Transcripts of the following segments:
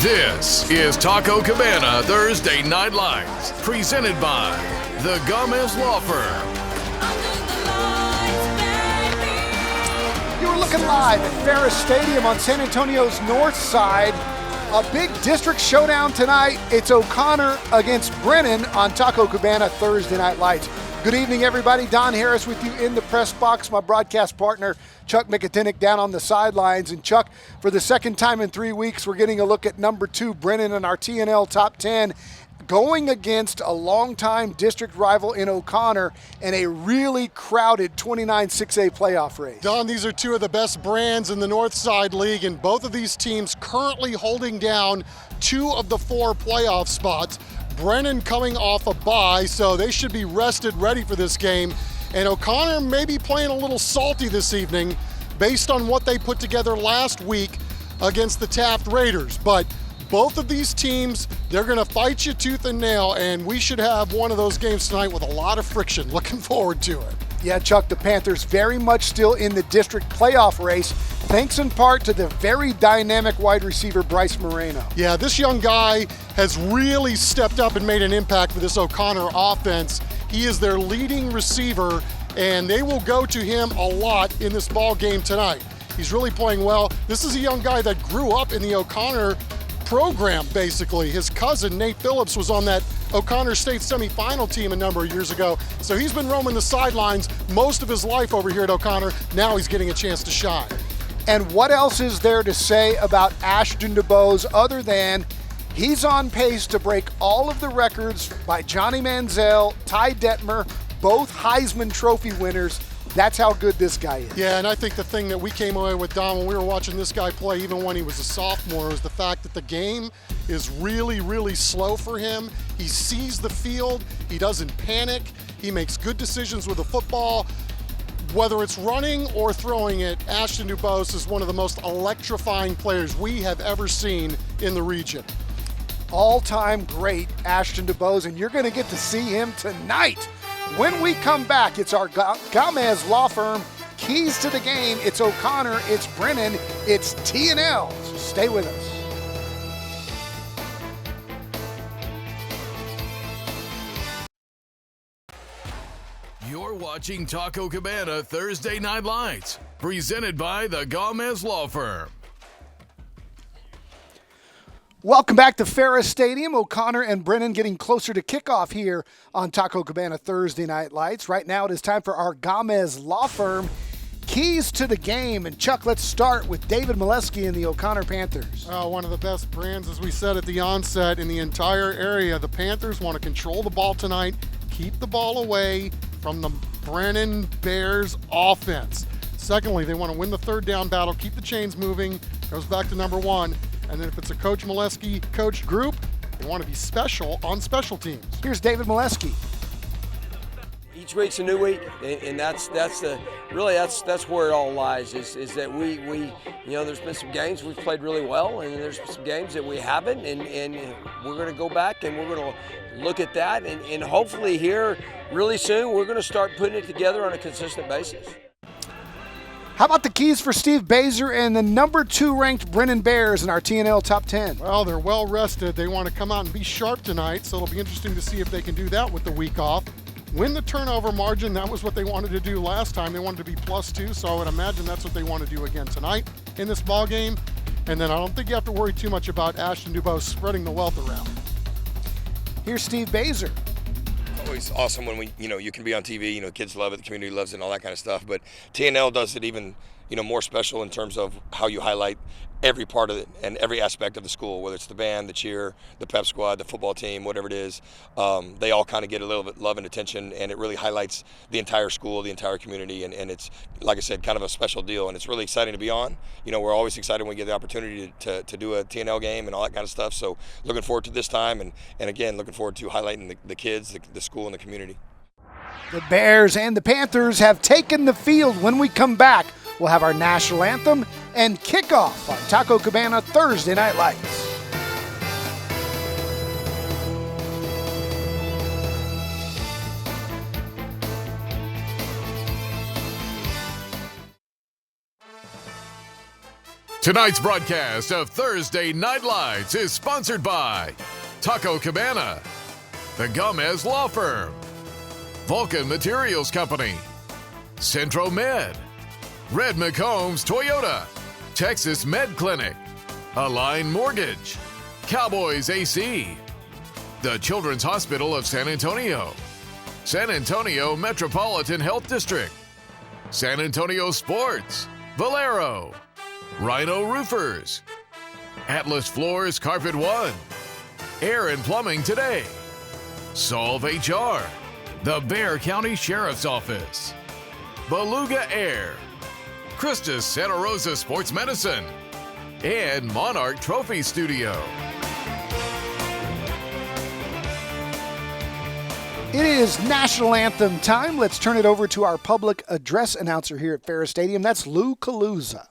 This is Taco Cabana Thursday Night Lights, presented by the Gomez Law Firm. You're looking live at Ferris Stadium on San Antonio's north side. A big district showdown tonight. It's O'Connor against Brennan on Taco Cabana Thursday Night Lights. Good evening, everybody. Don Harris with you in the press box. My broadcast partner, Chuck Mikatinik, down on the sidelines. And Chuck, for the second time in 3 weeks, we're getting a look at number 2, Brennan, in our TNL Top 10, going against a longtime district rival in O'Connor in a really crowded 29 6A playoff race. Don, these are two of the best brands in the Northside League, and both of these teams currently holding down 2 of the 4 playoff spots. Brennan coming off a bye, so they should be rested, ready for this game. And O'Connor may be playing a little salty this evening based on what they put together last week against the Taft Raiders. But both of these teams, they're going to fight you tooth and nail, and we should have one of those games tonight with a lot of friction. Looking forward to it. Yeah, Chuck, the Panthers very much still in the district playoff race, thanks in part to the very dynamic wide receiver Bryce Moreno. Yeah, this young guy has really stepped up and made an impact for this O'Connor offense. He is their leading receiver, and they will go to him a lot in this ball game tonight. He's really playing well. This is a young guy that grew up in the O'Connor program, basically. His cousin, Nate Phillips, was on that O'Connor State semifinal team a number of years ago. So he's been roaming the sidelines most of his life over here at O'Connor. Now he's getting a chance to shine. And what else is there to say about Ashton DuBose other than he's on pace to break all of the records by Johnny Manziel, Ty Detmer, both Heisman Trophy winners. That's how good this guy is. Yeah, and I think the thing that we came away with, Don, when we were watching this guy play, even when he was a sophomore, was the fact that the game is really, really slow for him. He sees the field. He doesn't panic. He makes good decisions with the football. Whether it's running or throwing it, Ashton DuBose is one of the most electrifying players we have ever seen in the region. All-time great Ashton DuBose, and you're going to get to see him tonight. When we come back, it's our Gomez Law Firm keys to the game. It's O'Connor, it's Brennan, it's TNL. So stay with us. You're watching Taco Cabana Thursday Night Lights, presented by the Gomez Law Firm. Welcome back to Ferris Stadium. O'Connor and Brennan getting closer to kickoff here on Taco Cabana Thursday Night Lights. Right now it is time for our Gomez Law Firm keys to the game. And Chuck, let's start with David Molesky and the O'Connor Panthers. One of the best brands, as we said at the onset, in the entire area. The Panthers want to control the ball tonight, keep the ball away from the Brennan Bears offense. Secondly, they want to win the third down battle, keep the chains moving. Goes back to number 1. And then if it's a Coach Molesky coached group, they want to be special on special teams. Here's David Molesky. Each week's a new week, and that's where it all lies. Is that we there's been some games we've played really well, and there's some games that we haven't, and we're going to go back and we're going to look at that, and hopefully here really soon we're going to start putting it together on a consistent basis. How about the keys for Steve Baser and the number 2 ranked Brennan Bears in our TNL Top 10? Well, they're well rested. They want to come out and be sharp tonight, so it'll be interesting to see if they can do that with the week off. Win the turnover margin. That was what they wanted to do last time. They wanted to be +2, so I would imagine that's what they want to do again tonight in this ball game. And then I don't think you have to worry too much about Ashton DuBose spreading the wealth around. Here's Steve Baser. Always awesome when you can be on TV, kids love it, the community loves it and all that kind of stuff, but TNL does it even more special in terms of how you highlight every part of it and every aspect of the school, whether it's the band, the cheer, the pep squad, the football team, whatever it is. They all kind of get a little bit love and attention, and it really highlights the entire school, the entire community, and it's, like I said, kind of a special deal, and it's really exciting to be on. We're always excited when we get the opportunity to do a TNL game and all that kind of stuff, so looking forward to this time, and again, looking forward to highlighting the kids, the school, and the community. The Bears and the Panthers have taken the field. When we come back, we'll have our national anthem and kickoff on Taco Cabana Thursday Night Lights. Tonight's broadcast of Thursday Night Lights is sponsored by Taco Cabana, the Gomez Law Firm, Vulcan Materials Company, Centro Med, Red McCombs Toyota, Texas Med Clinic, Align Mortgage, Cowboys AC, the Children's Hospital of San Antonio, San Antonio Metropolitan Health District, San Antonio Sports, Valero, Rhino Roofers, Atlas Floors Carpet One, Air and Plumbing Today, Solve HR, the Bexar County Sheriff's Office, Beluga Air, Christus Santa Rosa Sports Medicine, and Monarch Trophy Studio. It is National Anthem time. Let's turn it over to our public address announcer here at Ferris Stadium. That's Lou Calusa.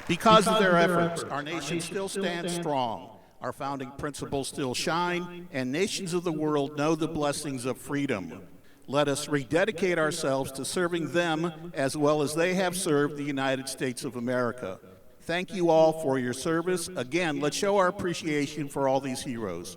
Because of their efforts, our nation still stands strong. Our founding principles still shine, and nations of the world know the blessings of freedom. Let us rededicate ourselves to serving them as well as they have served the United States of America. Thank you all for your service. Again, let's show our appreciation for all these heroes.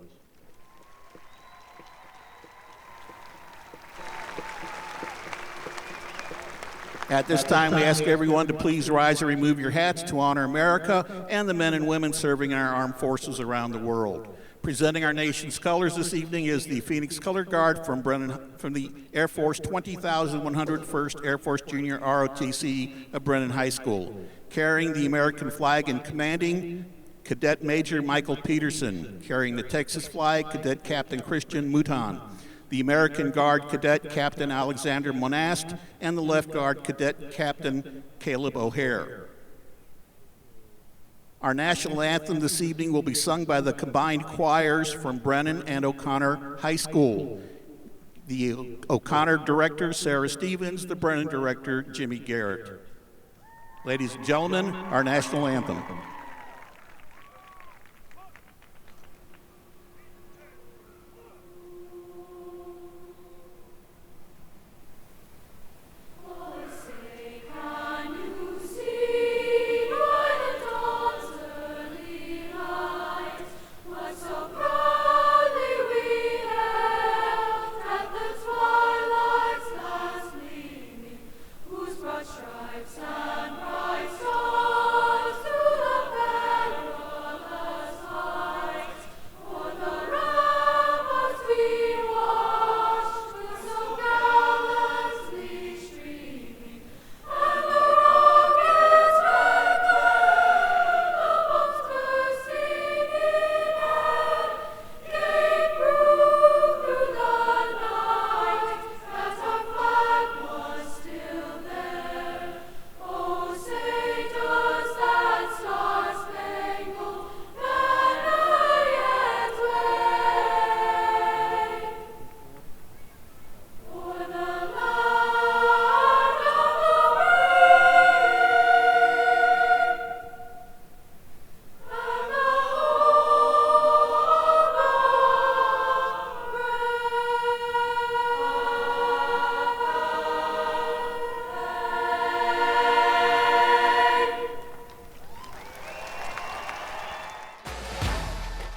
At this time, we ask everyone to please rise and remove your hats to honor America and the men and women serving in our armed forces around the world. Presenting our nation's colors this evening is the Phoenix Color Guard from Brennan, from the Air Force 20,101st Air Force Junior ROTC of Brennan High School. Carrying the American flag and commanding, Cadet Major Michael Peterson. Carrying the Texas flag, Cadet Captain Christian Mouton. The American Guard Cadet Captain Alexander Monast, and the Left Guard Cadet Captain Caleb O'Hare. Our national anthem this evening will be sung by the combined choirs from Brennan and O'Connor High School. The O'Connor director, Sarah Stevens, the Brennan director, Jimmy Garrett. Ladies and gentlemen, our national anthem.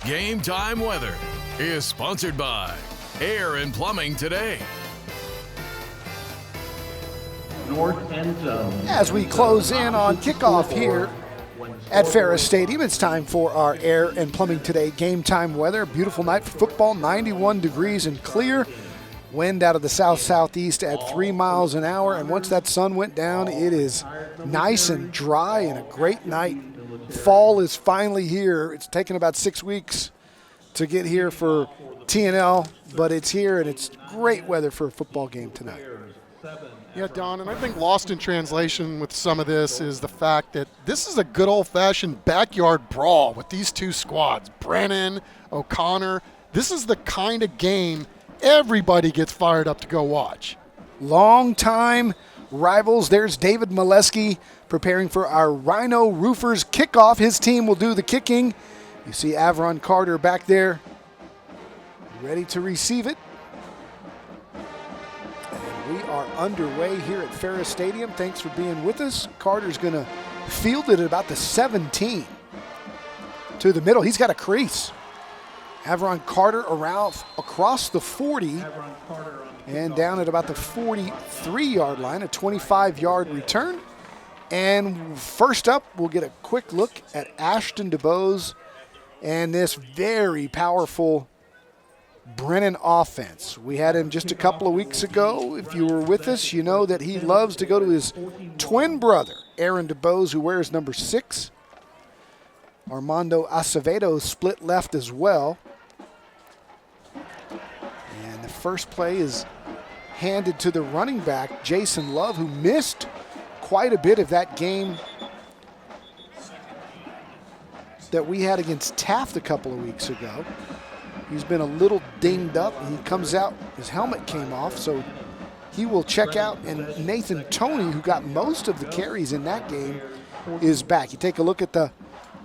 Game Time Weather is sponsored by Air and Plumbing Today. North end zone. As we close in on kickoff here at Ferris Stadium, it's time for our Air and Plumbing Today Game Time Weather. Beautiful night for football, 91 degrees and clear. Wind out of the south-southeast at 3 miles an hour. And once that sun went down, it is nice and dry and a great night. Fall is finally here. It's taken about 6 weeks to get here for TNL, but it's here, and it's great weather for a football game tonight. Yeah, Don, and I think lost in translation with some of this is the fact that this is a good old-fashioned backyard brawl with these two squads, Brennan, O'Connor. This is the kind of game everybody gets fired up to go watch. Long time rivals. There's David Molesky preparing for our Rhino Roofers kickoff. His team will do the kicking. You see Avron Carter back there ready to receive it. And we are underway here at Ferris Stadium. Thanks for being with us. Carter's going to field it at about the 17 to the middle. He's got a crease. Avron Carter around across the 40 and down at about the 43-yard line, a 25-yard return. And first up, we'll get a quick look at Ashton DeBose and this very powerful Brennan offense. We had him just a couple of weeks ago. If you were with us, you know that he loves to go to his twin brother, Aaron DeBose, who wears number 6. Armando Acevedo split left as well. And the first play is handed to the running back, Jason Love, who missed quite a bit of that game that we had against Taft a couple of weeks ago. He's been a little dinged up, and he comes out, his helmet came off, so he will check out. And Nathan Toney, who got most of the carries in that game, is back. You take a look at the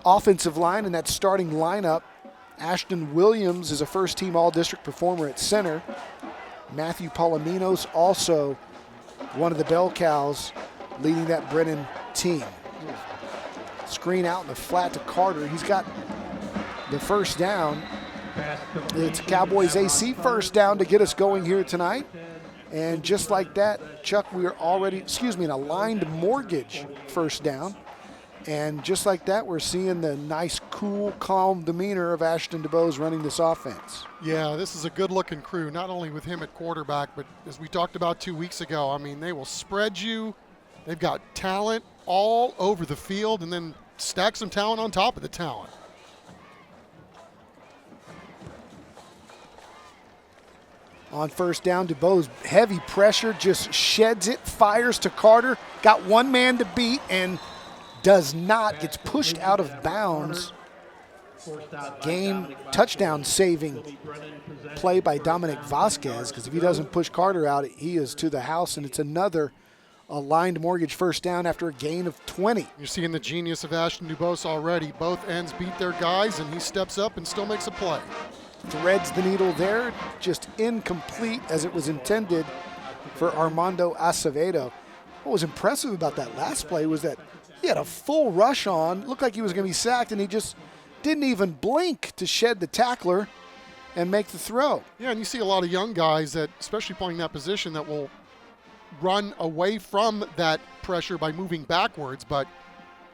offensive line and that starting lineup. Ashton Williams is a first-team all-district performer at center. Matthew Palominos, also one of the bell cows, leading that Brennan team. Screen out in the flat to Carter. He's got the first down. It's Cowboys AC first down to get us going here tonight. And just like that, Chuck, we are already, an aligned mortgage first down. And just like that, we're seeing the nice, cool, calm demeanor of Ashton DeBose running this offense. Yeah, this is a good-looking crew, not only with him at quarterback, but as we talked about 2 weeks ago, I mean, they will spread you. They've got talent all over the field and then stack some talent on top of the talent. On first down, DeBose, heavy pressure, just sheds it, fires to Carter. Got one man to beat and does not, gets pushed out of bounds. Game touchdown saving play by Dominic Vasquez, because if he doesn't push Carter out, he is to the house, and it's another aligned mortgage first down after a gain of 20. You're seeing the genius of Ashton DeBose already. Both ends beat their guys, and he steps up and still makes a play. Threads the needle there, just incomplete as it was intended for Armando Acevedo. What was impressive about that last play was that he had a full rush on, looked like he was going to be sacked, and he just didn't even blink to shed the tackler and make the throw. Yeah, and you see a lot of young guys that, especially playing that position, that will run away from that pressure by moving backwards, but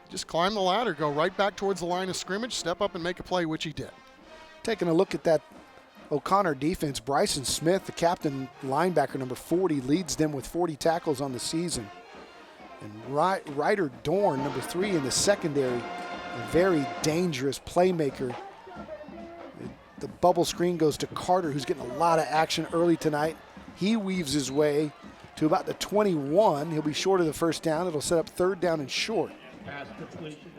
just climb the ladder, go right back towards the line of scrimmage, step up and make a play, which he did. Taking a look at that O'Connor defense, Bryson Smith, the captain linebacker, number 40, leads them with 40 tackles on the season. And Ryder Dorn, number 3 in the secondary, a very dangerous playmaker. The bubble screen goes to Carter, who's getting a lot of action early tonight. He weaves his way to about the 21. He'll be short of the first down. It'll set up third down and short.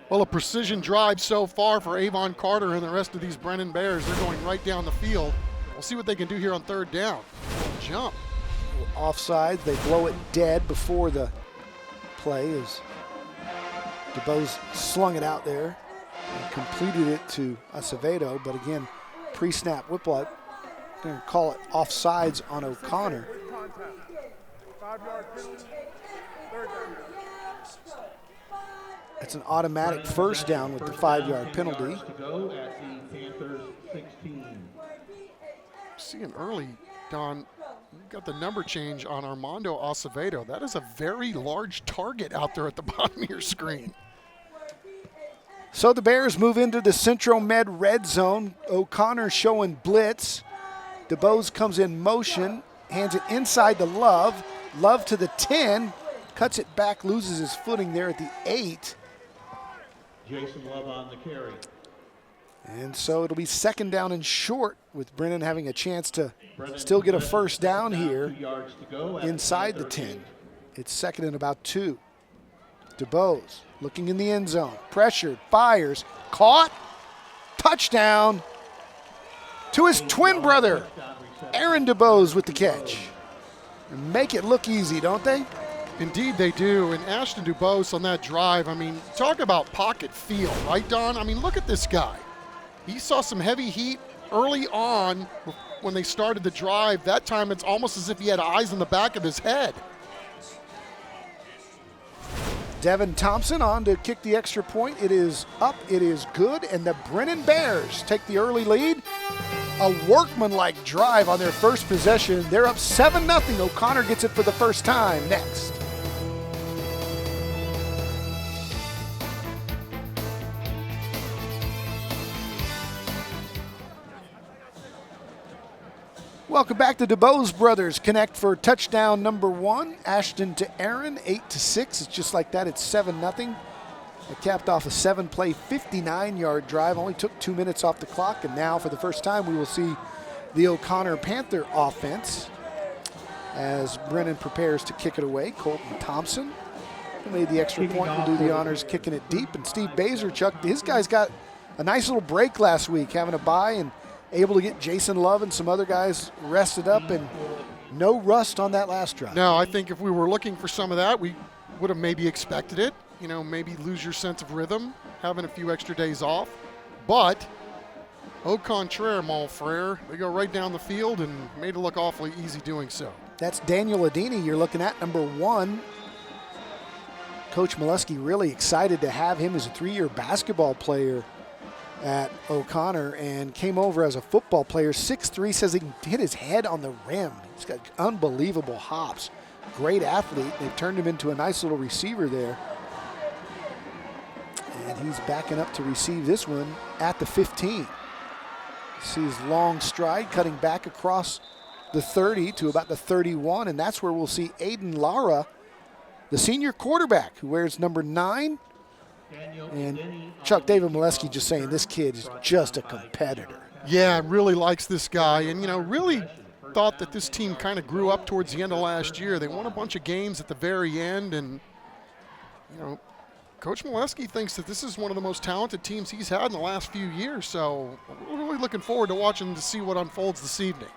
Well, a precision drive so far for Avon Carter and the rest of these Brennan Bears. They're going right down the field. We'll see what they can do here on third down. Jump. Offsides, they blow it dead before the play as DeBose slung it out there and completed it to Acevedo. But again, pre-snap whiplash. They're going to call it offsides on O'Connor. It's an automatic first down with the 5-yard penalty. Seeing early, Don, you've got the number change on Armando Acevedo. That is a very large target out there at the bottom of your screen. So the Bears move into the Central Med red zone. O'Connor showing blitz. DeBose comes in motion, hands it inside to Love. Love to the 10, cuts it back, loses his footing there at the 8. Jason Love on the carry. And so it'll be second down and short, with Brennan having a chance to still get a first down here inside the 10. It's second and about 2. DeBose looking in the end zone, pressured, fires, caught, touchdown to his twin brother, Aaron DeBose with the catch. And make it look easy, don't they? Indeed they do, and Ashton Dubose on that drive, I mean, talk about pocket feel, right, Don? I mean, look at this guy. He saw some heavy heat early on when they started the drive. That time it's almost as if he had eyes in the back of his head. Devin Thompson on to kick the extra point. It is up, it is good, and the Brennan Bears take the early lead. A workmanlike drive on their first possession. They're up 7-0. O'Connor gets it for the first time next. Welcome back to DuBose Brothers Connect for touchdown number 1. Ashton to Aaron, 8-6. It's just like that. It's 7-0. It capped off a 7-play, 59-yard drive. Only took 2 minutes off the clock. And now, for the first time, we will see the O'Connor Panther offense as Brennan prepares to kick it away. Colton Thompson, who made the extra point, will do the honors kicking it deep. And Steve Bazerchuk, his guys got a nice little break last week, having a bye and able to get Jason Love and some other guys rested up, and no rust on that last drive. No, I think if we were looking for some of that, we would have maybe expected it. You know, maybe lose your sense of rhythm, having a few extra days off. But au contraire, mon frere, they go right down the field and made it look awfully easy doing so. That's Daniel Adini you're looking at, number 1. Coach Molesky really excited to have him as a 3-year basketball player at O'Connor, and came over as a football player. 6'3", says he can hit his head on the rim. He's got unbelievable hops. Great athlete. They've turned him into a nice little receiver there. And he's backing up to receive this one at the 15. See his long stride cutting back across the 30 to about the 31, and that's where we'll see Aiden Lara, the senior quarterback who wears number 9. And Chuck David Molesky just saying this kid is just a competitor. Yeah, really likes this guy, and, you know, really thought that this team kind of grew up towards the end of last year. They won a bunch of games at the very end, and, you know, Coach Molesky thinks that this is one of the most talented teams he's had in the last few years, so we're really looking forward to watching to see what unfolds this evening.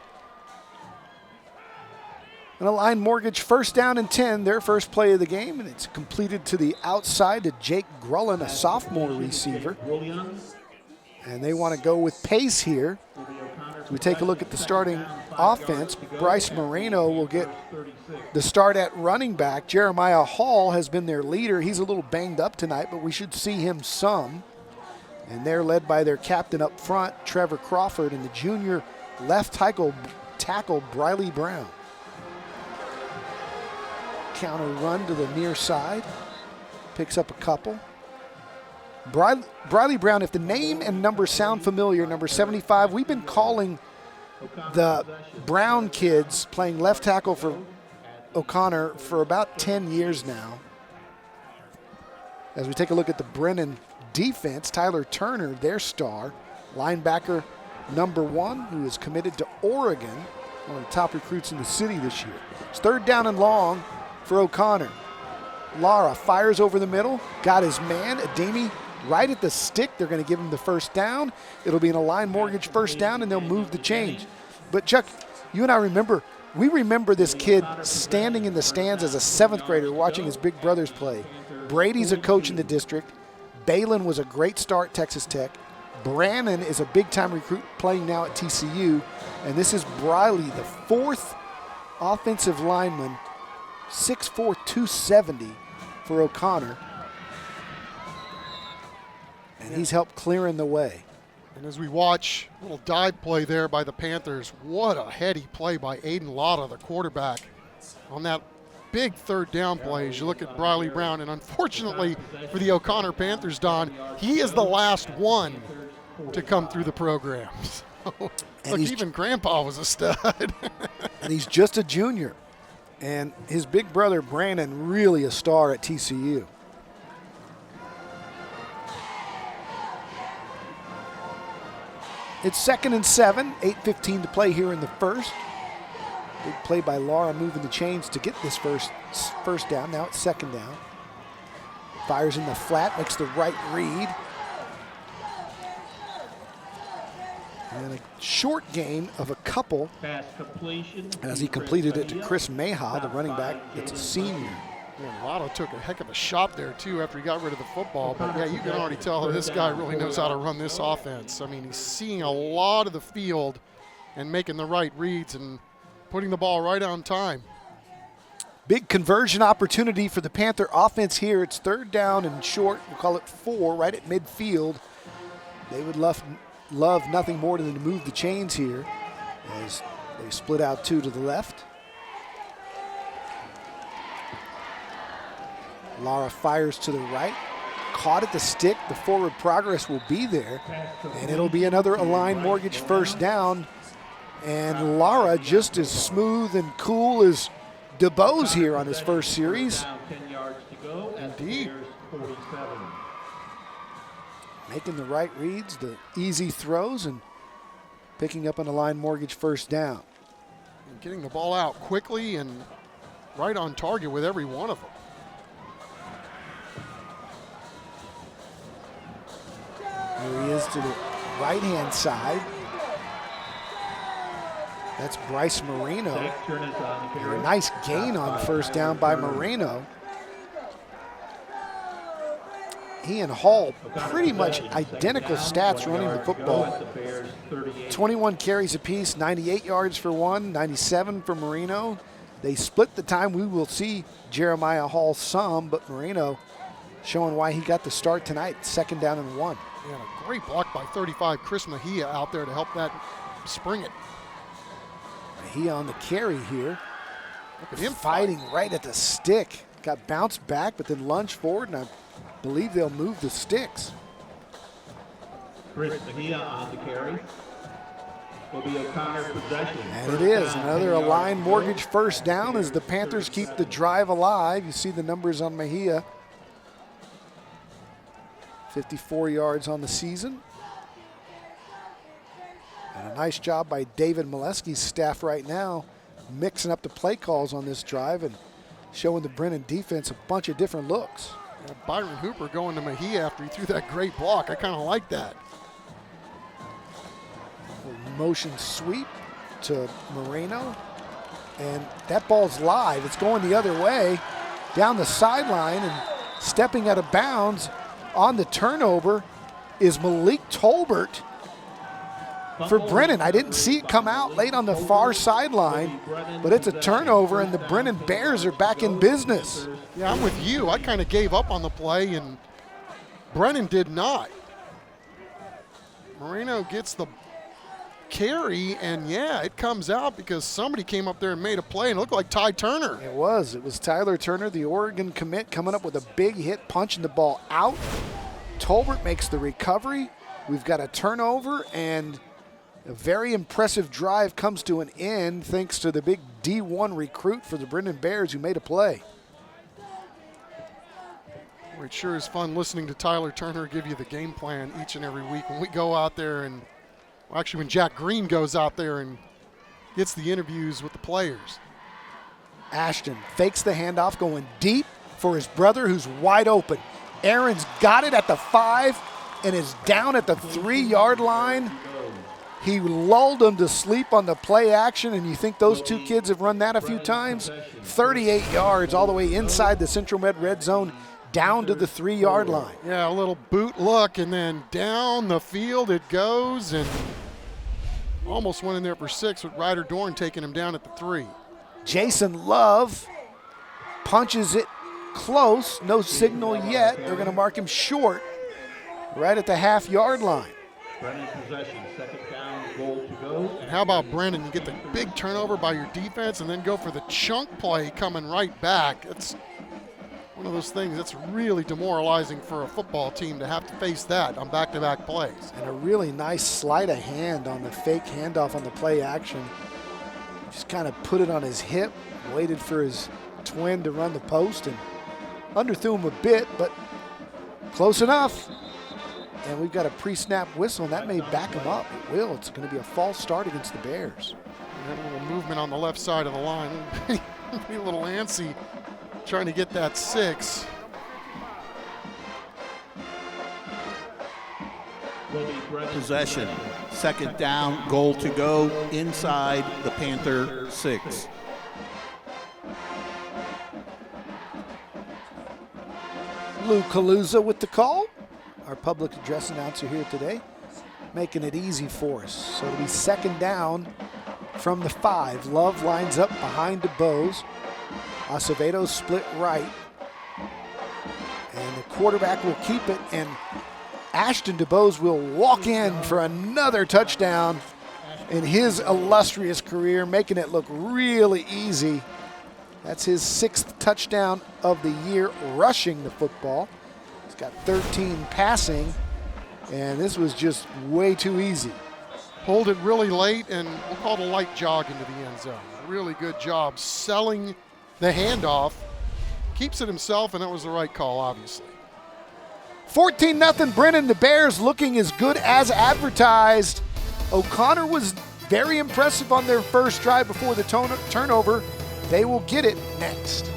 And Align Mortgage, first down and 10, their first play of the game, and it's completed to the outside to Jake Grullen, a sophomore receiver. And they want to go with pace here. As we take a look at the starting offense, Bryce Moreno will get the start at running back. Jeremiah Hall has been their leader. He's a little banged up tonight, but we should see him some. And they're led by their captain up front, Trevor Crawford, and the junior left tackle Briley Brown. Counter run to the near side, picks up a couple. Briley Brown, if the name and number sound familiar, number 75, we've been calling the Brown kids playing left tackle for O'Connor for about 10 years now. As we take a look at the Brennan defense, Tyler Turner, their star, linebacker number 1, who is committed to Oregon, one of the top recruits in the city this year. It's third down and long for O'Connor. Lara fires over the middle, got his man, Ademi, right at the stick. They're going to give him the first down. It'll be an Align Mortgage first down, and they'll move the change. But Chuck, you and I we remember this kid standing in the stands as a 7th grader watching his big brothers play. Brady's a coach in the district. Balin was a great start at Texas Tech. Brennan is a big-time recruit playing now at TCU. And this is Briley, the 4th offensive lineman, 6'4", 270 for O'Connor. And he's helped clearing the way. And as we watch a little dive play there by the Panthers, what a heady play by Aiden Lotta, the quarterback, on that big third down play as you look at Briley Brown. And unfortunately for the O'Connor Panthers, Don, he is the last one to come through the program. So, look, even Grandpa was a stud. And he's just a junior. And his big brother, Brandon, really a star at TCU. It's 2nd and 7, 8:15 to play here in the first. Big play by Lara moving the chains to get this first down. Now it's 2nd down. Fires in the flat, makes the right read. And a short gain of a couple as he completed it to Chris Mayha, the running back. It's a senior. Yeah, Lotto took a heck of a shot there, too, after he got rid of the football. But, yeah, you can already tell that this guy really knows how to run this offense. I mean, he's seeing a lot of the field and making the right reads and putting the ball right on time. Big conversion opportunity for the Panther offense here. It's 3rd down and short. We'll call it 4 right at midfield. They would love nothing more than to move the chains here as they split out 2 to the left. Lara fires to the right, caught at the stick. The forward progress will be there, and it'll be another Align Mortgage first down. And Lara just as smooth and cool as DeBose here on his first series. 10 yards to go. Indeed. 47. Making the right reads, the easy throws, and picking up an Align Mortgage first down. And getting the ball out quickly and right on target with every one of them. Here he is to the right-hand side. That's Bryce Moreno. A nice gain on first down by Moreno. He and Hall pretty much identical stats running the football. 21 carries apiece, 98 yards for one, 97 for Moreno. They split the time. We will see Jeremiah Hall some, but Moreno showing why he got the start tonight. 2nd down and 1. And a great block by 35, Chris Mejia out there to help that spring it. Mejia on the carry here. Look at him fighting right at the stick. Got bounced back, but then lunged forward, and I believe they'll move the sticks. Chris Mejia on the carry. Will be O'Connor possession. And it is another Align Mortgage first down as the Panthers keep the drive alive. You see the numbers on Mejia. 54 yards on the season. And a nice job by David Molesky's staff right now, mixing up the play calls on this drive and showing the Brennan defense a bunch of different looks. Yeah, Byron Hooper going to Mejia after he threw that great block. I kind of like that. Motion sweep to Moreno. And that ball's live. It's going the other way down the sideline, and stepping out of bounds on the turnover is Malik Tolbert for Brennan. I didn't see it come out late on the far sideline, but it's a turnover, and the Brennan Bears are back in business. Yeah, I'm with you. I kind of gave up on the play, and Brennan did not. Moreno gets the carry, and yeah, it comes out because somebody came up there and made a play, and it looked like Ty Turner. It was Tyler Turner, the Oregon commit, coming up with a big hit, punching the ball out. Tolbert makes the recovery. We've got a turnover, and a very impressive drive comes to an end thanks to the big D1 recruit for the Brennan Bears who made a play. Well, it sure is fun listening to Tyler Turner give you the game plan each and every week. When we go out there and, well, actually when Jack Green goes out there and gets the interviews with the players. Ashton fakes the handoff, going deep for his brother who's wide open. Aaron's got it at the 5 and is down at the 3-yard line. He lulled them to sleep on the play action, and you think those two kids have run that a few times? 38 yards all the way inside the Central Med red zone, down to the 3-yard line. Yeah, a little boot look, and then down the field it goes, and almost went in there for 6 with Ryder Dorn taking him down at the 3. Jason Love punches it close, no signal yet. They're going to mark him short right at the half-yard line. Brennan possession, 2nd down, goal to go. And how about Brennan? You get the big turnover by your defense and then go for the chunk play coming right back. It's one of those things that's really demoralizing for a football team to have to face that on back-to-back plays. And a really nice sleight of hand on the fake handoff on the play action. Just kind of put it on his hip, waited for his twin to run the post, and underthrew him a bit, but close enough. And we've got a pre-snap whistle, and that may back him up. It will. It's going to be a false start against the Bears. And a little movement on the left side of the line. Be a little antsy trying to get that 6. Possession, 2nd down, goal to go inside the Panther 6. Lou Calusa with the call, our public address announcer here today, making it easy for us. So it'll be 2nd down from the 5. Love lines up behind DeBose. Acevedo split right. And the quarterback will keep it, and Ashton DeBose will walk in for another touchdown in his illustrious career, making it look really easy. That's his 6th touchdown of the year rushing the football. He's got 13 passing, and this was just way too easy. Hold it really late, and we'll call it a light jog into the end zone. Really good job selling the handoff. Keeps it himself, and that was the right call, obviously. 14-0 Brennan. The Bears looking as good as advertised. O'Connor was very impressive on their first drive before the turnover. They will get it next.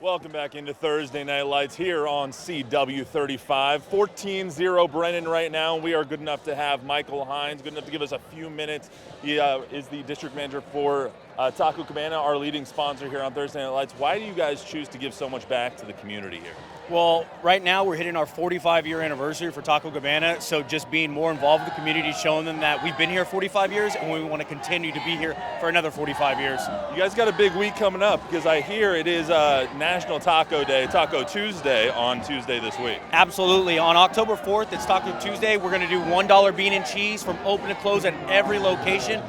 Welcome back into Thursday Night Lights here on CW35. 14-0 Brennan right now. We are good enough to have Michael Hines, good enough to give us a few minutes. He is the district manager for Taco Cabana, our leading sponsor here on Thursday Night Lights. Why do you guys choose to give so much back to the community here? Well, right now we're hitting our 45-year anniversary for Taco Cabana, so just being more involved with the community, showing them that we've been here 45 years and we want to continue to be here for another 45 years. You guys got a big week coming up because I hear it is National Taco Day, Taco Tuesday on Tuesday this week. Absolutely. On October 4th, it's Taco Tuesday. We're going to do $1 bean and cheese from open to close at every location.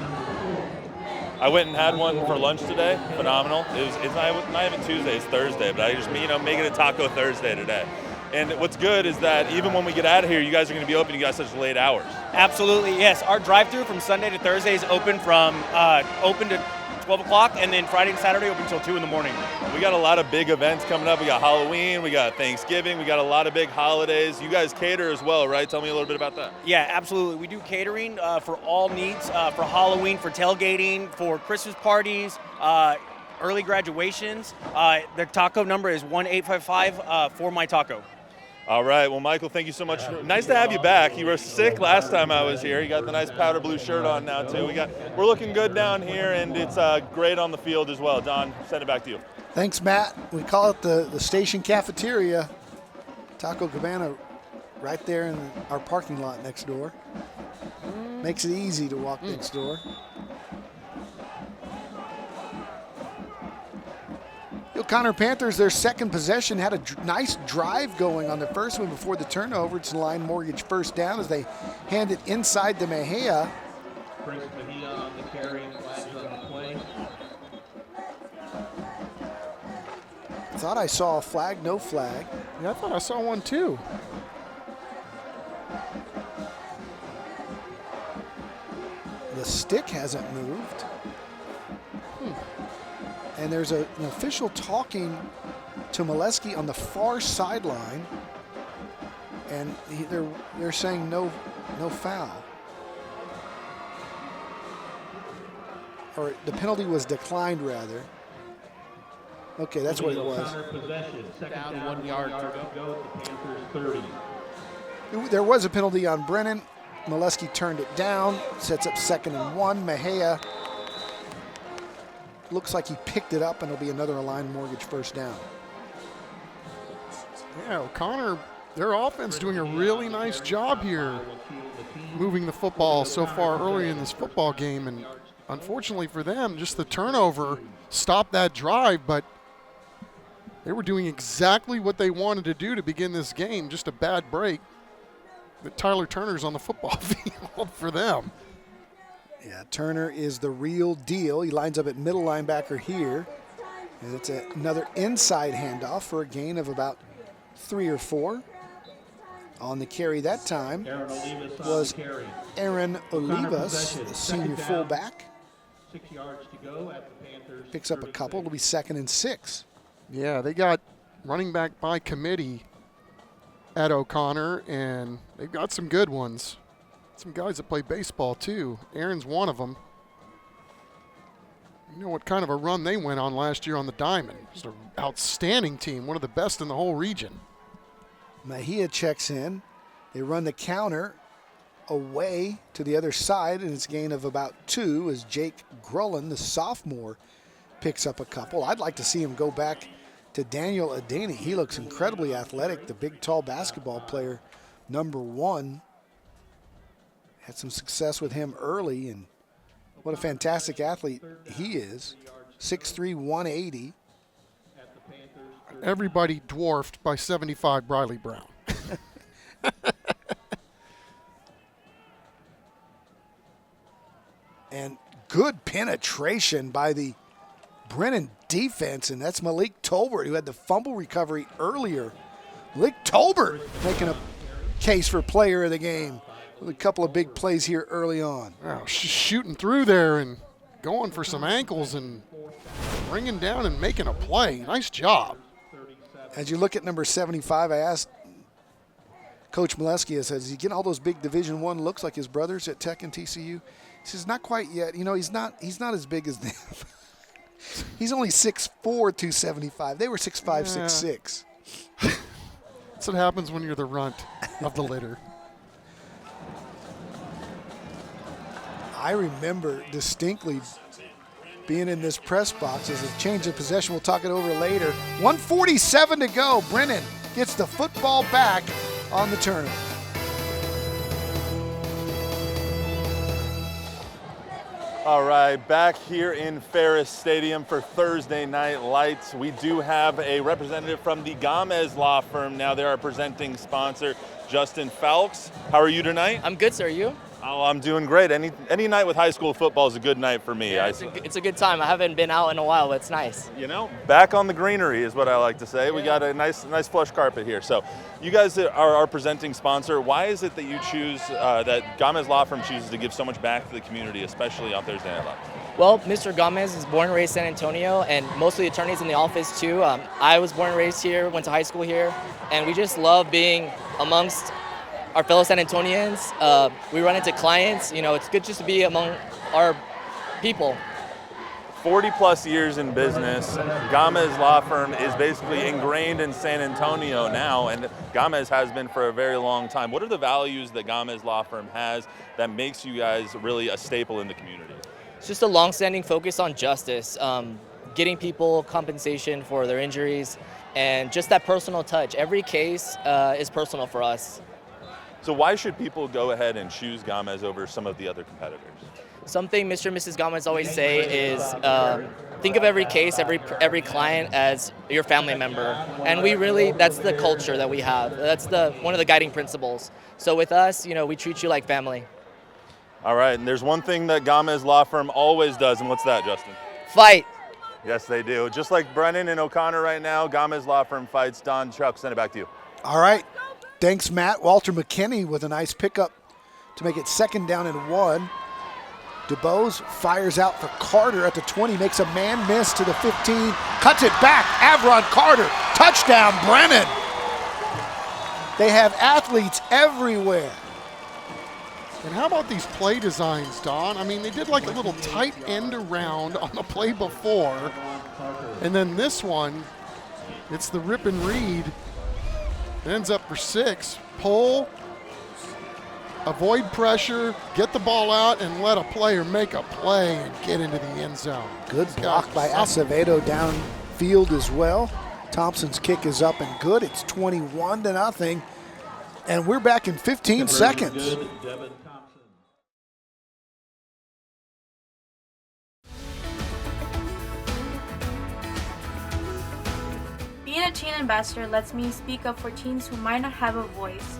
I went and had one for lunch today. Phenomenal. It's not even Tuesday, it's Thursday, but I just, make it a Taco Thursday today. And what's good is that even when we get out of here, you guys are going to be open. You guys such late hours. Absolutely, yes. Our drive-thru from Sunday to Thursday is open from open to 12 o'clock, and then Friday and Saturday open until 2 in the morning. We got a lot of big events coming up. We got Halloween, we got Thanksgiving, we got a lot of big holidays. You guys cater as well, right? Tell me a little bit about that. Yeah, absolutely. We do catering for all needs, for Halloween, for tailgating, for Christmas parties, early graduations. The taco number is 1-855 for my taco. All right. Well, Michael, thank you so much. Nice to have you back. You were sick last time I was here. You got the nice powder blue shirt on now, too. We're looking good down here, and it's great on the field as well. Don, send it back to you. Thanks, Matt. We call it the station cafeteria. Taco Cabana right there in our parking lot next door. Makes it easy to walk next door. The O'Connor Panthers, their second possession, had a nice drive going on the first one before the turnover. It's Line Mortgage first down as they hand it inside to Mejia. Chris Mejia on the carry, flags on the play. I thought I saw a flag, no flag. Yeah, I thought I saw one too. The stick hasn't moved. And there's an official talking to Molesky on the far sideline, and they're saying no foul. Or the penalty was declined, rather. Okay, that's what it was. Possession, second down, 1 yard to go. The Panthers 30. There was a penalty on Brennan. Molesky turned it down, sets up 2nd and 1. Mejia looks like he picked it up, and it'll be another Line Mortgage first down. Yeah, O'Connor, their offense doing a really nice job here moving the football so far early in this football game, and unfortunately for them, just the turnover stopped that drive, but they were doing exactly what they wanted to do to begin this game, just a bad break. But Tyler Turner's on the football field for them. Yeah, Turner is the real deal. He lines up at middle linebacker here. And it's another inside handoff for a gain of about 3 or 4. On the carry that time was Aaron Olivas, the senior fullback. 6 yards to go at the Panthers. Picks up a couple. It'll be 2nd and 6. Yeah, they got running back by committee at O'Connor, and they've got some good ones. Some guys that play baseball, too. Aaron's one of them. You know what kind of a run they went on last year on the Diamond. Just an outstanding team, one of the best in the whole region. Mejia checks in. They run the counter away to the other side, and it's a gain of about 2 as Jake Grullen, the sophomore, picks up a couple. I'd like to see him go back to Daniel Adeni. He looks incredibly athletic, the big, tall basketball player, number 1. Had some success with him early, and what a fantastic athlete he is. 6'3", 180. Everybody dwarfed by 75 Briley Brown. And good penetration by the Brennan defense, and that's Malik Tolbert, who had the fumble recovery earlier. Malik Tolbert making a case for player of the game with a couple of big plays here early on. Wow, shooting through there and going for some ankles and bringing down and making a play. Nice job. As you look at number 75, I asked Coach Molesky, I said, is he getting all those big Division I looks like his brothers at Tech and TCU? He says, not quite yet. You know, he's not as big as them. He's only 6'4", 275. They were 6'5", 6'6". That's what happens when you're the runt of the litter. I remember distinctly being in this press box as a change of possession. We'll talk it over later. 1:47 to go. Brennan gets the football back on the turnover. All right, back here in Ferris Stadium for Thursday Night Lights. We do have a representative from the Gomez Law Firm. Now they're our presenting sponsor, Justin Falks. How are you tonight? I'm good, sir. You? Oh, I'm doing great. Any night with high school football is a good night for me. Yeah, it's a good time. I haven't been out in a while, but it's nice. You know, back on the greenery is what I like to say. We got a nice plush carpet here. So you guys are our presenting sponsor. Why is it that you choose, that Gomez Law Firm chooses to give so much back to the community, especially on Thursday Night Live? Well, Mr. Gomez is born and raised San Antonio, and most of the attorneys in the office too. I was born and raised here, went to high school here, and we just love being amongst our fellow San Antonians. We run into clients. You know, it's good just to be among our people. 40 plus years in business. Gomez Law Firm is basically ingrained in San Antonio now, and Gomez has been for a very long time. What are the values that Gomez Law Firm has that makes you guys really a staple in the community? It's just a long-standing focus on justice, getting people compensation for their injuries, and just that personal touch. Every case is personal for us. So why should people go ahead and choose Gomez over some of the other competitors? Something Mr. and Mrs. Gomez always say is think of every case, every client as your family member. And that's the culture that we have. That's one of the guiding principles. So with us, you know, we treat you like family. All right, and there's one thing that Gomez Law Firm always does, and what's that, Justin? Fight. Yes, they do. Just like Brennan and O'Connor right now, Gomez Law Firm fights. Don, Chuck, send it back to you. All right. Thanks, Matt. Walter McKinney with a nice pickup to make it 2nd down and 1. DeBose fires out for Carter at the 20, makes a man miss to the 15, cuts it back. Avron Carter, touchdown, Brennan. They have athletes everywhere. And how about these play designs, Don? I mean, they did like a little tight end around on the play before. And then this one, it's the rip and read. Ends up for 6. Pull, avoid pressure, get the ball out, and let a player make a play and get into the end zone. Good block by Acevedo downfield as well. Thompson's kick is up and good. It's 21-0. And we're back in 15 seconds. Being a teen ambassador lets me speak up for teens who might not have a voice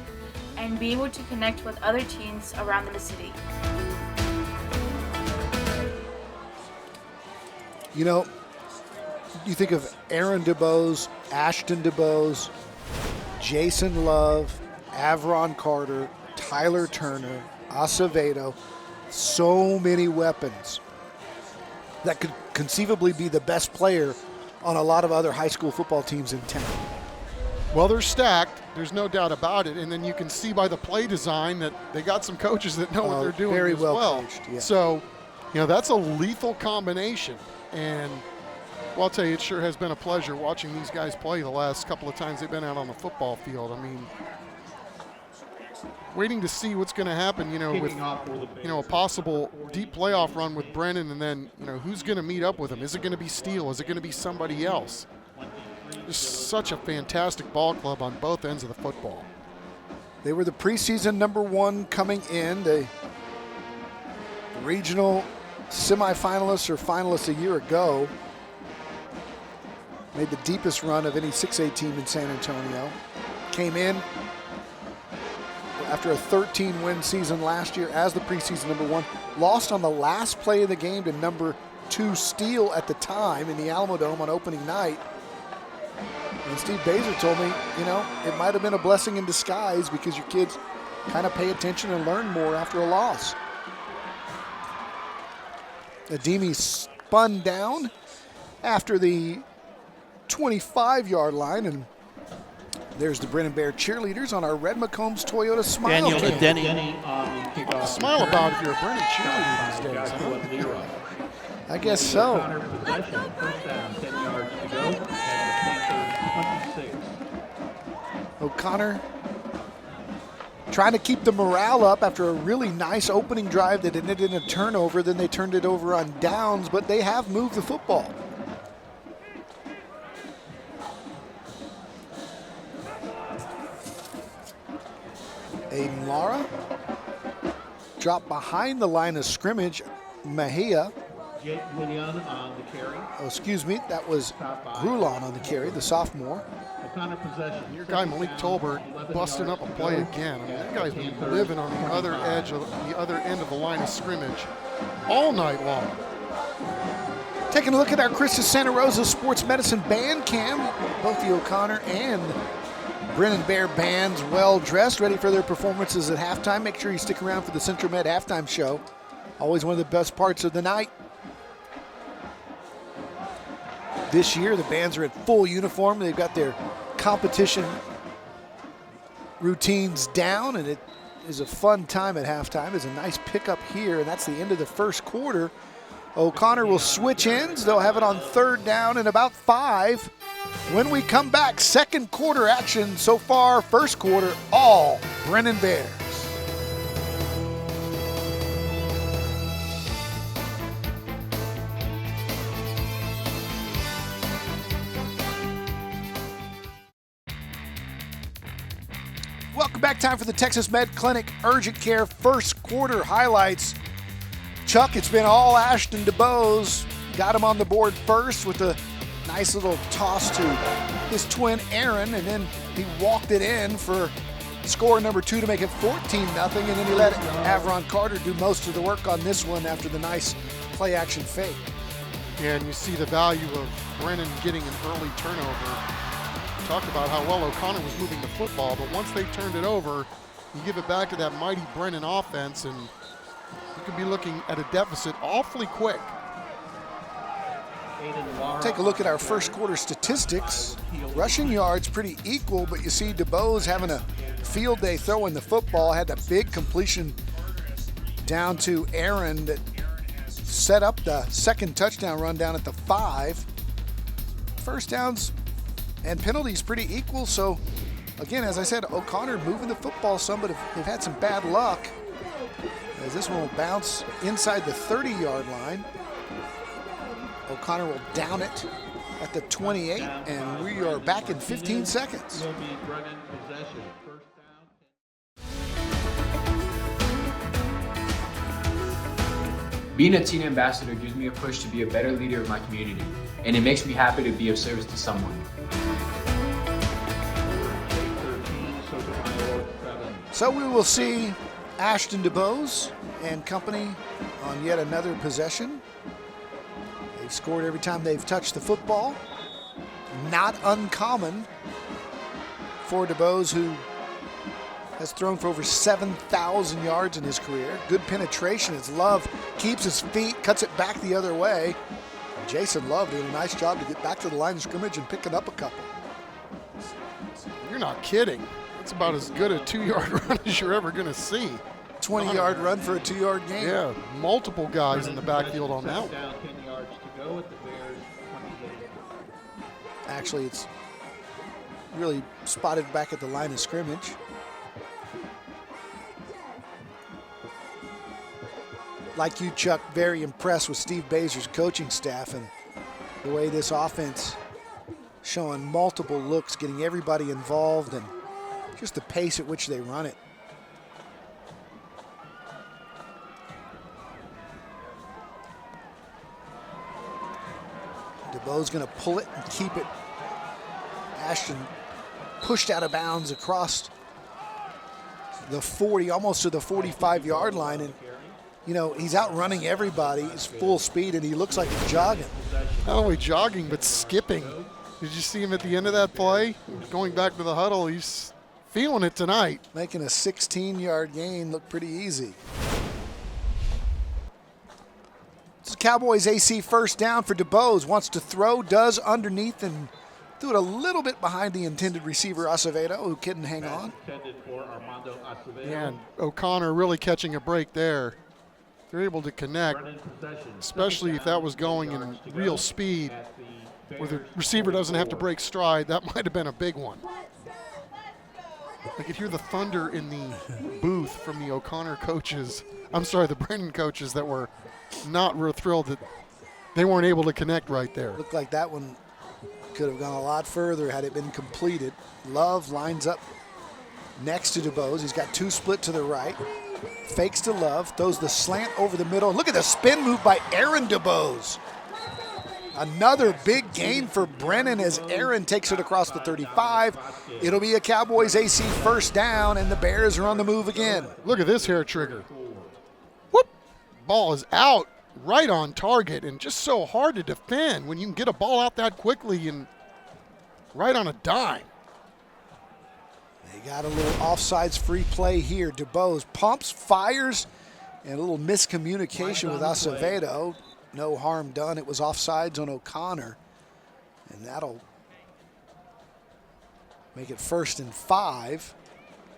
and be able to connect with other teens around the city. You know, you think of Aaron DeBose, Ashton DeBose, Jason Love, Avron Carter, Tyler Turner, Acevedo, so many weapons that could conceivably be the best player on a lot of other high school football teams in town. Well, they're stacked. There's no doubt about it. And then you can see by the play design that they got some coaches that know what they're doing very as well. Coached, yeah. So, you know, that's a lethal combination. And well, I'll tell you, it sure has been a pleasure watching these guys play the last couple of times they've been out on the football field. I mean, waiting to see what's going to happen, with, a possible deep playoff run with Brennan, and then, who's going to meet up with him? Is it going to be Steele? Is it going to be somebody else? Just such a fantastic ball club on both ends of the football. They were the preseason #1 coming in, the regional semifinalists or finalists a year ago. Made the deepest run of any 6A team in San Antonio. Came in after a 13-win season last year as the preseason #1. Lost on the last play of the game to #2 Steele at the time in the Alamo Dome on opening night. And Steve Baser told me, it might have been a blessing in disguise because your kids kind of pay attention and learn more after a loss. Ademi spun down after the 25-yard line, and there's the Brennan Bear cheerleaders on our Red McCombs Toyota Smile Team. Smile about if you're a Brennan cheerleader these days, huh? I guess so. O'Connor trying to keep the morale up after a really nice opening drive that ended in a turnover. Then they turned it over on downs, but they have moved the football. Aiden Lara dropped behind the line of scrimmage. Mejia. On the carry. Oh, excuse me, that was Rulon on the carry, the sophomore. Your guy Malik Tolbert busting up a play again. I mean, that guy's been living on the other edge of the other end of the line of scrimmage all night long. Taking a look at our Christus Santa Rosa Sports Medicine band cam. Both the O'Connor and Brennan Bear bands well dressed, ready for their performances at halftime. Make sure you stick around for the Central Med halftime show. Always one of the best parts of the night. This year, the bands are in full uniform. They've got their competition routines down, and it is a fun time at halftime. There's a nice pickup here, and that's the end of the first quarter. O'Connor will switch ends. They'll have it on 3rd down and about 5. When we come back, second quarter action so far. First quarter, all Brennan Bears. Welcome back. Time for the Texas Med Clinic Urgent Care first quarter highlights. Chuck, it's been all Ashton DeBose. Got him on the board first with a nice little toss to his twin Aaron, and then he walked it in for score number 2 to make it 14-0, and then he let Avron Carter do most of the work on this one after the nice play action fake. Yeah, and you see the value of Brennan getting an early turnover. Talked about how well O'Connor was moving the football, but once they turned it over, you give it back to that mighty Brennan offense, and you could be looking at a deficit awfully quick. Take a look at our first quarter statistics. Rushing yards pretty equal, but you see DeBose having a field day throwing the football. Had that big completion down to Aaron that set up the second touchdown run down at the 5. First downs and penalties pretty equal. So again, as I said, O'Connor moving the football some, but they've had some bad luck as this one will bounce inside the 30-yard line. O'Connor will down it at the 28, and we are back in 15 seconds. Being a teen ambassador gives me a push to be a better leader of my community, and it makes me happy to be of service to someone. So we will see Ashton DeBose and company on yet another possession. They've scored every time they've touched the football. Not uncommon for DeBose, who has thrown for over 7,000 yards in his career. Good penetration as Love keeps his feet, cuts it back the other way. And Jason Love doing a nice job to get back to the line of scrimmage and picking up a couple. You're not kidding. It's about as good a 2-yard run as you're ever going to see. 20-yard run for a 2-yard gain. Yeah, multiple guys in the backfield on that one. Actually, it's really spotted back at the line of scrimmage. like you, Chuck, very impressed with Steve Bazer's coaching staff and the way this offense showing multiple looks, getting everybody involved, and just the pace at which they run it. DeBoe's going to pull it and keep it. Ashton pushed out of bounds across the 40, almost to the 45-yard line, and you know, he's outrunning everybody. He's full speed, and he looks like he's jogging. Not only jogging, but skipping. Did you see him at the end of that play? Going back to the huddle, he's feeling it tonight. Making a 16-yard gain look pretty easy. It's Cowboys AC first down for DeBose. Wants to throw, does underneath, and threw it a little bit behind the intended receiver, Acevedo, who couldn't hang on. Yeah, and O'Connor really catching a break there. They're able to connect, especially if that was going in real speed, where the receiver doesn't have to break stride. That might have been a big one. I could hear the thunder in the booth from the O'Connor coaches. I'm sorry, the Brennan coaches that were not real thrilled that they weren't able to connect right there. Looked like that one could have gone a lot further had it been completed. Love lines up next to DeBose. He's got two split to the right. Fakes to Love, throws the slant over the middle. Look at the spin move by Aaron DeBose. Another big gain for Brennan as Aaron takes it across the 35. It'll be a Cowboys AC first down, and the Bears are on the move again. Look at this hair trigger. Whoop! Ball is out, right on target, and just so hard to defend when you can get a ball out that quickly and right on a dime. They got a little offsides free play here. DeBose pumps, fires, and a little miscommunication with Acevedo. No harm done. It was offsides on O'Connor, and that'll make it 1st and 5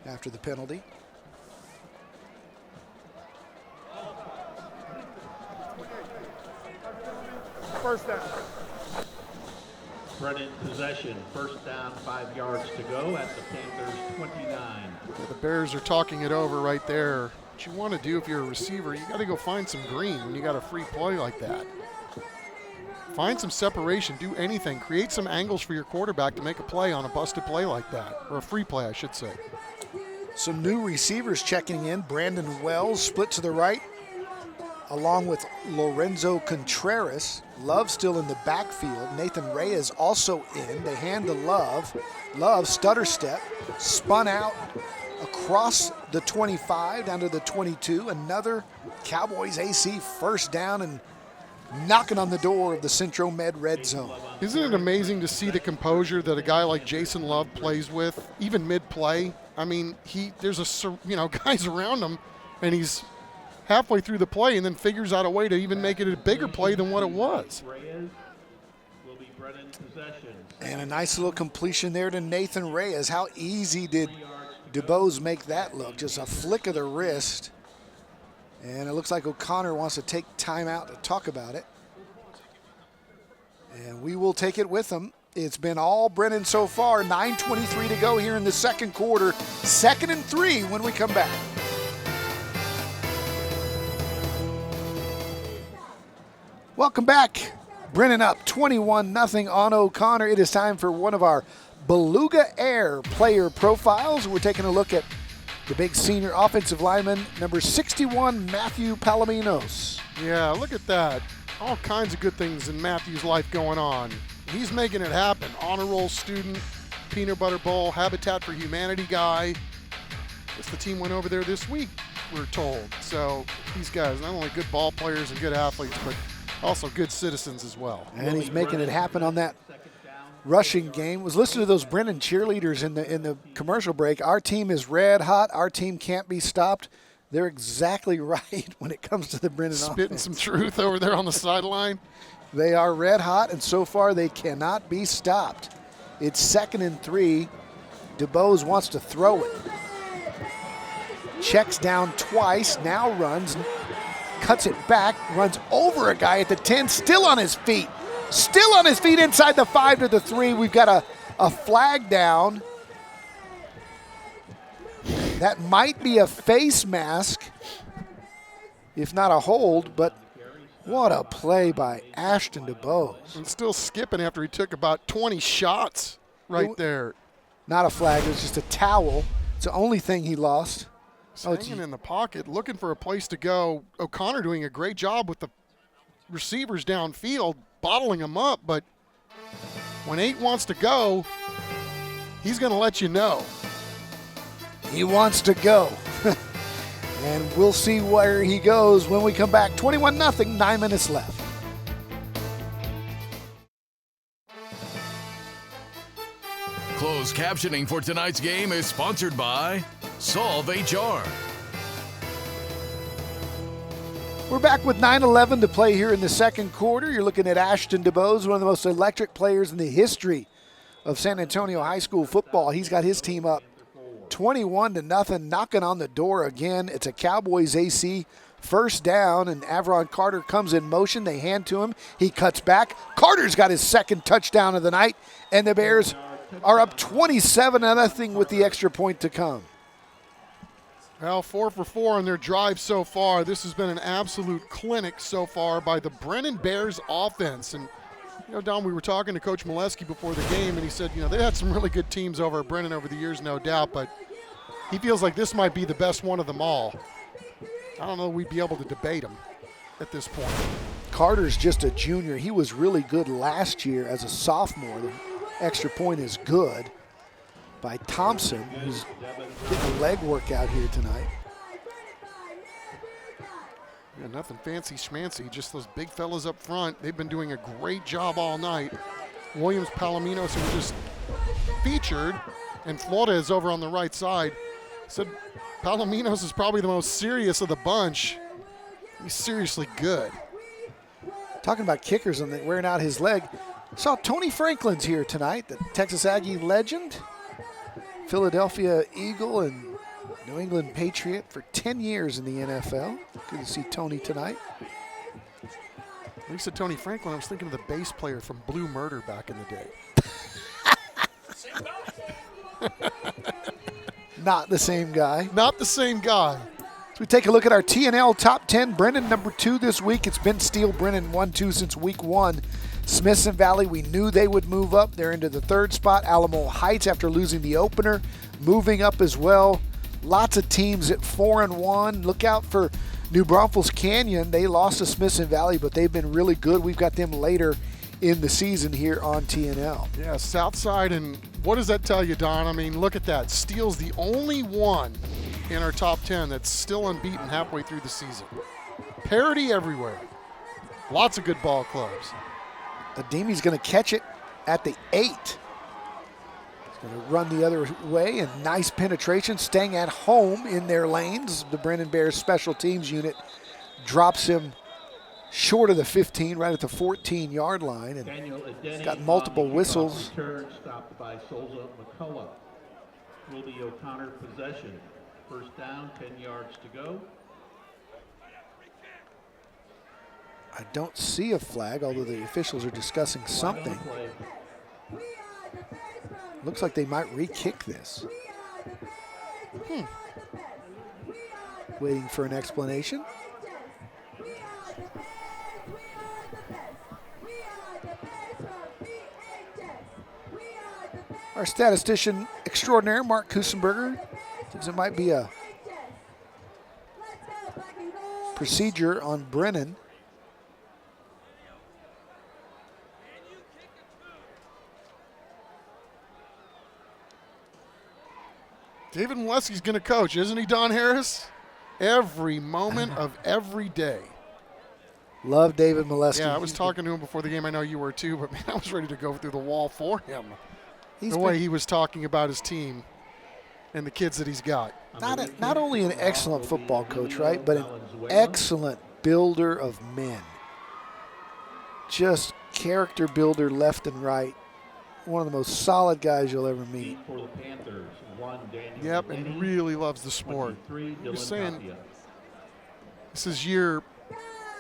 after the penalty. First down. Brennan possession, first down, 5 yards to go at the Panthers 29. Yeah, the Bears are talking it over right there. What you want to do if you're a receiver, you got to go find some green when you got a free play like that. Find some separation, do anything. Create some angles for your quarterback to make a play on a busted play like that, or a free play, I should say. Some new receivers checking in. Brandon Wells split to the right, along with Lorenzo Contreras. Love still in the backfield. Nathan Reyes also in. They hand to Love. Love stutter step, spun out across the 25 down to the 22. Another Cowboys AC first down and knocking on the door of the Centro Med red zone. Isn't it amazing to see the composure that a guy like Jason Love plays with, even mid-play? I mean, there's guys around him, and he's halfway through the play and then figures out a way to even make it a bigger play than what it was. And a nice little completion there to Nathan Reyes. How easy did DeBose make that look? Just a flick of the wrist. And it looks like O'Connor wants to take time out to talk about it. And we will take it with him. It's been all Brennan so far. 9:23 to go here in the second quarter. 2nd and 3 when we come back. Welcome back. Brennan up 21-0 on O'Connor. It is time for one of our Beluga Air player profiles. We're taking a look at the big senior offensive lineman, number 61, Matthew Palominos. Yeah, look at that. All kinds of good things in Matthew's life going on. He's making it happen. Honor roll student, Peanut Butter Bowl, Habitat for Humanity guy. Guess the team went over there this week, we're told. So these guys, not only good ball players and good athletes, but also good citizens as well. And he's making it happen on that rushing game. Was listening to those Brennan cheerleaders in the commercial break. Our team is red hot. Our team can't be stopped. They're exactly right when it comes to the Brennan Spitting offense. some truth over there on the sideline. They are red hot, and so far they cannot be stopped. It's 2nd and 3. DeBose wants to throw it. Checks down twice, now runs, cuts it back, runs over a guy at the 10, still on his feet. Still on his feet inside the 5 to the 3. We've got a flag down. That might be a face mask. if not a hold, but what a play by Ashton DeBose. And still skipping after he took about 20 shots there. Not a flag, it was just a towel. It's the only thing he lost. Hanging in the pocket, looking for a place to go. O'Connor doing a great job with the receivers downfield, bottling them up, but when 8 wants to go, he's going to let you know. He wants to go. And we'll see where he goes when we come back. 21-0, 9 minutes left. Closed captioning for tonight's game is sponsored by Solve HR. We're back with 9:11 to play here in the second quarter. You're looking at Ashton DeBose, one of the most electric players in the history of San Antonio high school football. He's got his team up 21-0, knocking on the door again. It's a Cowboys AC first down, and Avron Carter comes in motion. They hand to him. He cuts back. Carter's got his second touchdown of the night, and the Bears are up 27-0 with the extra point to come. Well, 4 for 4 on their drive so far. This has been an absolute clinic so far by the Brennan Bears offense. And, Don, we were talking to Coach Molesky before the game, and he said, they had some really good teams over at Brennan over the years, no doubt, but he feels like this might be the best one of them all. I don't know if we'd be able to debate him at this point. Carter's just a junior. He was really good last year as a sophomore. The extra point is good by Thompson, who's getting a leg workout here tonight. Yeah, nothing fancy schmancy, just those big fellas up front. They've been doing a great job all night. Williams, Palominos, who were just featured, and Flores over on the right side. Said Palominos is probably the most serious of the bunch. He's seriously good. Talking about kickers and wearing out his leg. Saw Tony Franklin's here tonight, the Texas Aggie legend, Philadelphia Eagle and New England Patriot for 10 years in the NFL. Good to see Tony tonight. When you said Tony Franklin, I was thinking of the bass player from Blue Murder back in the day. Not the same guy. Not the same guy. So we take a look at our TNL top 10. Brennan number 2 this week. It's been Steele. Brennan 1-2 since week 1. Smithson Valley, we knew they would move up. They're into the 3rd spot. Alamo Heights, after losing the opener, moving up as well. Lots of teams at 4-1. Look out for New Braunfels Canyon. They lost to Smithson Valley, but they've been really good. We've got them later in the season here on TNL. Yeah, Southside, and what does that tell you, Don? I mean, look at that. Steele's the only one in our top 10 that's still unbeaten halfway through the season. Parity everywhere. Lots of good ball clubs. Ademi's going to catch it at the 8. He's going to run the other way, and nice penetration, staying at home in their lanes. The Brennan Bears special teams unit drops him short of the 15, right at the 14-yard line, and he's got multiple whistles. Return stopped by Solza McCullough. Will be O'Connor possession. First down, 10 yards to go. I don't see a flag, although the officials are discussing something. Looks like they might re-kick this. Waiting for an explanation. Our statistician extraordinaire, Mark Kusenberger, thinks it might be a procedure on Brennan. David Molesky's going to coach, isn't he, Don Harris? Every moment of every day. Love David Molesky. Yeah, I was talking to him before the game. I know you were too, but man, I was ready to go through the wall for him. The way he was talking about his team and the kids that he's got. Not only an excellent football coach, right, but an excellent builder of men. Just character builder left and right. One of the most solid guys you'll ever meet. Yep, and really loves the sport. You're saying this is year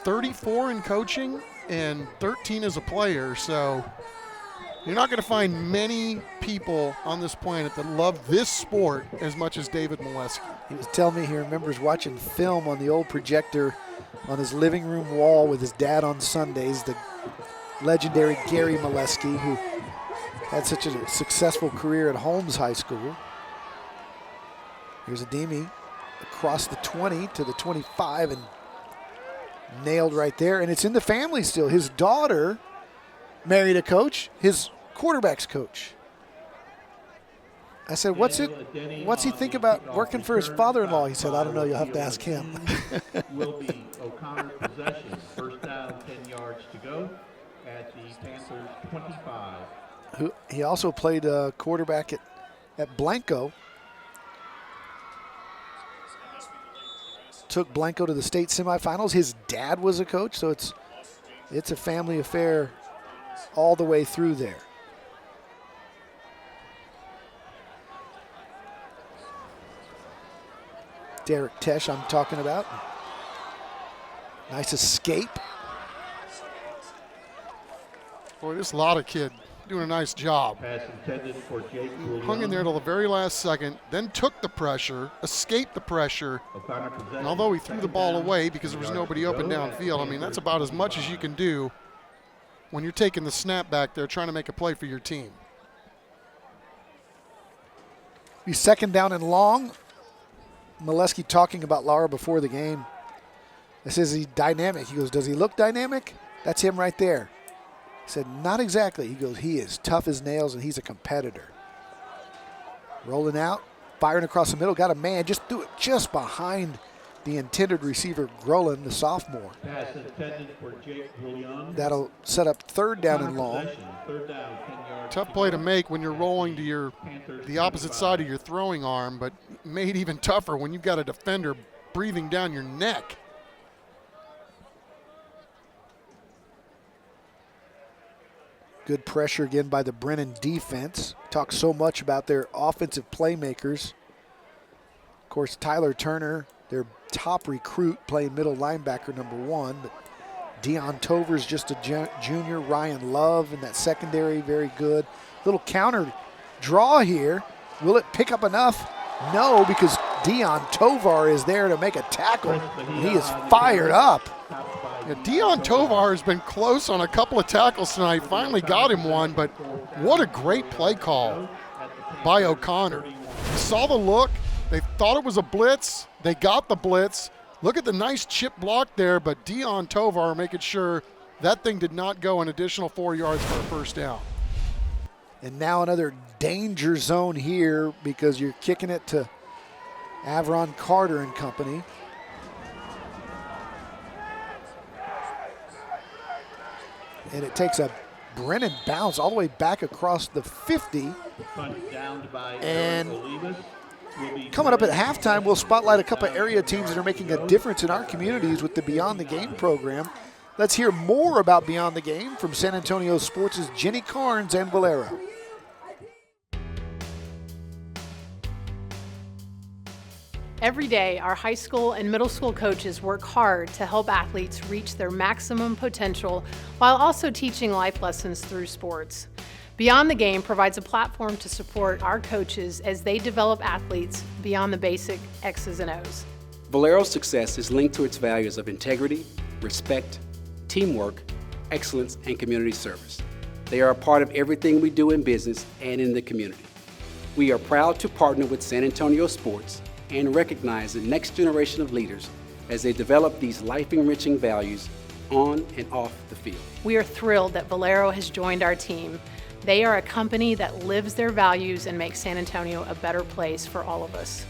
34 in coaching and 13 as a player, so you're not going to find many people on this planet that love this sport as much as David Molesky. He was telling me he remembers watching film on the old projector on his living room wall with his dad on Sundays, the legendary Gary Molesky, who had such a successful career at Holmes High School. Here's Ademi across the 20 to the 25 and nailed right there. And it's in the family still. His daughter married a coach, his quarterback's coach. I said, what's he think about working for his father-in-law? He said, I don't know, you'll have to ask him. Will be O'Connor possession. First down, 10 yards to go at the Panthers 25. He also played quarterback at Blanco. Took Blanco to the state semifinals. His dad was a coach, so it's a family affair all the way through there. Derek Tesh I'm talking about. Nice escape. Boy, this Lotta kid doing a nice job. Pass intended for Jake Julian. Hung in there till the very last second, then took the pressure, escaped the pressure. And although he threw the ball away because there was nobody open downfield, I mean, that's about as much as you can do when you're taking the snap back there trying to make a play for your team. He's second down and long. Molesky talking about Lara before the game. I says he's dynamic. He goes, does he look dynamic? That's him right there. I said, not exactly. He goes, he is tough as nails and he's a competitor. Rolling out, firing across the middle, got a man, just threw it just behind the intended receiver, Grolan, the sophomore. Pass intended for Jake Julian. That'll set up third down and long. Third down, 10 yards. Tough play to make when you're rolling to the opposite side of your throwing arm, but made even tougher when you've got a defender breathing down your neck. Good pressure again by the Brennan defense. Talk so much about their offensive playmakers. Of course, Tyler Turner, their top recruit, playing middle linebacker #1. But Deion Tover's just a junior. Ryan Love in that secondary, very good. Little counter draw here. Will it pick up enough? No, because Deion Tovar is there to make a tackle. And he is fired up. Yeah, Deion Tovar has been close on a couple of tackles tonight. Finally got him one, but what a great play call by O'Connor. Saw the look. They thought it was a blitz. They got the blitz. Look at the nice chip block there, but Deion Tovar making sure that thing did not go an additional 4 yards for a first down. And now another danger zone here because you're kicking it to Avron Carter and company. And it takes a Brennan bounce all the way back across the 50. And coming up at halftime, we'll spotlight a couple of area teams that are making a difference in our communities with the Beyond the Game program. Let's hear more about Beyond the Game from San Antonio Sports' Jenny Carnes and Valero. Every day, our high school and middle school coaches work hard to help athletes reach their maximum potential while also teaching life lessons through sports. Beyond the Game provides a platform to support our coaches as they develop athletes beyond the basic X's and O's. Valero's success is linked to its values of integrity, respect, teamwork, excellence, and community service. They are a part of everything we do in business and in the community. We are proud to partner with San Antonio Sports and recognize the next generation of leaders as they develop these life-enriching values on and off the field. We are thrilled that Valero has joined our team. They are a company that lives their values and makes San Antonio a better place for all of us.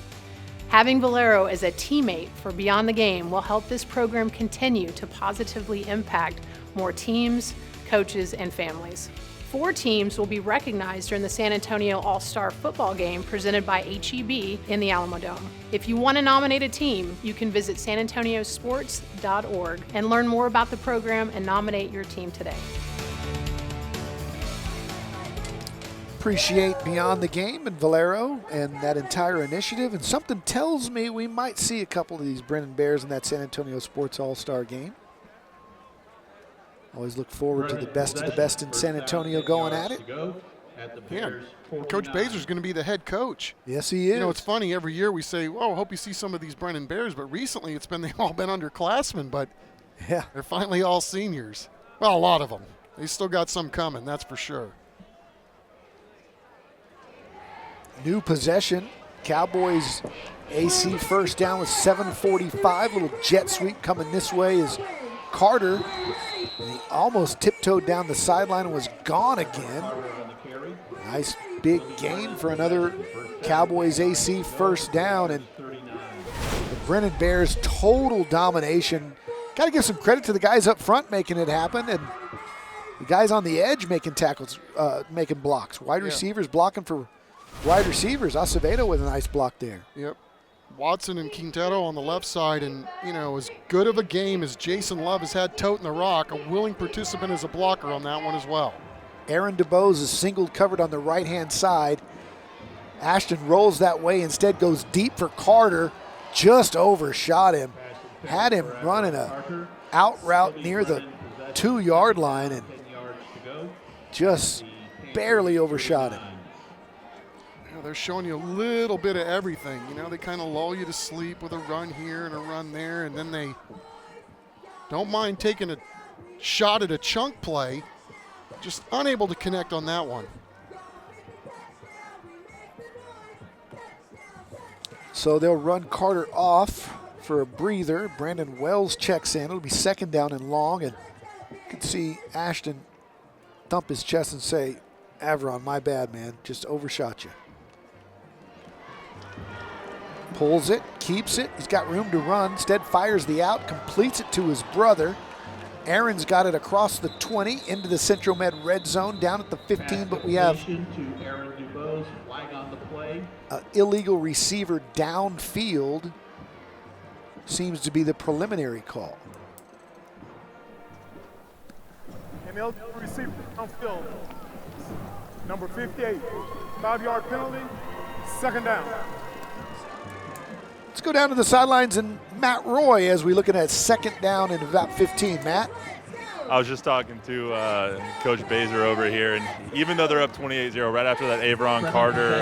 Having Valero as a teammate for Beyond the Game will help this program continue to positively impact more teams, coaches, and families. 4 teams will be recognized during the San Antonio All-Star Football Game presented by HEB in the Alamo Dome. If you want to nominate a team, you can visit sanantoniosports.org and learn more about the program and nominate your team today. Appreciate Beyond the Game and Valero and that entire initiative. And something tells me we might see a couple of these Brennan Bears in that San Antonio Sports All-Star Game. Always look forward to the best of the best in San Antonio going at it. at the Yeah, Bears. Coach Bazer's going to be the head coach. Yes, he is. You know, it's funny. Every year we say, "Oh, hope you see some of these Brennan Bears," but recently they've all been underclassmen, but yeah, they're finally all seniors. Well, a lot of them. They still got some coming, that's for sure. New possession. Cowboys AC first down with 7:45. Little jet sweep coming this way is Carter. And he almost tiptoed down the sideline and was gone again. Nice big gain for another Cowboys AC first down. And the Brennan Bears total domination. Got to give some credit to the guys up front making it happen, and the guys on the edge making tackles, making blocks. Wide receivers blocking for wide receivers. Acevedo with a nice block there. Yep. Watson and Quintero on the left side, and, you know, as good of a game as Jason Love has had toting the rock, a willing participant as a blocker on that one as well. Aaron DeBose is singled covered on the right-hand side. Ashton rolls that way, instead goes deep for Carter. Just overshot him. Had him running a out route near the 2-yard line and just barely overshot him. They're showing you a little bit of everything. You know, they kind of lull you to sleep with a run here and a run there, and then they don't mind taking a shot at a chunk play. Just unable to connect on that one. So they'll run Carter off for a breather. Brandon Wells checks in. It'll be second down and long, and you can see Ashton thump his chest and say, Avron, my bad, man. Just overshot you. Pulls it, keeps it. He's got room to run. Instead fires the out, completes it to his brother. Aaron's got it across the 20 into the Central Med red zone down at the 15, but we have an illegal receiver downfield. Seems to be the preliminary call. And they'll receive downfield. Number 58, 5-yard penalty, second down. Let's go down to the sidelines and Matt Roy as we look at second down and about 15. Matt? I was just talking to Coach Bazer over here, and even though they're up 28-0, right after that Avron Carter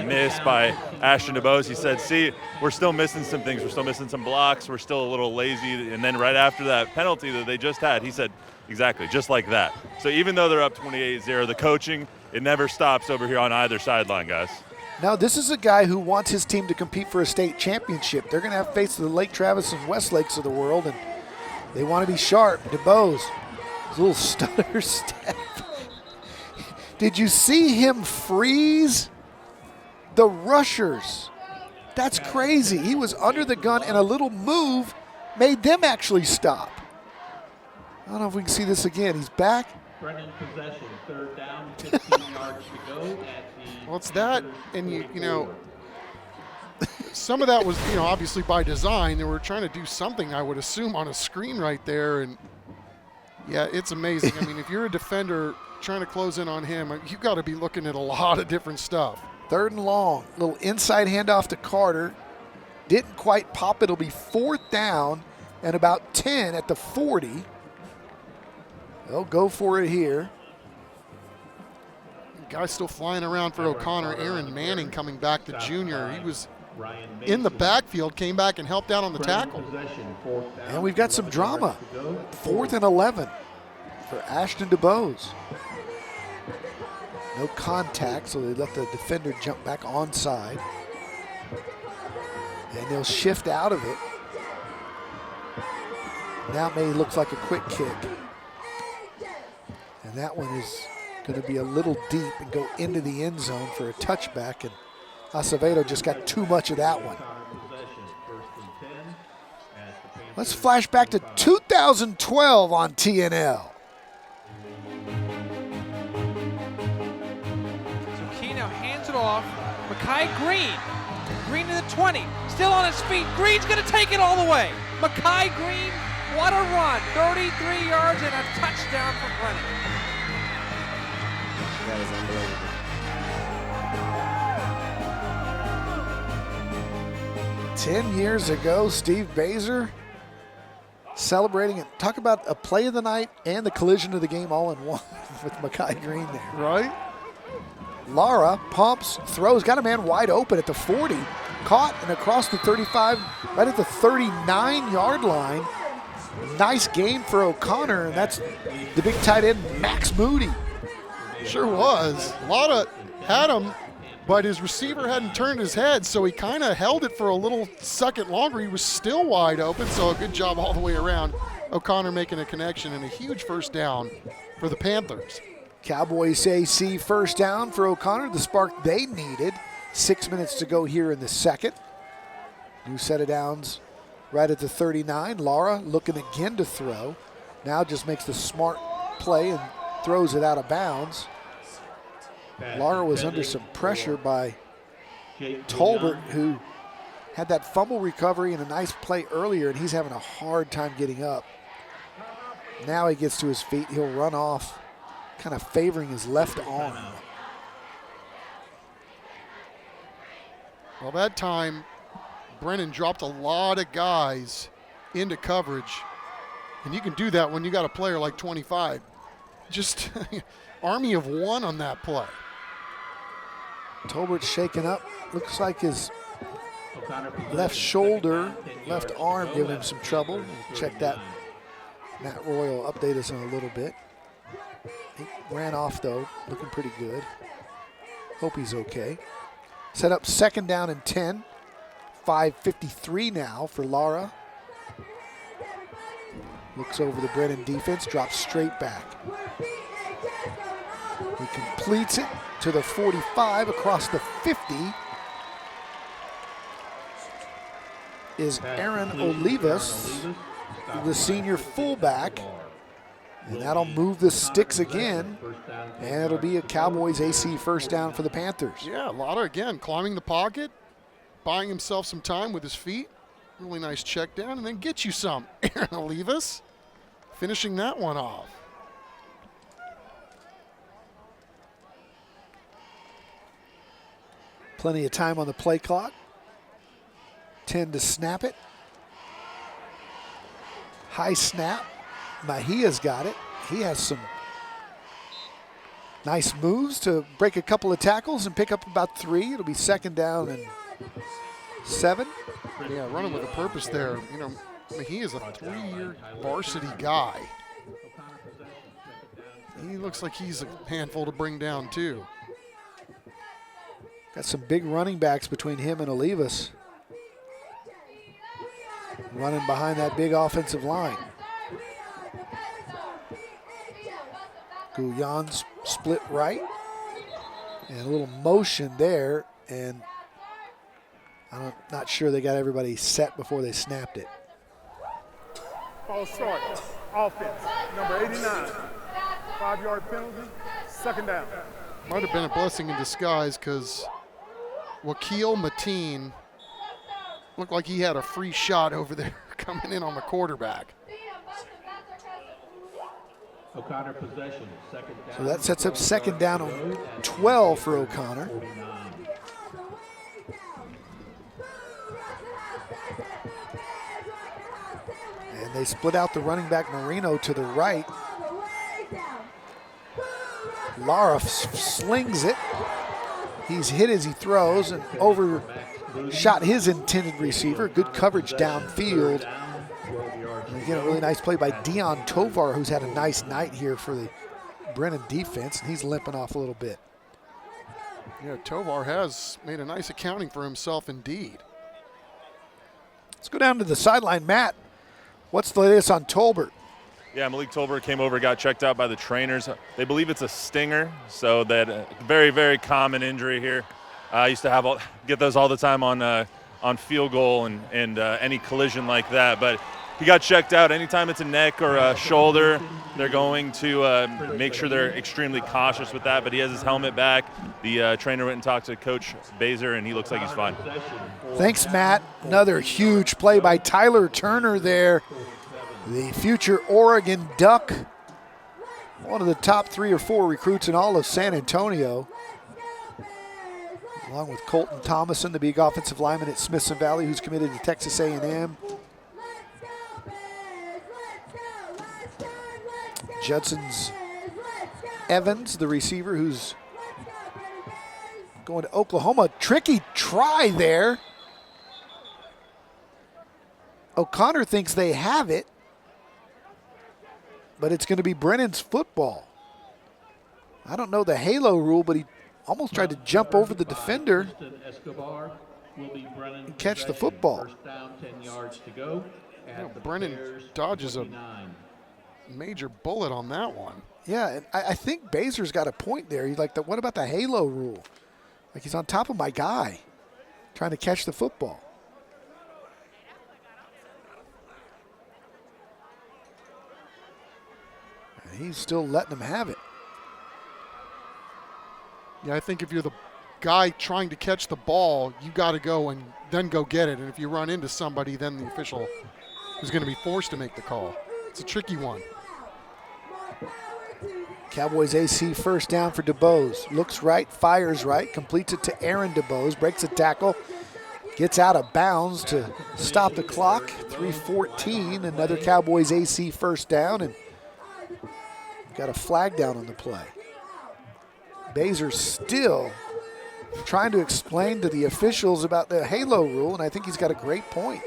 miss by Ashton DeBose, he said, see, we're still missing some things. We're still missing some blocks. We're still a little lazy. And then right after that penalty that they just had, he said, exactly, just like that. So even though they're up 28-0, the coaching, it never stops over here on either sideline, guys. Now, this is a guy who wants his team to compete for a state championship. They're going to have faced the Lake Travis and West Lakes of the world, and they want to be sharp. DeBose, his little stutter step. Did you see him freeze the rushers? That's crazy. He was under the gun, and a little move made them actually stop. I don't know if we can see this again. He's back. Brennan possession, third down, 15 yards to go at the. Well, it's that, and you know, some of that was, you know, obviously by design. They were trying to do something, I would assume, on a screen right there, and yeah, it's amazing. I mean, if you're a defender trying to close in on him, you've got to be looking at a lot of different stuff. Third and long, little inside handoff to Carter. Didn't quite pop. It'll be fourth down and about 10 at the 40. They'll go for it here. Guy still flying around for O'Connor. Aaron Manning coming back, the junior. He was in the backfield, came back and helped out on the tackle. And we've got some drama. 4th and 11 for Ashton DeBose. No contact, so they let the defender jump back onside. And they'll shift out of it. Now it may look like a quick kick. And that one is going to be a little deep and go into the end zone for a touchback, and Acevedo just got too much of that one. Let's flash back to 2012 on TNL. So Key now hands it off. Makai Green. Green to the 20. Still on his feet. Green's going to take it all the way. Makai Green, what a run. 33 yards and a touchdown for Brennan. That is unbelievable. 10 years ago, Steve Bazer celebrating it. Talk about a play of the night and the collision of the game all in one with Makai Green there. Right? Lara pumps, throws, got a man wide open at the 40. Caught and across the 35, right at the 39-yard line. Nice game for O'Connor, and that's the big tight end, Max Moody. Sure was. Lara had him, but his receiver hadn't turned his head, so he kind of held it for a little second longer. He was still wide open, so a good job all the way around. O'Connor making a connection and a huge first down for the Panthers. Cowboys AC first down for O'Connor, the spark they needed. 6 minutes to go here in the second. New set of downs right at the 39. Lara looking again to throw. Now just makes the smart play and throws it out of bounds. Lara was under some pressure by Tolbert, who had that fumble recovery and a nice play earlier, and he's having a hard time getting up. Now he gets to his feet. He'll run off, kind of favoring his left arm. Well, that time, Brennan dropped a lot of guys into coverage. And you can do that when you got a player like 25. Just army of one on that play. Tolbert's shaken up. Looks like his left shoulder, left arm giving him some trouble. We'll check that. Matt Roy will update us in a little bit. He ran off, though, looking pretty good. Hope he's okay. Set up second down and 10. 5:53 now for Lara. Looks over the Brennan defense, drops straight back. He completes it to the 45, across the 50 is Aaron Olivas, the senior fullback. And that'll move the sticks again, and it'll be a Cowboys AC first down for the Panthers. Yeah, Lara again climbing the pocket, buying himself some time with his feet. Really nice check down, and then get you some. Aaron Olivas finishing that one off. Plenty of time on the play clock. 10 to snap it. High snap. Mejia's got it. He has some nice moves to break a couple of tackles and pick up about 3. It'll be second down and 7. Yeah, running with a purpose there. You know, Mejia's a 3-year varsity guy. He looks like he's a handful to bring down too. Got some big running backs between him and Olivas. Running behind that big offensive line. Gouillon's split right. And a little motion there. And I'm not sure they got everybody set before they snapped it. False start. Offense. Number 89. 5-yard penalty. Second down. Might have been a blessing in disguise because Wakil Mateen looked like he had a free shot over there coming in on the quarterback. O'Connor possession, second down. So that sets up second down on 12 for O'Connor. And they split out the running back Marino to the right. Lara slings it. He's hit as he throws and overshot his intended receiver. Good coverage downfield. And again, a really nice play by Dion Tovar, who's had a nice night here for the Brennan defense, and he's limping off a little bit. Yeah, Tovar has made a nice accounting for himself indeed. Let's go down to the sideline. Matt, what's the latest on Tolbert? Yeah, Malik Tolbert came over, got checked out by the trainers. They believe it's a stinger, so that very, very common injury here. I used to get those all the time on field goal and any collision like that. But he got checked out. Anytime it's a neck or a shoulder, they're going to make sure they're extremely cautious with that. But he has his helmet back. The trainer went and talked to Coach Baser, and he looks like he's fine. Thanks, Matt. Another huge play by Tyler Turner there. The future Oregon Duck, one of the top 3 or 4 recruits in all of San Antonio, along with Colton Thomason, the big offensive lineman at Smithson Valley, who's committed to Texas A&M. Judson's Evans, the receiver, who's going to Oklahoma. Tricky try there. O'Connor thinks they have it, but it's going to be Brennan's football. I don't know the halo rule, but he almost tried to jump over the defender and catch the football. First down, 10 yards to go. Brennan dodges a major bullet on that one. Yeah, and I think Bazer's got a point there. He's like, what about the halo rule? Like, he's on top of my guy trying to catch the football. And he's still letting him have it. Yeah, I think if you're the guy trying to catch the ball, you got to go and then go get it. And if you run into somebody, then the official is going to be forced to make the call. It's a tricky one. Cowboys AC first down for DuBose. Looks right, fires right, completes it to Aaron DuBose, breaks a tackle, gets out of bounds to stop the clock. 3:14, another Cowboys AC first down, and got a flag down on the play. Bazer still trying to explain to the officials about the halo rule, and I think he's got a great point.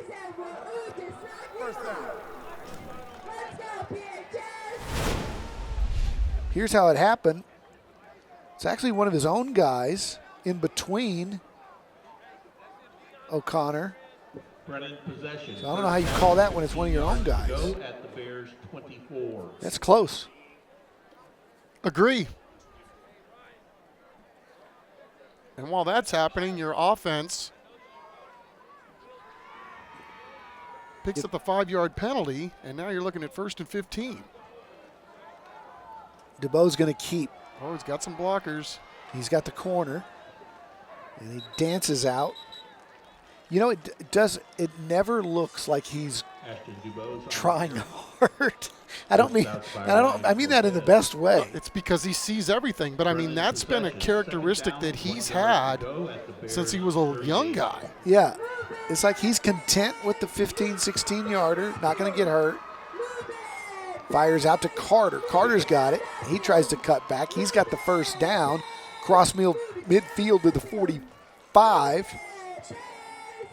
Here's how it happened. It's actually one of his own guys in between O'Connor. Brennan possession. So I don't know how you call that when it's one of your own guys. At the Bears 24. That's close. Agree. And while that's happening, your offense picks up the 5-yard penalty, and now you're looking at 1st and 15. DuBose's going to keep. Oh, he's got some blockers. He's got the corner, and he dances out. You know, it never looks like he's trying hard. I mean that in the best way. It's because he sees everything, but I mean that's been a characteristic that he's had since he was a young guy. Yeah, it's like he's content with the 15, 16-yarder, not going to get hurt. Fires out to Carter. Carter's got it. He tries to cut back. He's got the first down. Cross midfield to the 45.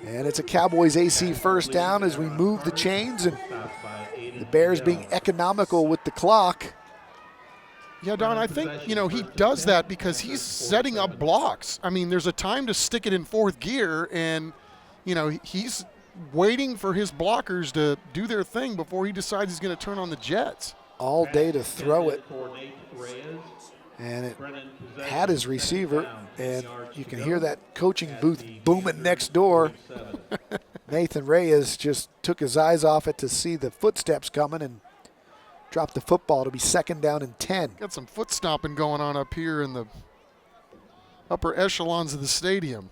And it's a Cowboys AC first down as we move the chains, and the Bears being economical with the clock. Yeah, Don, I think, he does that because he's setting up blocks. I mean, there's a time to stick it in 4th gear, and, he's waiting for his blockers to do their thing before he decides he's going to turn on the jets. All day to throw it. And it had his receiver, and you can hear that coaching booth booming next door. Nathan Reyes just took his eyes off it to see the footsteps coming and dropped the football to be 2nd down and 10. Got some foot stomping going on up here in the upper echelons of the stadium.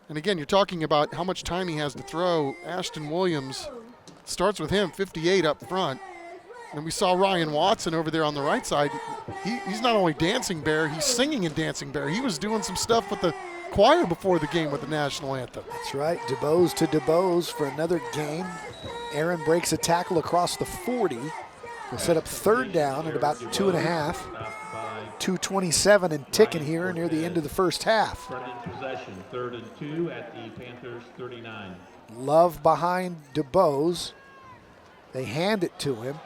And again, you're talking about how much time he has to throw. Ashton Williams starts with him, 58 up front. And we saw Ryan Watson over there on the right side. He's not only Dancing Bear, he's singing in Dancing Bear. He was doing some stuff with the choir before the game with the national anthem. That's right. DuBose to DuBose for another gain. Aaron breaks a tackle across the 40. We'll set up 3rd down at about 2.5. 2:27 and ticking here near the end of the first half. Possession, 3rd and 2 at the Panthers 39. Love behind DuBose. They hand it to him.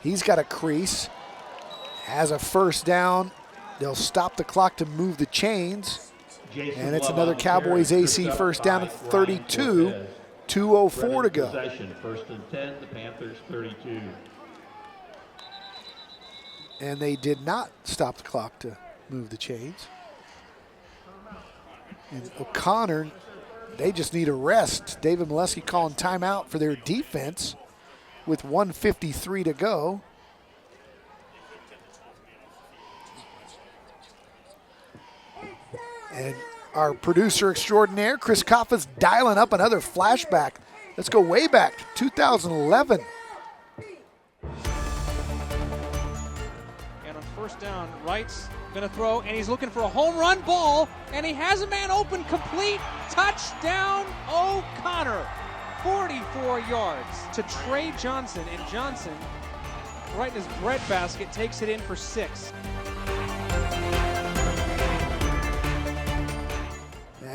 He's got a crease. Has a first down. They'll stop the clock to move the chains. And it's another Cowboys AC first down at 32. 2:04 to go. Possession, 1st and 10, the Panthers 32. And they did not stop the clock to move the chains. And O'Connor, they just need a rest. David Molesky calling timeout for their defense with 1:53 to go. And our producer extraordinaire, Chris Kaffa's dialing up another flashback. Let's go way back to 2011. First down, Wright's gonna throw, and he's looking for a home run ball, and he has a man open, complete, touchdown, O'Connor. 44 yards to Trey Johnson, and Johnson, right in his breadbasket, takes it in for 6.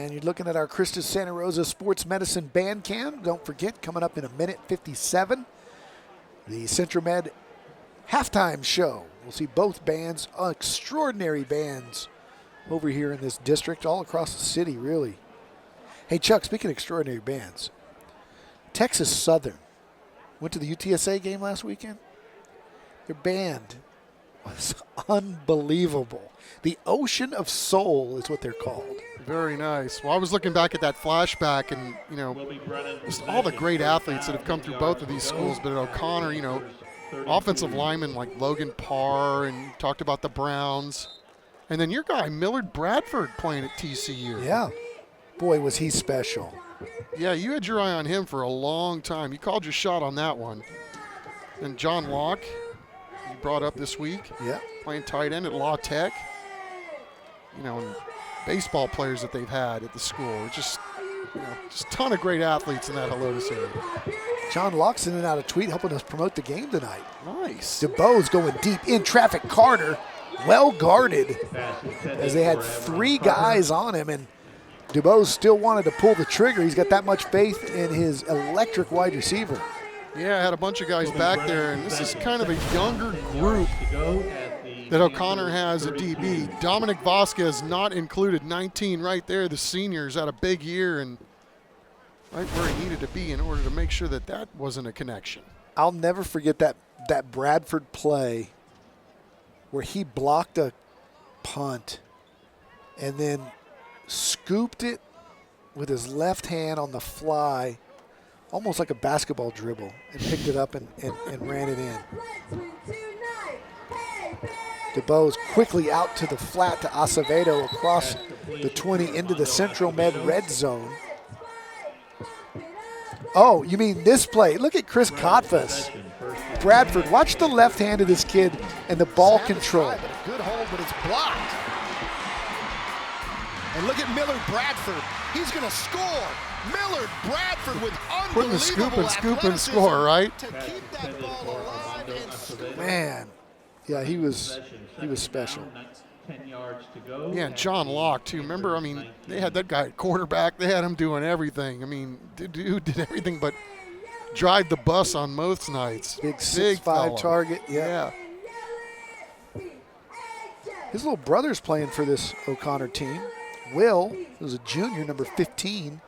And you're looking at our Christus Santa Rosa Sports Medicine Band Cam. Don't forget, coming up in 1:57, the Central Med halftime show. We'll see both bands, extraordinary bands over here in this district, all across the city, really. Hey, Chuck, speaking of extraordinary bands, Texas Southern went to the UTSA game last weekend. Their band was unbelievable. The Ocean of Soul is what they're called. Very nice. Well, I was looking back at that flashback and, just all the great athletes that have come through both of these schools. But at O'Connor, offensive linemen like Logan Parr, and talked about the Browns. And then your guy, Millard Bradford, playing at TCU. Yeah. Boy, was he special. Yeah, you had your eye on him for a long time. You called your shot on that one. And John Locke, you brought up this week. Yeah. Playing tight end at La Tech. And baseball players that they've had at the school. It's just a ton of great athletes in that Helotes area. John Locke sending out a tweet helping us promote the game tonight. Nice. DeBoe's going deep in traffic. Carter, well guarded, as they had 3 guys on him, and DeBoe still wanted to pull the trigger. He's got that much faith in his electric wide receiver. Yeah, I had a bunch of guys back there, and this is kind of a younger group that O'Connor has at DB. Dominic Vasquez not included, 19 right there. The seniors had a big year and right where he needed to be in order to make sure that wasn't a connection. I'll never forget that Bradford play where he blocked a punt and then scooped it with his left hand on the fly, almost like a basketball dribble, and picked it up and ran it in. DeBoe's quickly out to the flat to Acevedo across the 20 into the Central Med red zone. Oh, you mean this play? Look at Chris Kotfas. Bradford, watch the left hand of this kid and the ball control. Good hold, but it's blocked. And look at Millard Bradford. He's going to score. Millard Bradford with unbelievable putting the scoop and score, right? To keep that ball alive and score. Man, yeah, he was special. 10 yards to go. Yeah, and John Locke, too. Remember, they had that guy at quarterback. They had him doing everything. Dude did everything but drive the bus on most nights. Big 6'5" target, yeah. His little brother's playing for this O'Connor team. Will, who's a junior, number 15.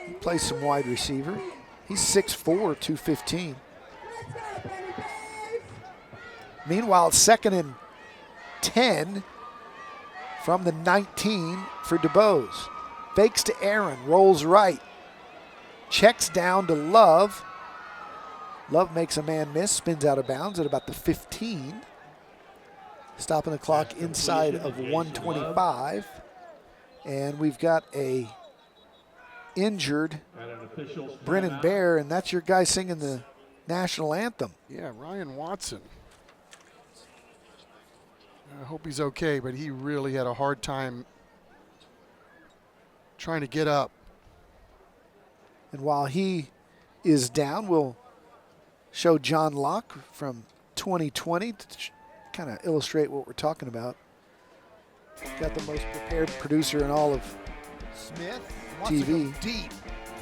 He plays some wide receiver. He's 6'4", 215. Meanwhile, 2nd and 10 from the 19 for DeBose. Fakes to Aaron, rolls right. Checks down to Love. Love makes a man miss, spins out of bounds at about the 15. Stopping the clock inside of 125. And we've got a injured Brennan Bear, and that's your guy singing the national anthem. Yeah, Ryan Watson. I hope he's okay, but he really had a hard time trying to get up. And while he is down, we'll show John Locke from 2020 to kind of illustrate what we're talking about. Got the most prepared producer in all of Smith wants TV. to go deep.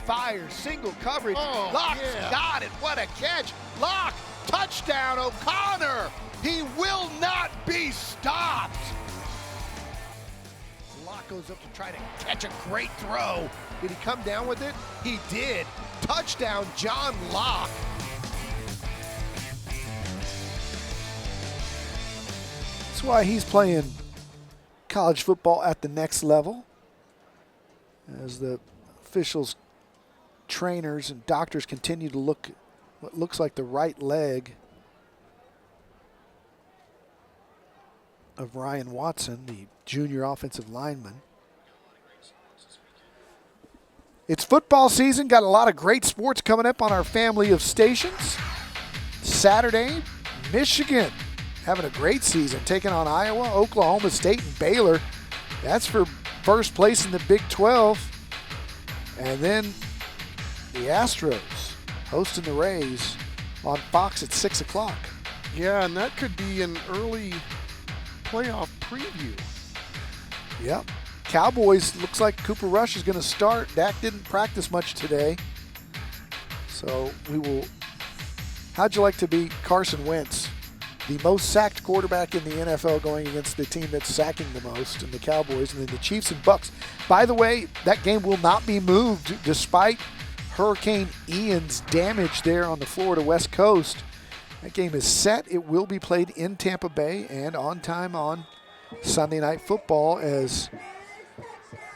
Fires, single coverage. Oh, Locke's yeah. got it. What a catch. Locke, touchdown, O'Connor. He will not be stopped. Locke goes up to try to catch a great throw. Did he come down with it? He did. Touchdown, John Locke. That's why he's playing college football at the next level. As the officials, trainers, and doctors continue to look what looks like the right leg of Ryan Watson, the junior offensive lineman. It's football season. Got a lot of great sports coming up on our family of stations. Saturday, Michigan having a great season, taking on Iowa, Oklahoma State, and Baylor. That's for first place in the Big 12. And then the Astros hosting the Rays on Fox at 6 o'clock. Yeah, and that could be an early playoff preview. Yep. Cowboys, looks like Cooper Rush is going to start. Dak didn't practice much today. So we will. How'd you like to be Carson Wentz, the most sacked quarterback in the NFL, going against the team that's sacking the most, and the Cowboys, and then the Chiefs and Bucks? By the way, that game will not be moved despite Hurricane Ian's damage there on the Florida West Coast. That game is set. It will be played in Tampa Bay and on time on Sunday Night Football, as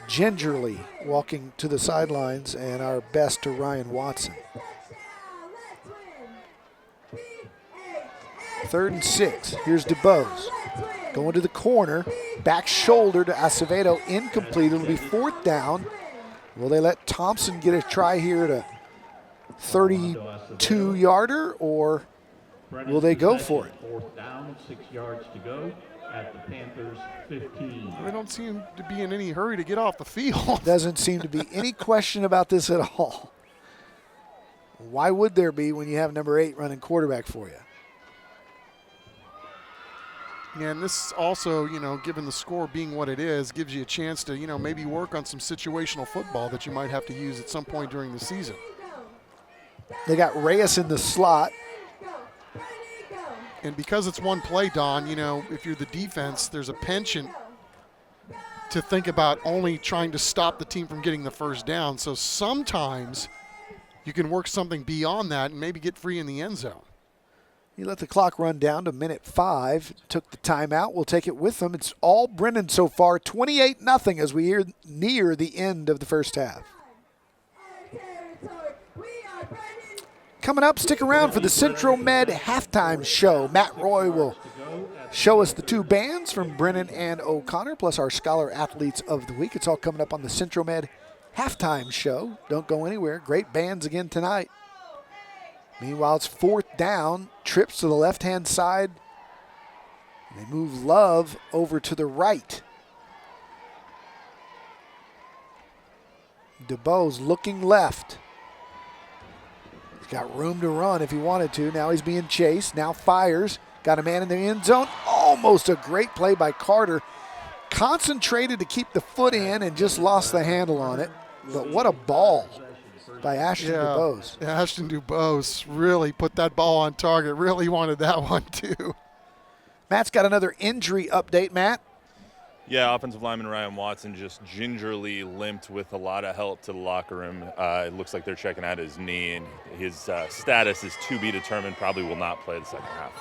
gingerly walking to the sidelines and our best to Ryan Watson. 3rd and 6. Here's DeBose going to the corner. Back shoulder to Acevedo. Incomplete. It'll be 4th down. Will they let Thompson get a try here at a 32-yarder, or will they go for it? 4th down, 6 yards to go at the Panthers 15. They don't seem to be in any hurry to get off the field. Doesn't seem to be any question about this at all. Why would there be when you have number 8 running quarterback for you? Yeah, and this also, given the score being what it is, gives you a chance to, maybe work on some situational football that you might have to use at some point during the season. They got Reyes in the slot. And because it's one play, Don, if you're the defense, there's a penchant to think about only trying to stop the team from getting the first down. So sometimes you can work something beyond that and maybe get free in the end zone. You let the clock run down to minute 5. Took the timeout. We'll take it with them. It's all Brennan so far, 28-0 as we near the end of the first half. Coming up, stick around for the Central Med halftime show. Matt Roy will show us the 2 bands from Brennan and O'Connor, plus our Scholar Athletes of the Week. It's all coming up on the Central Med halftime show. Don't go anywhere. Great bands again tonight. Meanwhile, it's 4th down. Trips to the left-hand side. They move Love over to the right. DeBose looking left. He's got room to run if he wanted to. Now he's being chased. Now fires. Got a man in the end zone. Almost a great play by Carter. Concentrated to keep the foot in and just lost the handle on it. But what a ball by Ashton DeBose. Yeah, Ashton DeBose really put that ball on target. Really wanted that one, too. Matt's got another injury update, Matt. Yeah, offensive lineman Ryan Watson just gingerly limped with a lot of help to the locker room. It looks like they're checking out his knee, and his status is to be determined. Probably will not play the second half.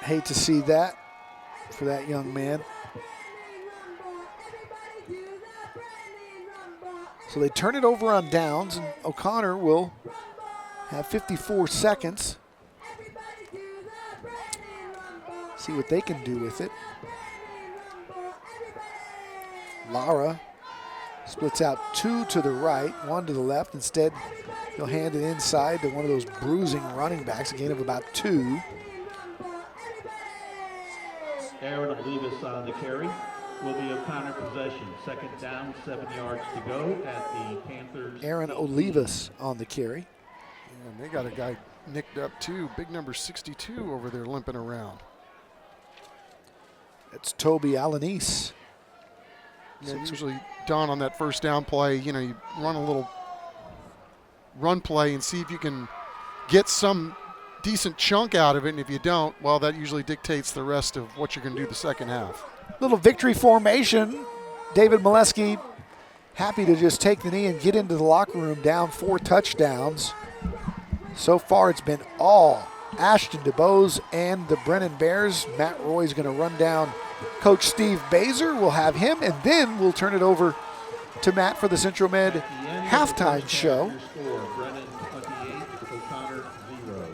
Hate to see that for that young man. So they turn it over on downs, and O'Connor will have 54 seconds. See what they can do with it. Lara splits out 2 to the right, 1 to the left. Instead, he'll hand it inside to one of those bruising running backs, a gain of about 2. Aaron Olivas on the carry. Will be O'Connor possession. 2nd down, 7 yards to go at the Panthers. Aaron Olivas on the carry. And they got a guy nicked up too. Big number 62 over there limping around. It's Toby Alanis. Yeah, usually, Don, on that first down play, you run a little run play and see if you can get some decent chunk out of it. And if you don't, well, that usually dictates the rest of what you're going to do the second half. Little victory formation. David Molesky happy to just take the knee and get into the locker room, down 4 touchdowns. So far it's been all Ashton DeBose and the Brennan Bears. Matt Roy's going to run down Coach Steve Baser. We'll have him, and then we'll turn it over to Matt for the Central Med halftime show. Brennan 28, O'Connor 0.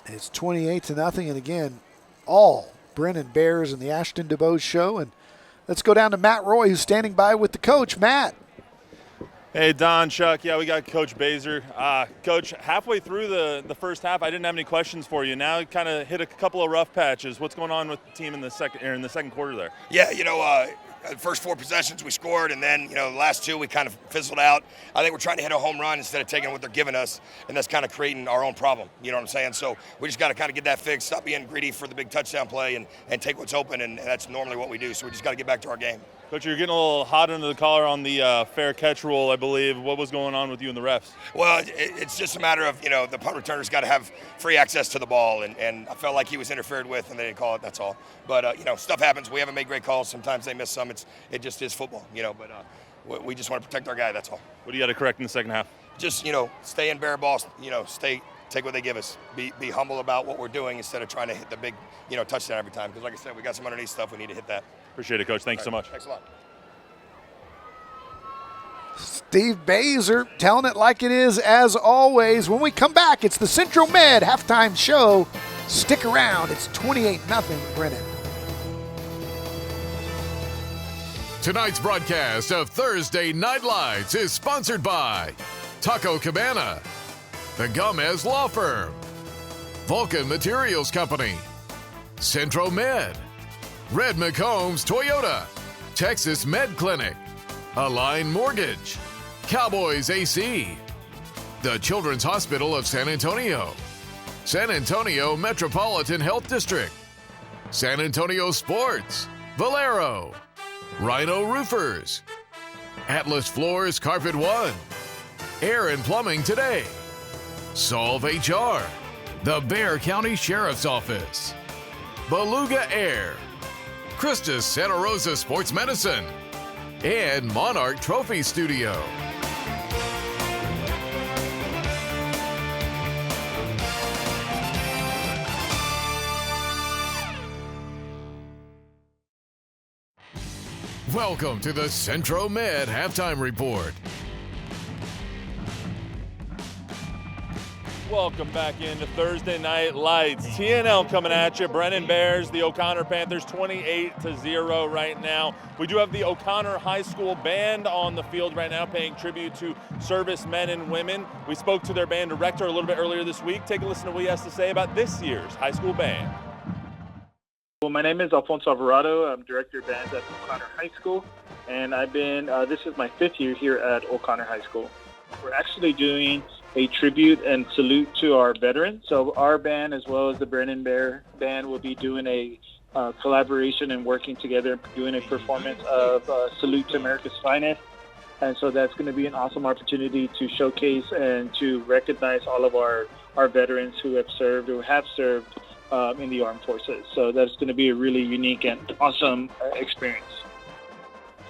It's 28-0, and again, all Brennan Bears and the Ashton DeBose show. And let's go down to Matt Roy, who's standing by with the coach. Matt. Hey, Don, Chuck. Yeah, we got Coach Baser. Coach, halfway through the first half, I didn't have any questions for you. Now, kind of hit a couple of rough patches. What's going on with the team in the second quarter there? Yeah, the first 4 possessions we scored, and then, the last 2 we kind of fizzled out. I think we're trying to hit a home run instead of taking what they're giving us, and that's kind of creating our own problem. You know what I'm saying? So we just got to kind of get that fixed, stop being greedy for the big touchdown play, and take what's open, and that's normally what we do. So we just got to get back to our game. Coach, you're getting a little hot under the collar on the fair catch rule, I believe. What was going on with you and the refs? Well, it's just a matter of, the punt returner's got to have free access to the ball, and I felt like he was interfered with, and they didn't call it, that's all. But, stuff happens. We haven't made great calls. Sometimes they miss some. It just is football, but we just want to protect our guy, that's all. What do you got to correct in the second half? Just, stay in bare balls, take what they give us. Be humble about what we're doing instead of trying to hit the big, touchdown every time. Because like I said, we got some underneath stuff. We need to hit that. Appreciate it, Coach. Thanks so much. Thanks a lot. Steve Baser telling it like it is as always. When we come back, it's the Central Med halftime show. Stick around. It's 28-0 Brennan. Tonight's broadcast of Thursday Night Lights is sponsored by Taco Cabana, the Gomez Law Firm, Vulcan Materials Company, Central Med, Red McCombs Toyota, Texas Med Clinic, Align Mortgage, Cowboys AC, the Children's Hospital of San Antonio, San Antonio Metropolitan Health District, San Antonio Sports, Valero, Rhino Roofers, Atlas Floors Carpet One, Air and Plumbing Today, Solve HR, the Bexar County Sheriff's Office, Beluga Air, Christus Santa Rosa Sports Medicine, and Monarch Trophy Studio. Welcome to the Centro Med Halftime Report. Welcome back into Thursday Night Lights. TNL coming at you. Brennan Bears, the O'Connor Panthers, 28-0 right now. We do have the O'Connor High School Band on the field right now, paying tribute to servicemen and women. We spoke to their band director a little bit earlier this week. Take a listen to what he has to say about this year's high school band. Well, my name is Alfonso Alvarado. I'm director of bands at O'Connor High School, and I've been, this is my 5th year here at O'Connor High School. We're actually doing a tribute and salute to our veterans. So our band, as well as the Brennan Bear Band, will be doing a collaboration and working together, doing a performance of Salute to America's Finest. And so that's going to be an awesome opportunity to showcase and to recognize all of our veterans who have served or have served in the armed forces. So that's going to be a really unique and awesome experience.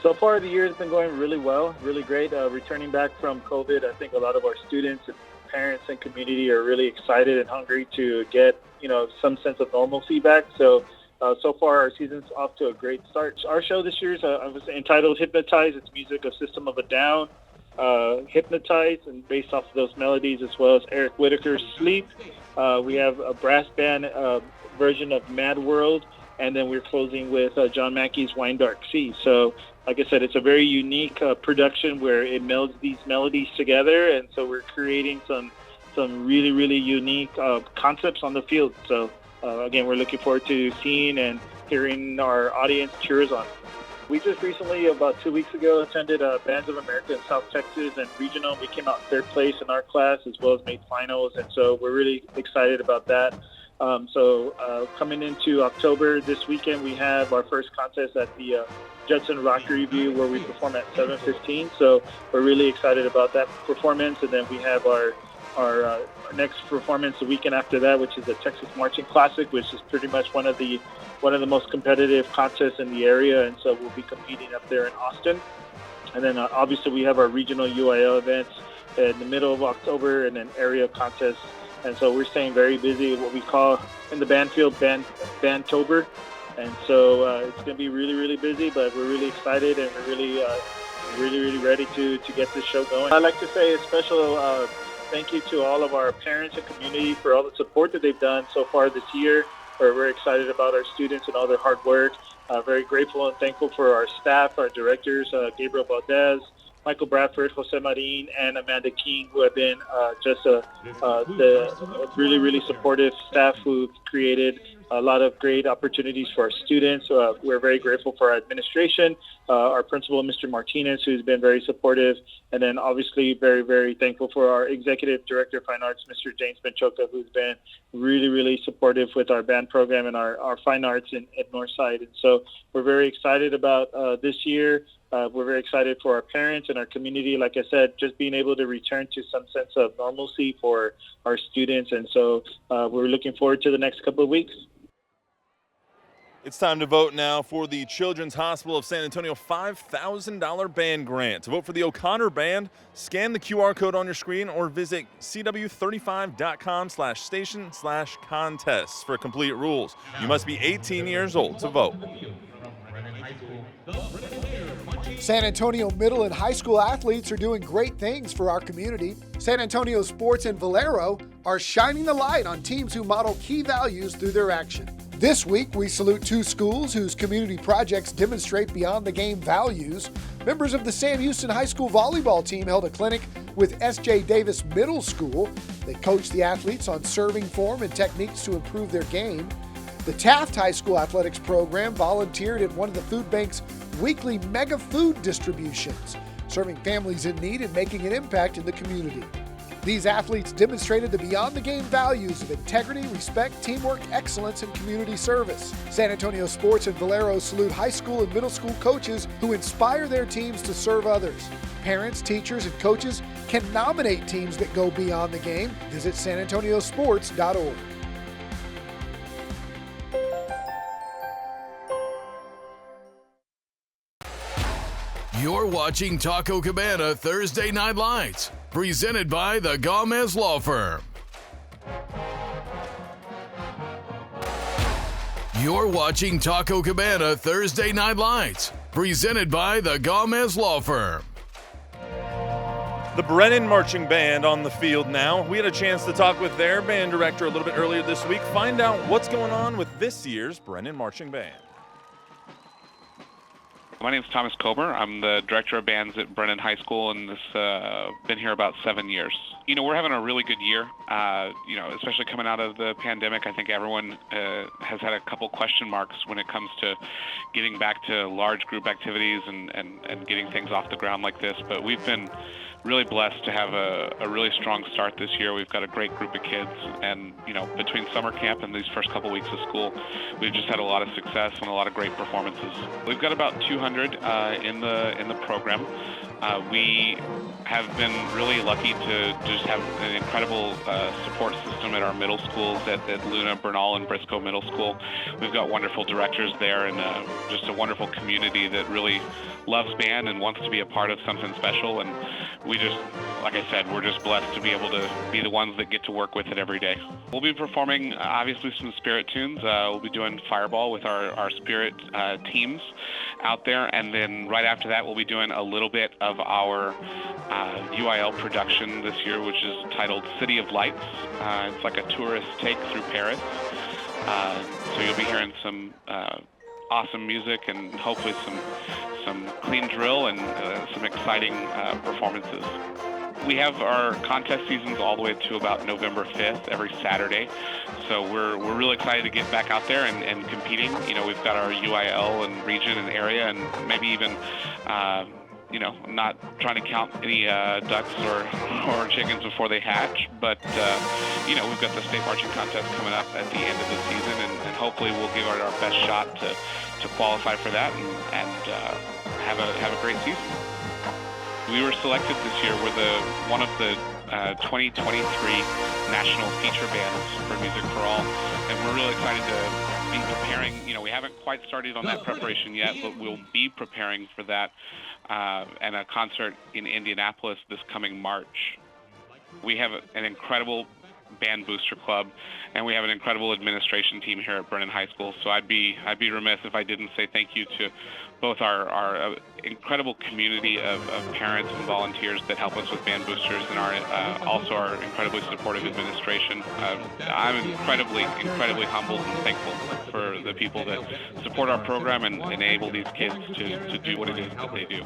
So far, the year has been going really well, really great. Returning back from COVID, I think a lot of our students and parents and community are really excited and hungry to get, some sense of normalcy back. So far, our season's off to a great start. Our show this year is was entitled Hypnotize. It's music of System of a Down, Hypnotize, and based off of those melodies, as well as Eric Whitaker's Sleep. We have a brass band version of Mad World, and then we're closing with John Mackey's Wine Dark Sea. So, like I said, it's a very unique production where it melds these melodies together, and so we're creating some really, really unique concepts on the field. So, again, we're looking forward to seeing and hearing our audience cheer us on. We just recently, about 2 weeks ago, attended Bands of America in South Texas and regional. We came out 3rd place in our class, as well as made finals, and so we're really excited about that. Coming into October, this weekend, we have our first contest at the Judson Rock Review, where we perform at 7:15. So we're really excited about that performance. And then we have our next performance the weekend after that, which is the Texas Marching Classic, which is pretty much one of the most competitive contests in the area. And so we'll be competing up there in Austin. And then obviously we have our regional UIL events in the middle of October, and then area contests. And so we're staying very busy, what we call in the band field, Bandtober. And so it's going to be really, really busy, but we're really excited, and we're really ready to get this show going. I'd like to say a special thank you to all of our parents and community for all the support that they've done so far this year. We're very excited about our students and all their hard work. Very grateful and thankful for our staff, our directors, Gabriel Valdez, Michael Bradford, Jose Marin, and Amanda King, who have been just the really, really supportive staff who've created a lot of great opportunities for our students. We're very grateful for our administration, our principal, Mr. Martinez, who's been very supportive, and then obviously very, very thankful for our executive director of fine arts, Mr. James Benchoca, who's been really, really supportive with our band program and our fine arts at Northside. And so we're very excited about this year. We're very excited for our parents and our community. Like I said, just being able to return to some sense of normalcy for our students. And so we're looking forward to the next couple of weeks. It's time to vote now for the Children's Hospital of San Antonio $5,000 band grant. To vote for the O'Connor Band, scan the QR code on your screen or visit cw35.com/station/contests for complete rules. You must be 18 years old to vote. San Antonio middle and high school athletes are doing great things for our community. San Antonio Sports and Valero are shining the light on teams who model key values through their action. This week, we salute two schools whose community projects demonstrate beyond the game values. Members of the Sam Houston High School volleyball team held a clinic with S.J. Davis Middle School. They coached the athletes on serving form and techniques to improve their game. The Taft High School athletics program volunteered at one of the food bank's weekly mega food distributions, serving families in need and making an impact in the community. These athletes demonstrated the beyond the game values of integrity, respect, teamwork, excellence, and community service. San Antonio Sports and Valero salute high school and middle school coaches who inspire their teams to serve others. Parents, teachers, and coaches can nominate teams that go beyond the game. Visit sanantoniosports.org. You're watching Taco Cabana Thursday Night Lights, presented by the Gomez Law Firm. You're watching Taco Cabana Thursday Night Lights, presented by the Gomez Law Firm. The Brennan Marching Band on the field now. We had a chance to talk with their band director a little bit earlier this week, find out what's going on with this year's Brennan Marching Band. My name is Thomas Kober. I'm the director of bands at Brennan High School, and this been here about 7 years. You know, we're having a really good year. You know, especially coming out of the pandemic, I think everyone has had a couple question marks when it comes to getting back to large group activities and getting things off the ground like this. But we've been really blessed to have a really strong start this year. We've got a great group of kids, and you know, between summer camp and these first couple weeks of school, we've just had a lot of success and a lot of great performances. We've got about 200 in the program. We have been really lucky to just have an incredible support system at our middle schools at Luna, Bernal, and Briscoe Middle School. We've got wonderful directors there and just a wonderful community that really loves band and wants to be a part of something special. And we just, like I said, we're just blessed to be able to be the ones that get to work with it every day. We'll be performing obviously some spirit tunes. We'll be doing Fireball with our spirit teams out there, and then right after that we'll be doing a little bit of our UIL production this year, which is titled City of Lights. It's like a tourist take through Paris. So you'll be hearing some awesome music and hopefully some clean drill and some exciting performances. We have our contest seasons all the way to about November 5th, every Saturday. So we're really excited to get back out there and competing. You know, we've got our UIL and region and area, and maybe even, you know, not trying to count any ducks or chickens before they hatch. But, you know, we've got the state marching contest coming up at the end of the season, and hopefully we'll give our best shot to qualify for that and have a great season. We were selected this year. We're one of the 2023 national feature bands for Music for All, and we're really excited to be preparing. You know, we haven't quite started on that preparation yet, but we'll be preparing for that and a concert in Indianapolis this coming March. We have an incredible band booster club, and we have an incredible administration team here at Brennan High School. So I'd be remiss if I didn't say thank you to both our incredible community of parents and volunteers that help us with band boosters, and also our incredibly supportive administration. I'm incredibly humbled and thankful for the people that support our program and enable these kids to do what it is that they do.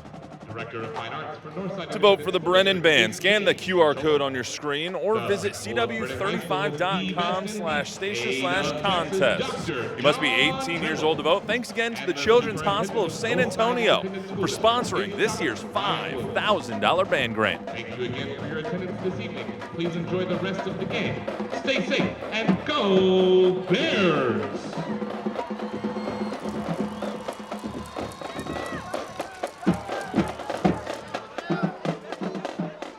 To vote for the Brennan Band, scan the QR code on your screen or visit cw35.com/station/contest. You must be 18 years old to vote. Thanks again to the Children's Hospital of San Antonio for sponsoring this year's $5,000 band grant. Thank you again for your attendance this evening. Please enjoy the rest of the game. Stay safe and go Bears!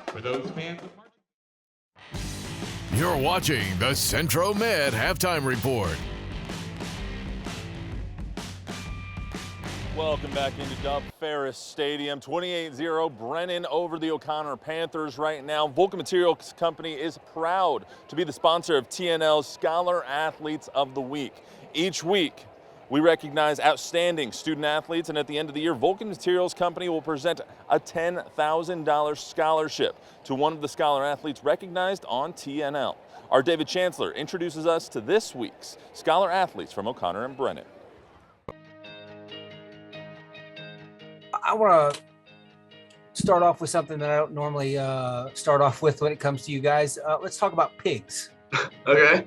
For those fans of You're watching the Centro Med Halftime Report. Welcome back into Dub Ferris Stadium. 28-0 Brennan over the O'Connor Panthers right now. Vulcan Materials Company is proud to be the sponsor of TNL's Scholar Athletes of the Week. Each week, we recognize outstanding student athletes, and at the end of the year, Vulcan Materials Company will present a $10,000 scholarship to one of the scholar athletes recognized on TNL. Our David Chancellor introduces us to this week's scholar athletes from O'Connor and Brennan. I want to start off with something that I don't normally start off with when it comes to you guys. Let's talk about pigs. Okay.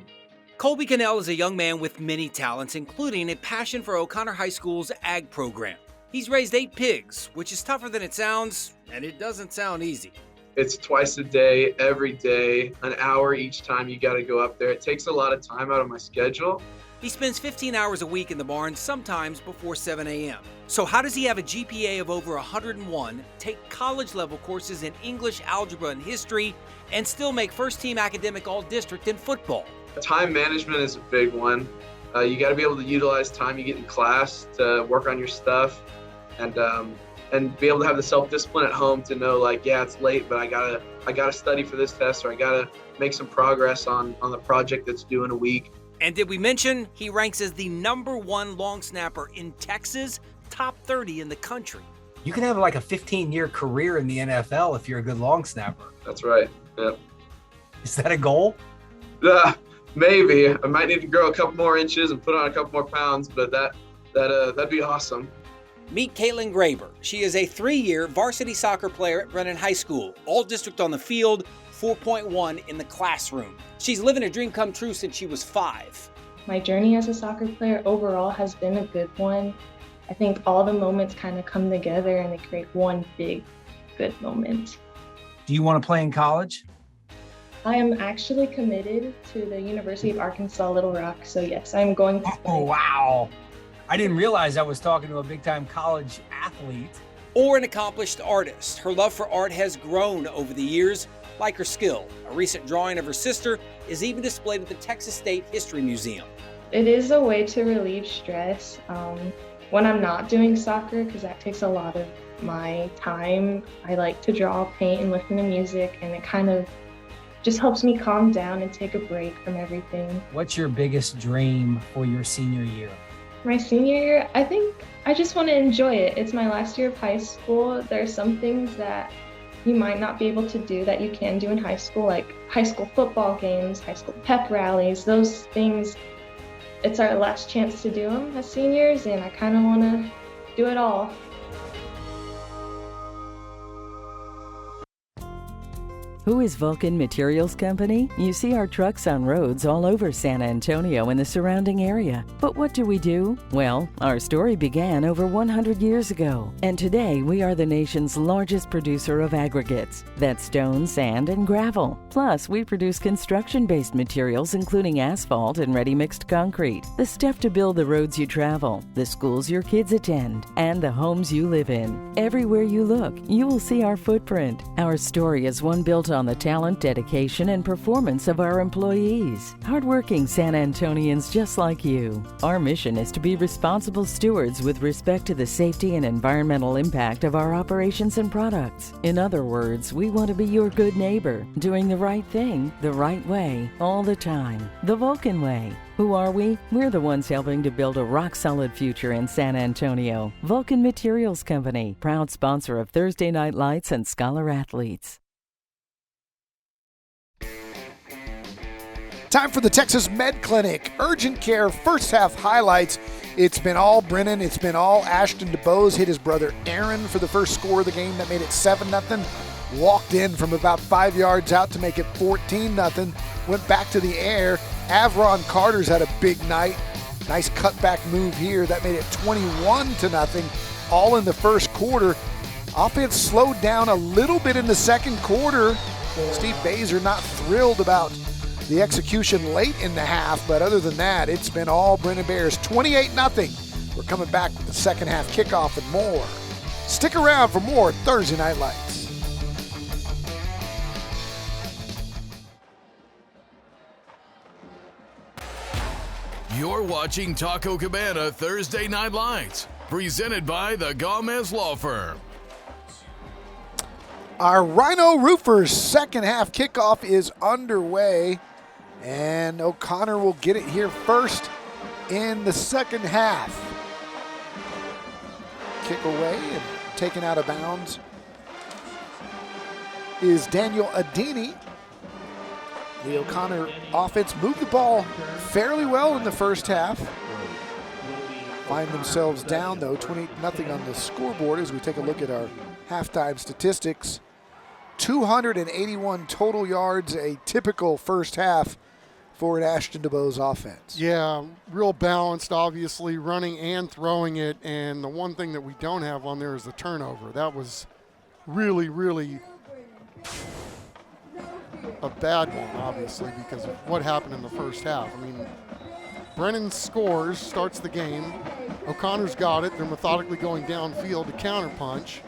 Colby Cannell is a young man with many talents, including a passion for O'Connor High School's ag program. He's raised 8 pigs, which is tougher than it sounds, and it doesn't sound easy. It's twice a day, every day, an hour each time you got to go up there. It takes a lot of time out of my schedule. He spends 15 hours a week in the barn, sometimes before 7 a.m. So how does he have a GPA of over 101, take college-level courses in English, algebra, and history, and still make first-team academic all-district in football? Time management is a big one. You got to be able to utilize time you get in class to work on your stuff, and be able to have the self-discipline at home to know, like, yeah, it's late, but I gotta study for this test, or I gotta make some progress on the project that's due in a week. And did we mention he ranks as the #1 long snapper in Texas, top 30 in the country? You can have like a 15-year career in the NFL if you're a good long snapper. That's right. Yep. Is that a goal? Maybe. I might need to grow a couple more inches and put on a couple more pounds, but that'd be awesome. Meet Caitlin Graber. She is a 3-year varsity soccer player at Brennan High School, all district on the field, 4.1 in the classroom. She's living a dream come true since she was 5. My journey as a soccer player overall has been a good one. I think all the moments kind of come together and they create one big, good moment. Do you want to play in college? I am actually committed to the University of Arkansas Little Rock, so yes, I'm going to play. Oh, wow. I didn't realize I was talking to a big-time college athlete. Or an accomplished artist. Her love for art has grown over the years, like her skill. A recent drawing of her sister is even displayed at the Texas State History Museum. It is a way to relieve stress when I'm not doing soccer, because that takes a lot of my time. I like to draw, paint, and listen to music, and it kind of just helps me calm down and take a break from everything. What's your biggest dream for your senior year? My senior year, I think I just want to enjoy it. It's my last year of high school. There are some things that you might not be able to do that you can do in high school, like high school football games, high school pep rallies, those things. It's our last chance to do them as seniors, and I kind of want to do it all. Who is Vulcan Materials Company? You see our trucks on roads all over San Antonio and the surrounding area. But what do we do? Well, our story began over 100 years ago, and today we are the nation's largest producer of aggregates. That's stone, sand, and gravel. Plus, we produce construction-based materials including asphalt and ready-mixed concrete, the stuff to build the roads you travel, the schools your kids attend, and the homes you live in. Everywhere you look, you will see our footprint. Our story is one built on the talent, dedication, and performance of our employees. Hardworking San Antonians just like you. Our mission is to be responsible stewards with respect to the safety and environmental impact of our operations and products. In other words, we want to be your good neighbor, doing the right thing, the right way, all the time. The Vulcan way. Who are we? We're the ones helping to build a rock-solid future in San Antonio. Vulcan Materials Company, proud sponsor of Thursday Night Lights and Scholar Athletes. Time for the Texas Med Clinic. Urgent care first half highlights It's been all Brennan. It's been all Ashton DeBose. Hit his brother Aaron for the first score of the game that made it 7-0. Walked in from about 5 yards out to make it 14-0. Went back to the air. Avron Carter's had a big night. Nice cutback move here. That made it 21-0. All in the first quarter. Offense slowed down a little bit in the second quarter. Steve Baser not thrilled about the execution late in the half, but other than that, it's been all Brennan Bears. 28-0. We're coming back with the second half kickoff and more. Stick around for more Thursday Night Lights. You're watching Taco Cabana Thursday Night Lights, presented by the Gomez Law Firm. Our Rhino Roofers second half kickoff is underway, and O'Connor will get it here first in the second half. Kick away and taken out of bounds is Daniel Adini. The O'Connor offense moved the ball fairly well in the first half. Find themselves down, though, 20-0 on the scoreboard as we take a look at our halftime statistics. 281 total yards, a typical first half for an Ashton DeBose offense. Yeah, real balanced, obviously, running and throwing it. And the one thing that we don't have on there is the turnover. That was really, really a bad one, obviously, because of what happened in the first half. I mean, Brennan scores, starts the game. O'Connor's got it. They're methodically going downfield to counterpunch.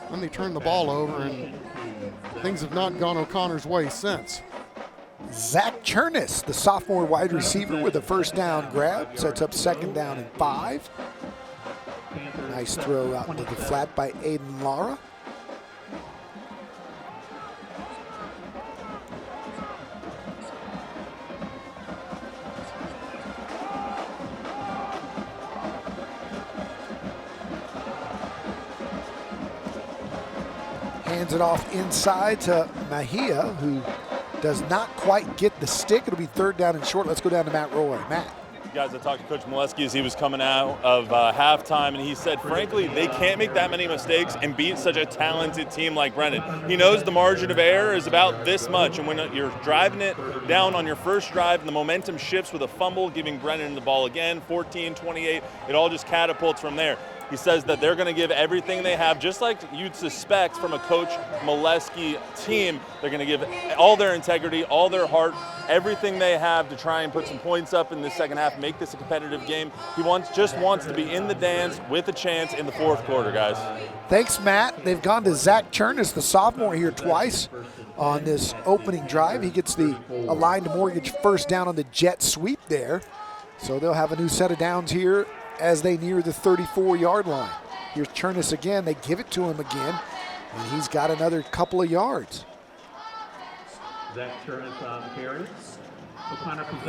Then they turn the ball over, and things have not gone O'Connor's way since. Zach Chernus, the sophomore wide receiver, with a first down grab, sets up second down and 5. Nice throw out into the flat by Aiden Lara. Hands it off inside to Mahia, who does not quite get the stick. It'll be third down and short. Let's go down to Matt Roy. Matt. Guys, I talked to Coach Molesky as he was coming out of halftime, and he said, frankly, they can't make that many mistakes and beat such a talented team like Brennan. He knows the margin of error is about this much, and when you're driving it down on your first drive and the momentum shifts with a fumble, giving Brennan the ball again, 14-28, it all just catapults from there. He says that they're going to give everything they have, just like you'd suspect from a Coach Molesky team. They're going to give all their integrity, all their heart, everything they have to try and put some points up in the second half, make this a competitive game. He just wants to be in the dance with a chance in the fourth quarter, guys. Thanks, Matt. They've gone to Zach Chernus, the sophomore, here twice on this opening drive. He gets the aligned mortgage first down on the jet sweep there. So they'll have a new set of downs here as they near the 34-yard line. Here's Chernus again. They give it to him again, and he's got another couple of yards. Zach Chernus on carry.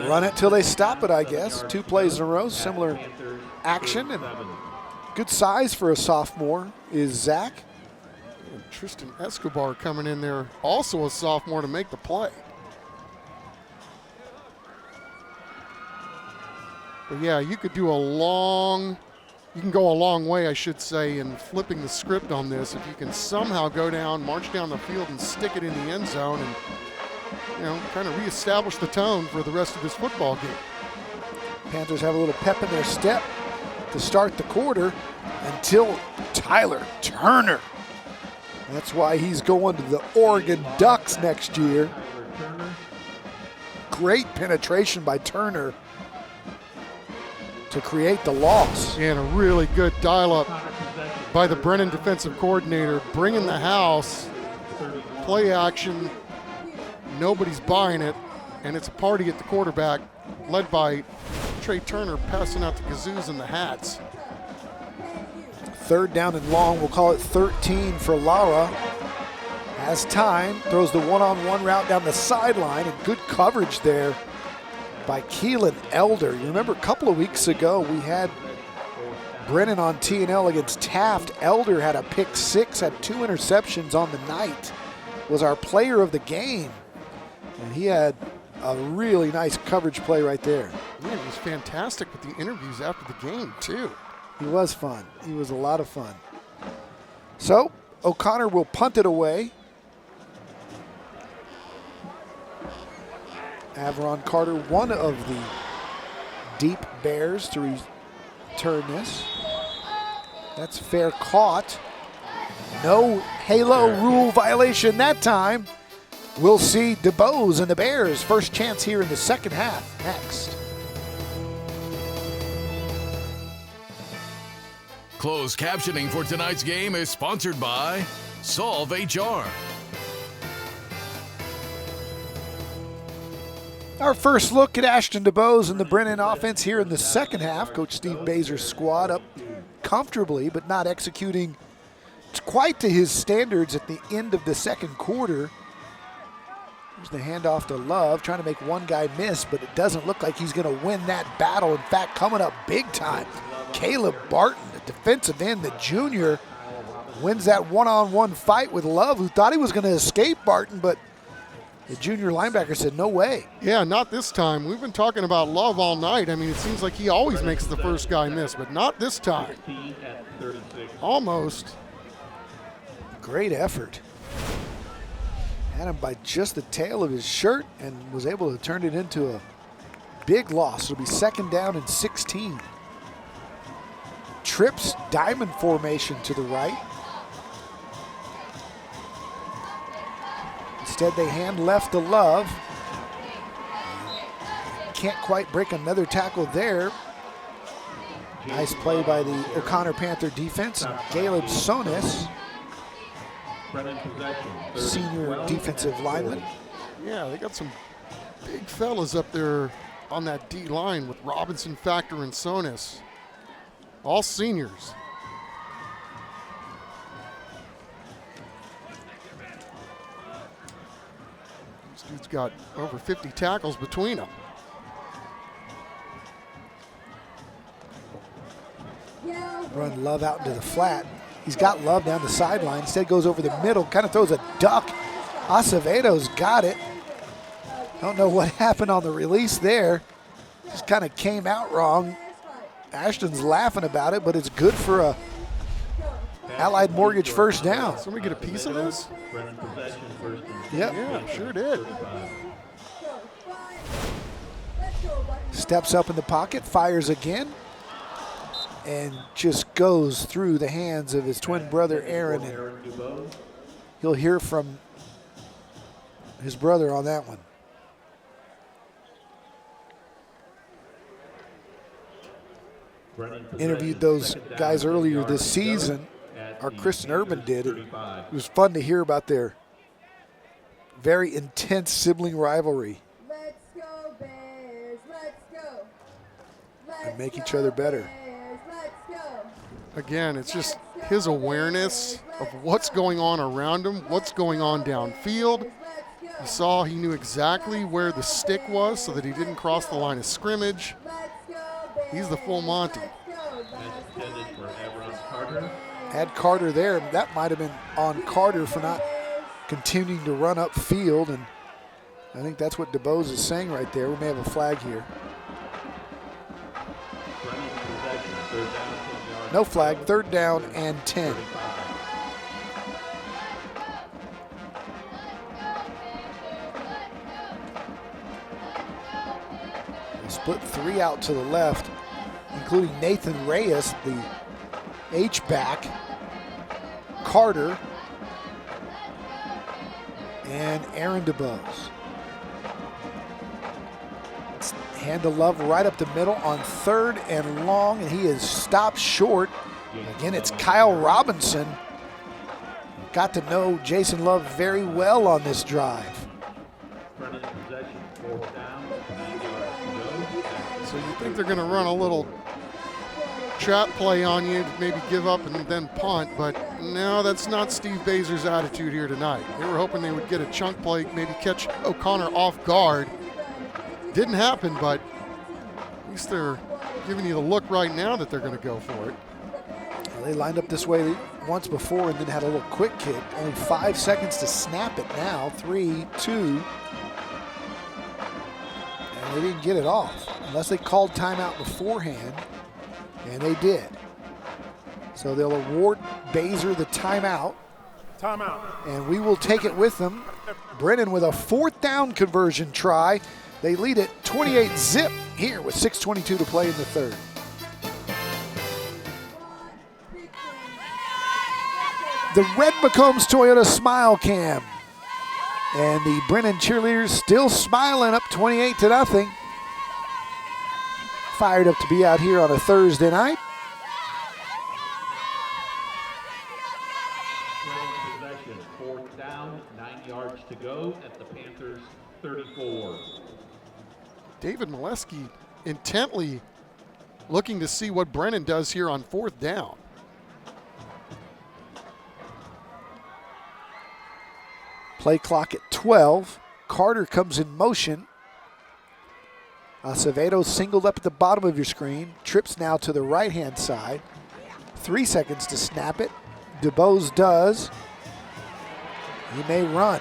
Run it till they stop it, I guess. 2 plays in a row, similar action, and good size for a sophomore is Zach. And Tristan Escobar coming in there, also a sophomore, to make the play. But yeah, you could do you can go a long way, I should say, in flipping the script on this. If you can somehow go down, march down the field and stick it in the end zone and, kind of reestablish the tone for the rest of this football game. Panthers have a little pep in their step to start the quarter until Tyler Turner. That's why he's going to the Oregon Ducks next year. Great penetration by Turner to create the loss. And a really good dial-up by the Brennan defensive coordinator, bringing the house, play action, nobody's buying it, and it's a party at the quarterback, led by Trey Turner passing out the kazoos and the hats. Third down and long, we'll call it 13 for Lara. Has time, throws the one-on-one route down the sideline, and good coverage there by Keelan Elder. You remember a couple of weeks ago we had Brennan on T&L against Taft. Elder had a pick 6, had 2 interceptions on the night, was our player of the game. And he had a really nice coverage play right there. Yeah, he was fantastic with the interviews after the game, too. He was fun. He was a lot of fun. So O'Connor will punt it away. Averon Carter, one of the deep Bears to return this. That's fair caught. No halo rule violation that time. We'll see DeBose and the Bears' first chance here in the second half next. Closed captioning for tonight's game is sponsored by Solve HR. Our first look at Ashton DeBose and the Brennan offense here in the second half. Coach Steve Bazer's squad up comfortably, but not executing quite to his standards at the end of the second quarter. Here's the handoff to Love, trying to make one guy miss, but it doesn't look like he's going to win that battle. In fact, coming up big time, Caleb Barton, the defensive end, the junior, wins that one-on-one fight with Love, who thought he was going to escape Barton, but the junior linebacker said, no way. Yeah, not this time. We've been talking about Love all night. I mean, it seems like he always makes the first guy miss, but not this time. Almost. Great effort. Had him by just the tail of his shirt and was able to turn it into a big loss. It'll be second down and 16. Trips diamond formation to the right. Instead, they hand left to Love. Can't quite break another tackle there. Nice play by the O'Connor Panther defense. And Caleb Sonis, senior defensive lineman. Yeah, they got some big fellas up there on that D line with Robinson, Factor, and Sonis. All seniors. This dude's got over 50 tackles between them. Run Love out into the flat. He's got Love down the sideline. Instead goes over the middle, kind of throws a duck. Acevedo's got it. Don't know what happened on the release there. Just kind of came out wrong. Ashton's laughing about it, but it's good for a Allied Mortgage first down. Somebody get a piece of this? Yep. Yeah, sure did. Steps up in the pocket, fires again, and just goes through the hands of his twin brother Aaron. And he'll hear from his brother on that one. Interviewed those guys earlier this season, or Kristen Urban did. It was fun to hear about their very intense sibling rivalry. Let's go Bears, let's go. And make each other better. Again, it's just his awareness of what's going on around him, what's going on downfield. You saw he knew exactly where the stick was so that he didn't cross the line of scrimmage. He's the full Monty. Had Carter there. That might have been on Carter for not continuing to run up field, and I think that's what DeBose is saying right there. We may have a flag here. No flag, third down and 10. We'll split three out to the left, including Nathan Reyes, the H-back, Carter, and Aaron DeBose. Hand to Love right up the middle on third and long, and he is stopped short. Again, it's Kyle Robinson. Got to know Jason Love very well on this drive. So you think they're going to run a little trap play on you, maybe give up and then punt, but no, that's not Steve Bazer's attitude here tonight. They were hoping they would get a chunk play, maybe catch O'Connor off guard. Didn't happen, but at least they're giving you the look right now that they're going to go for it. Well, they lined up this way once before and then had a little quick kick. Only 5 seconds to snap it now. 3, 2. They didn't get it off unless they called timeout beforehand, and they did. So they'll award Baszler the timeout. Timeout. And we will take it with them. Brennan with a 4th down conversion try. They lead it 28-zip here with 6:22 to play in the third. The Red McCombs Toyota Smile Cam. And the Brennan cheerleaders still smiling, up 28-0. Fired up to be out here on a Thursday night. Possession, 4th down, 9 yards to go at the Panthers' 34. David Molesky intently looking to see what Brennan does here on 4th down. Play clock at 12. Carter comes in motion. Acevedo singled up at the bottom of your screen. Trips now to the right-hand side. 3 seconds to snap it. DuBose does. He may run.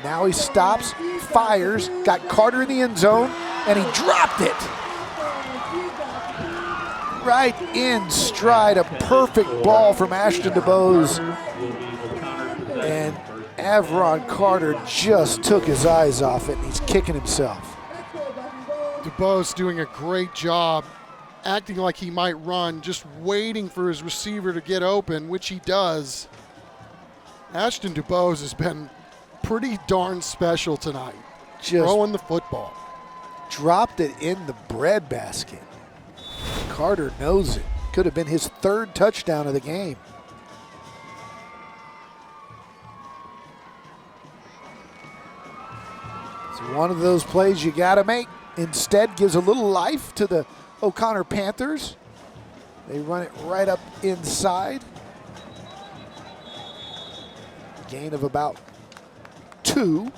Now he stops, fires, got Carter in the end zone, and he dropped it. Right in stride, a perfect ball from Ashton DuBose. And Avron Carter just took his eyes off it, and he's kicking himself. DuBose doing a great job, acting like he might run, just waiting for his receiver to get open, which he does. Ashton DuBose has been pretty darn special tonight, Just throwing the football. Dropped it in the breadbasket. Carter knows it. Could have been his 3rd touchdown of the game. It's one of those plays you got to make. Instead, gives a little life to the O'Connor Panthers. They run it right up inside. Gain of about 2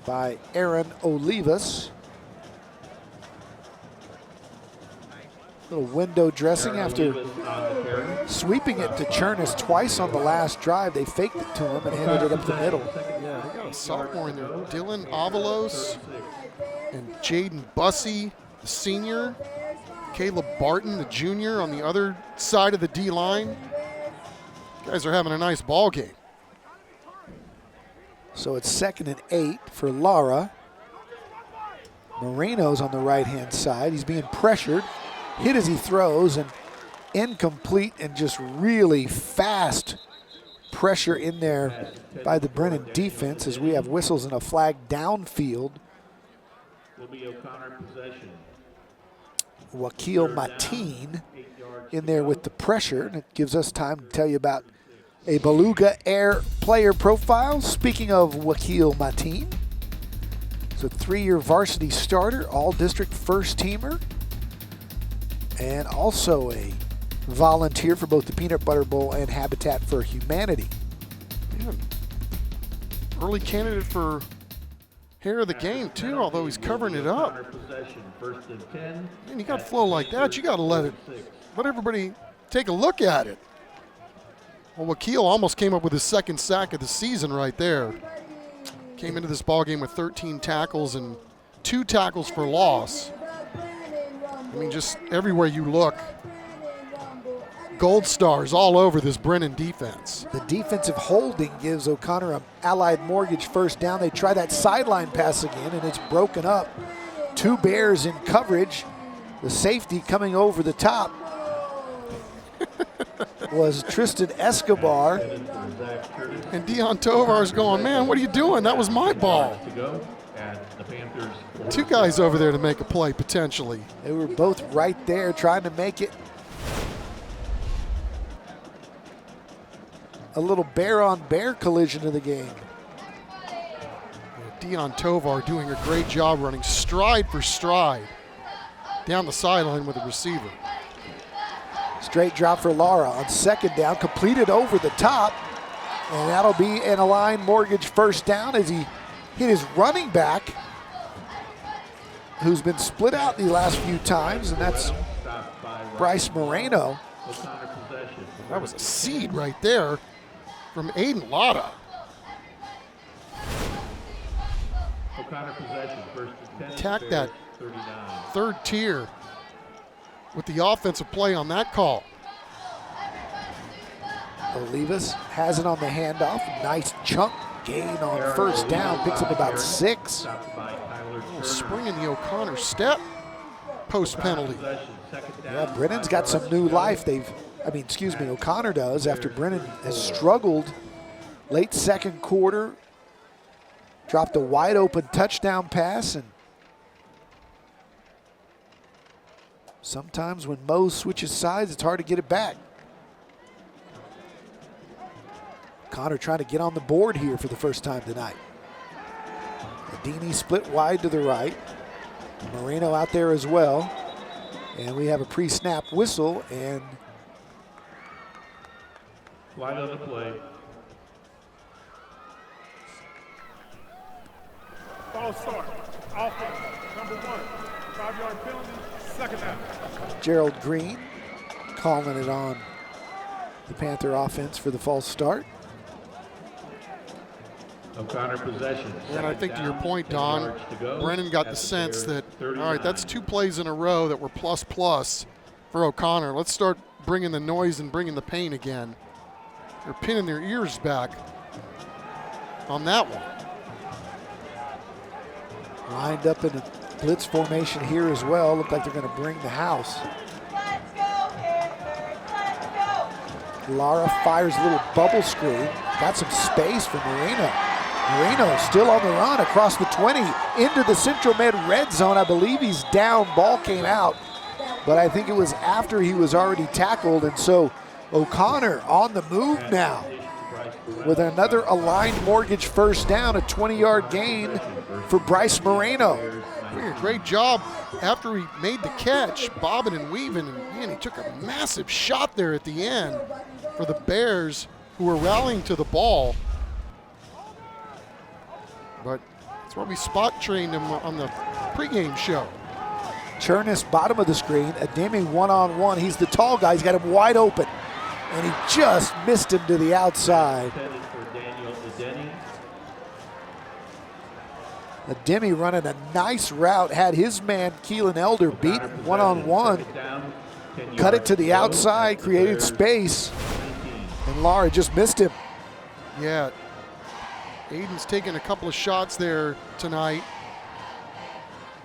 by Aaron Olivas. Little window dressing after sweeping it to Chernus twice on the last drive. They faked it to him and handed it up the middle. Yeah, they got a sophomore in there. Dylan Avalos and Jaden Bussey, the senior. Caleb Barton, the junior, on the other side of the D-line. Guys are having a nice ball game. So it's 2nd and 8 for Lara. Moreno's on the right-hand side. He's being pressured, hit as he throws, and incomplete, and just really fast pressure in there by the Brennan defense as we have whistles and a flag downfield. Will be O'Connor possession. Wakil Mateen in there with the pressure, and it gives us time to tell you about a Beluga Air player profile. Speaking of Wakil Mateen, it's a 3-year varsity starter, all-district first-teamer, and also a volunteer for both the Peanut Butter Bowl and Habitat for Humanity. Man, early candidate for hair of the game, too, although he's covering it up. Man, you got flow like that, you got to let everybody take a look at it. Well, Wakil almost came up with his 2nd sack of the season right there. Came into this ball game with 13 tackles and 2 tackles for loss. I mean, just everywhere you look, gold stars all over this Brennan defense. The defensive holding gives O'Connor an Allied Mortgage first down. They try that sideline pass again, and it's broken up. 2 Bears in coverage. The safety coming over the top was Tristan Escobar. And Deon Tovar's going, man, what are you doing? That was my ball. 2 guys over there to make a play, potentially. They were both right there trying to make it a little bear-on-bear collision of the game. Deon Tovar doing a great job running stride for stride down the sideline with the receiver. Straight drop for Lara on 2nd down, completed over the top, and that'll be an Allied Mortgage first down as he hit his running back, who's been split out the last few times, and that's Bryce Moreno. That was a seed right there from Aiden Lotta. O'Connor possession, first and 10. Attack that 39. third tier with the offensive play on that call. Olivas has it on the handoff. Nice chunk gain on first down. Picks up about 6. Spring in the O'Connor step. Post penalty. Yeah, Brennan's got some new life. O'Connor does, after Brennan has struggled late second quarter. Dropped a wide open touchdown pass, and sometimes when Mo switches sides, it's hard to get it back. Connor trying to get on the board here for the first time tonight. Adini split wide to the right. Moreno out there as well. And we have a pre-snap whistle, and Line on the play. False start. Offense. Number 1. 5-yard penalty. Second down. Gerald Green calling it on the Panther offense for the false start. O'Connor possession. And I think to your point, Don, Brennan got the sense that, all right, that's 2 plays in a row that were plus for O'Connor. Let's start bringing the noise and bringing the pain again. They're pinning their ears back on that one. Lined up in a blitz formation here as well. Look like they're going to bring the house. Lara fires a little bubble screen. Got some space for Moreno. Moreno still on the run across the 20 into the Central Med red zone. I believe he's down. Ball came out, but I think it was after he was already tackled. And so O'Connor on the move now with another aligned mortgage first down, a 20-yard gain for Bryce Moreno. Doing a great job after he made the catch, bobbing and weaving, and man, he took a massive shot there at the end for the Bears, who were rallying to the ball. But that's why we spot trained him on the pregame show. Chernus, bottom of the screen, Ademi one-on-one. He's the tall guy. He's got him wide open, and he just missed him to the outside. Ademi running a nice route, had his man Keelan Elder beat one-on-one. Cut it to the outside, created space, and Lara just missed him. Yeah, Aiden's taking a couple of shots there tonight.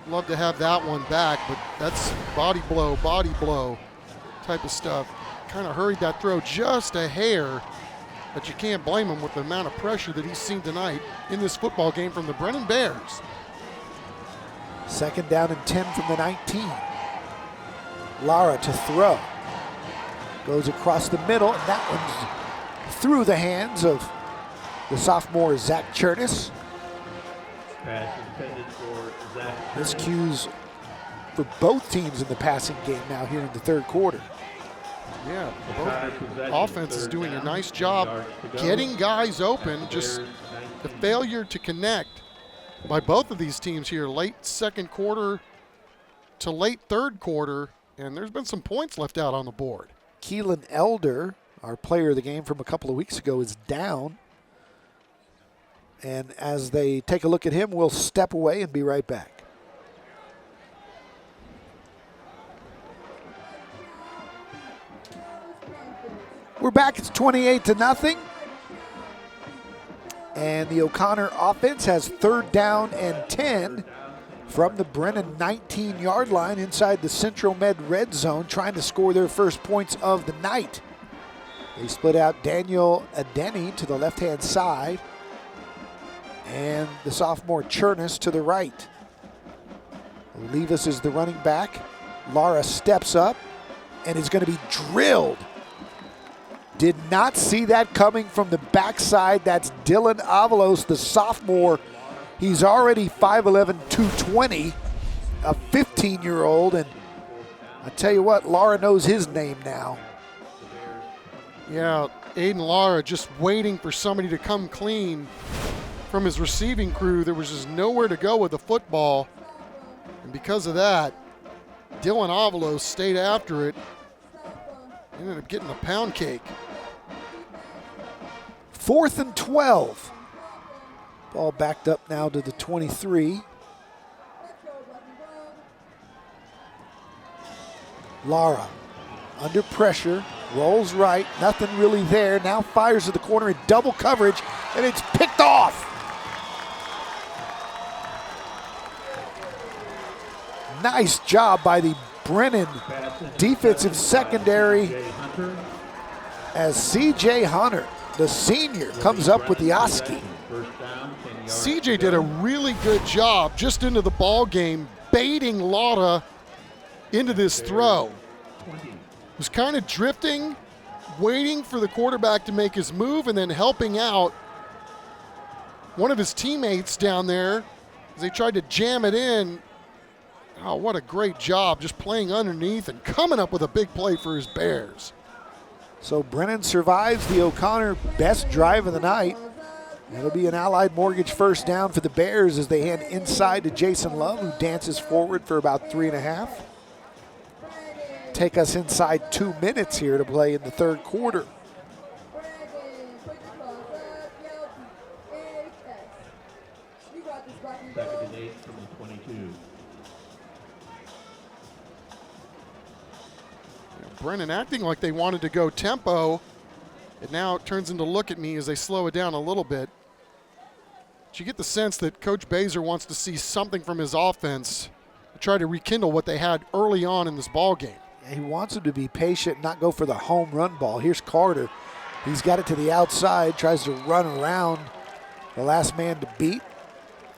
Love to have that one back, but that's body blow type of stuff. Kind of hurried that throw just a hair, but you can't blame him with the amount of pressure that he's seen tonight in this football game from the Brennan Bears. Second down and 10 from the 19. Lara to throw. Goes across the middle, and that one's through the hands of the sophomore Zach Chernus. Pass intended for Zach. This cues for both teams in the passing game now here in the third quarter. Yeah, both offenses doing a nice job getting guys open. Just the failure to connect by both of these teams here, late second quarter to late third quarter, and there's been some points left out on the board. Keelan Elder, our player of the game from a couple of weeks ago, is down. And as they take a look at him, we'll step away and be right back. We're back. It's 28-0. And the O'Connor offense has third down and 10 from the Brennan 19-yard line inside the Central Med red zone, trying to score their first points of the night. They split out Daniel Adeni to the left-hand side and the sophomore Chernus to the right. Olivas is the running back. Lara steps up and is going to be drilled. Did not see that coming from the backside. That's Dylan Avalos, the sophomore. He's already 5'11", 220, a 15-year-old. And I tell you what, Lara knows his name now. Yeah, Aiden Lara just waiting for somebody to come clean from his receiving crew. There was just nowhere to go with the football. And because of that, Dylan Avalos stayed after it. Ended up getting a pound cake. 4th and 12. Ball backed up now to the 23. Lara under pressure, rolls right, nothing really there. Now fires to the corner in double coverage, and it's picked off. Nice job by the Brennan defensive secondary as C.J. Hunter, the senior, comes up with the Oski. CJ did a really good job just into the ball game, baiting Lara into this throw. Was kind of drifting, waiting for the quarterback to make his move, and then helping out one of his teammates down there as they tried to jam it in. Oh, what a great job just playing underneath and coming up with a big play for his Bears. So Brennan survives the O'Connor best drive of the night. It'll be an Allied Mortgage first down for the Bears as they hand inside to Jason Love, who dances forward for about 3.5. Take us inside 2 minutes here to play in the third quarter. Second and 8 from the 22. Brennan acting like they wanted to go tempo. And now it turns into look at me as they slow it down a little bit. But you get the sense that Coach Baser wants to see something from his offense to try to rekindle what they had early on in this ball game. He wants them to be patient, not go for the home run ball. Here's Carter. He's got it to the outside, tries to run around the last man to beat.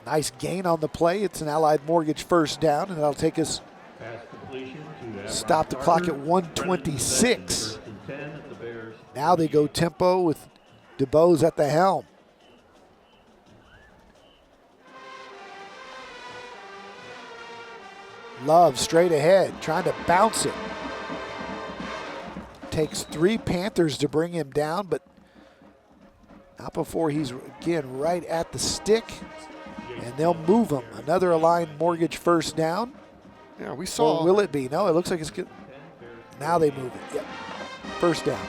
Nice gain on the play. It's an Allied Mortgage first down, and that'll take us, stop the clock at 1:26. Now they go tempo with DeBose at the helm. Love straight ahead, trying to bounce it. Takes 3 Panthers to bring him down, but not before he's, again, right at the stick. And they'll move him. Another Allied Mortgage first down. Yeah, we saw. Or will it be? No, it looks like it's good. Now they move it. Yep. First down.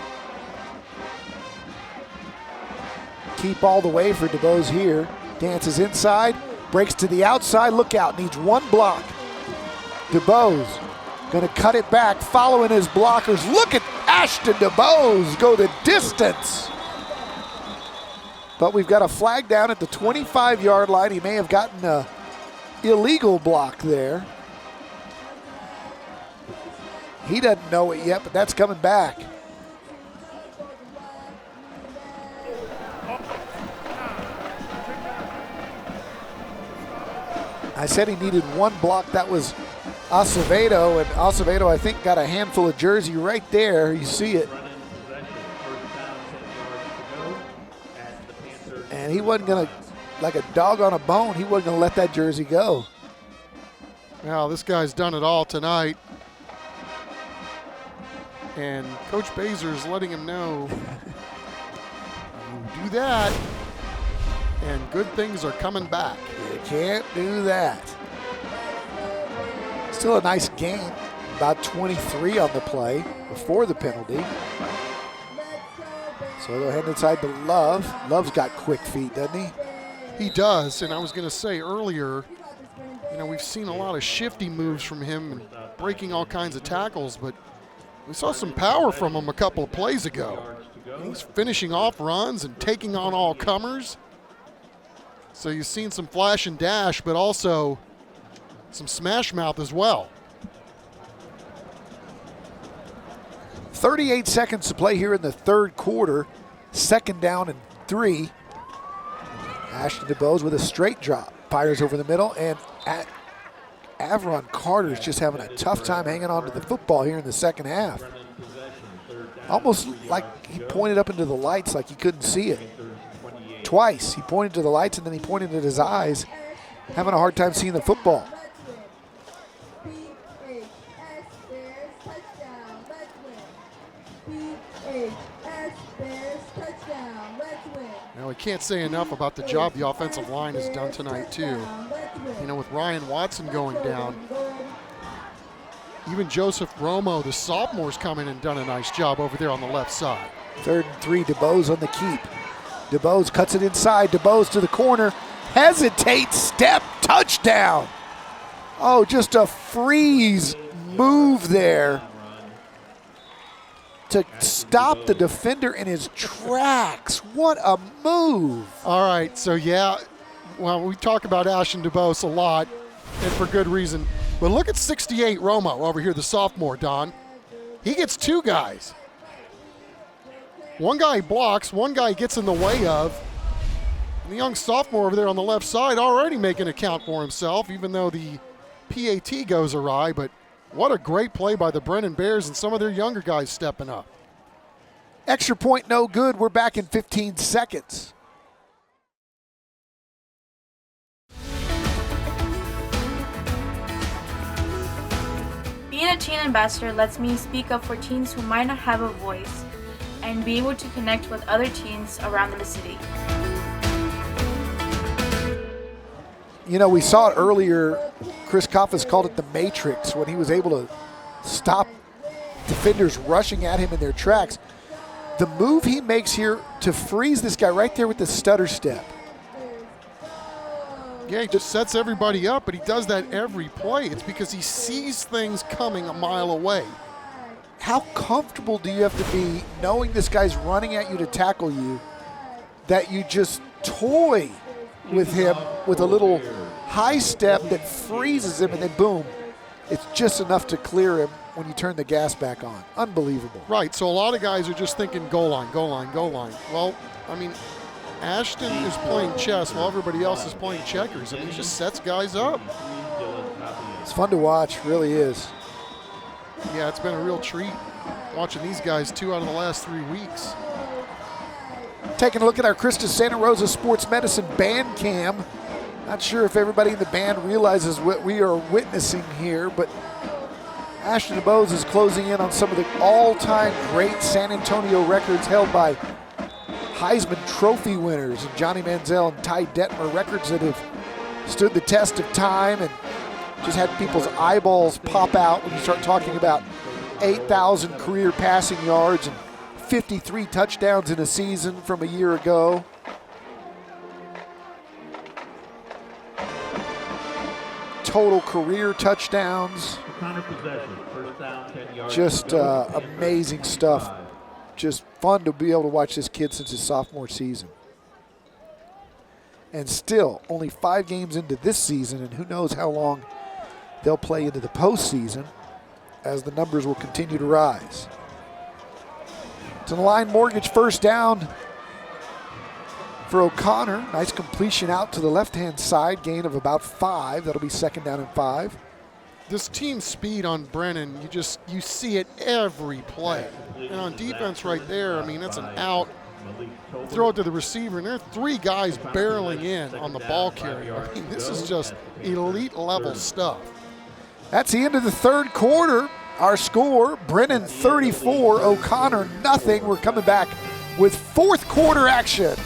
Keep all the way for DeBose here. Dances inside, breaks to the outside. Look out, needs one block. DeBose going to cut it back, following his blockers. Look at Ashton DeBose go the distance. But we've got a flag down at the 25-yard line. He may have gotten a illegal block there. He doesn't know it yet, but that's coming back. I said he needed one block. That was Acevedo, and Acevedo, I think, got a handful of jersey right there. You see it. And he wasn't going to, like a dog on a bone, he wasn't going to let that jersey go. Now, this guy's done it all tonight. And Coach Baser is letting him know, you do that, and good things are coming back. You can't do that. Still a nice gain, about 23 on the play before the penalty. So they'll head inside to Love. Love's got quick feet, doesn't he? He does, and I was going to say earlier, you know, we've seen a lot of shifty moves from him and breaking all kinds of tackles, but we saw some power from him a couple of plays ago. He's finishing off runs and taking on all comers. So you've seen some flash and dash, but also some smash mouth as well. 38 seconds to play here in the third quarter. Second down and 3. Ashton DeBose with a straight drop. Fires over the middle, and Avron Carter's just having a tough time hanging on to the football here in the second half. Almost like he pointed up into the lights like he couldn't see it. Twice he pointed to the lights and then he pointed at his eyes, having a hard time seeing the football. Now, we can't say enough about the job the offensive line has done tonight, too. You know, with Ryan Watson going down, even Joseph Romo, the sophomore's come in and done a nice job over there on the left side. 3rd and 3, DeBose on the keep. DeBose cuts it inside. DeBose to the corner. hesitate, step, touchdown. Oh, just a freeze move there to stop the defender in his tracks. What a move. All right, so yeah, well, we talk about Ashton DeBose a lot, and for good reason. But look at 68 Romo over here, the sophomore, Don. He gets two guys. One guy blocks, one guy gets in the way of. And the young sophomore over there on the left side already making a count for himself, even though the PAT goes awry. But what a great play by the Brennan Bears and some of their younger guys stepping up. Extra point no good. We're back in 15 seconds. Being a teen ambassador lets me speak up for teens who might not have a voice and be able to connect with other teens around the city. You know, we saw it earlier. Chris Koffes called it the Matrix when he was able to stop defenders rushing at him in their tracks. The move he makes here to freeze this guy right there with the stutter step. Yeah, he just sets everybody up, but he does that every play. It's because he sees things coming a mile away. How comfortable do you have to be knowing this guy's running at you to tackle you that you just toy with him with a little high step that freezes him, and then boom, it's just enough to clear him when you turn the gas back on. Unbelievable. Right, so a lot of guys are just thinking goal line, goal line, goal line. Well, I mean, Ashton is playing chess while everybody else is playing checkers. I mean, he just sets guys up. It's fun to watch, really is. Yeah, it's been a real treat watching these guys 2 out of the last 3 weeks. Taking a look at our Christus Santa Rosa Sports Medicine band cam. Not sure if everybody in the band realizes what we are witnessing here, but Ashton DeBose is closing in on some of the all-time great San Antonio records held by Heisman Trophy winners and Johnny Manziel and Ty Detmer, records that have stood the test of time and just had people's eyeballs pop out when you start talking about 8,000 career passing yards and 53 touchdowns in a season from a year ago. Total career touchdowns. Just amazing stuff. Just fun to be able to watch this kid since his sophomore season. And still, only 5 games into this season, and who knows how long they'll play into the postseason as the numbers will continue to rise. It's an Line Mortgage first down for O'Connor. Nice completion out to the left-hand side, gain of about 5. That'll be second down and 5. This team speed on Brennan, you see it every play. And on defense right there, I mean, that's an out. Throw it to the receiver, and there are 3 guys barreling in on the ball carrier. I mean, this is just elite level stuff. That's the end of the third quarter. Our score, Brennan 34, O'Connor nothing. We're coming back with fourth quarter action.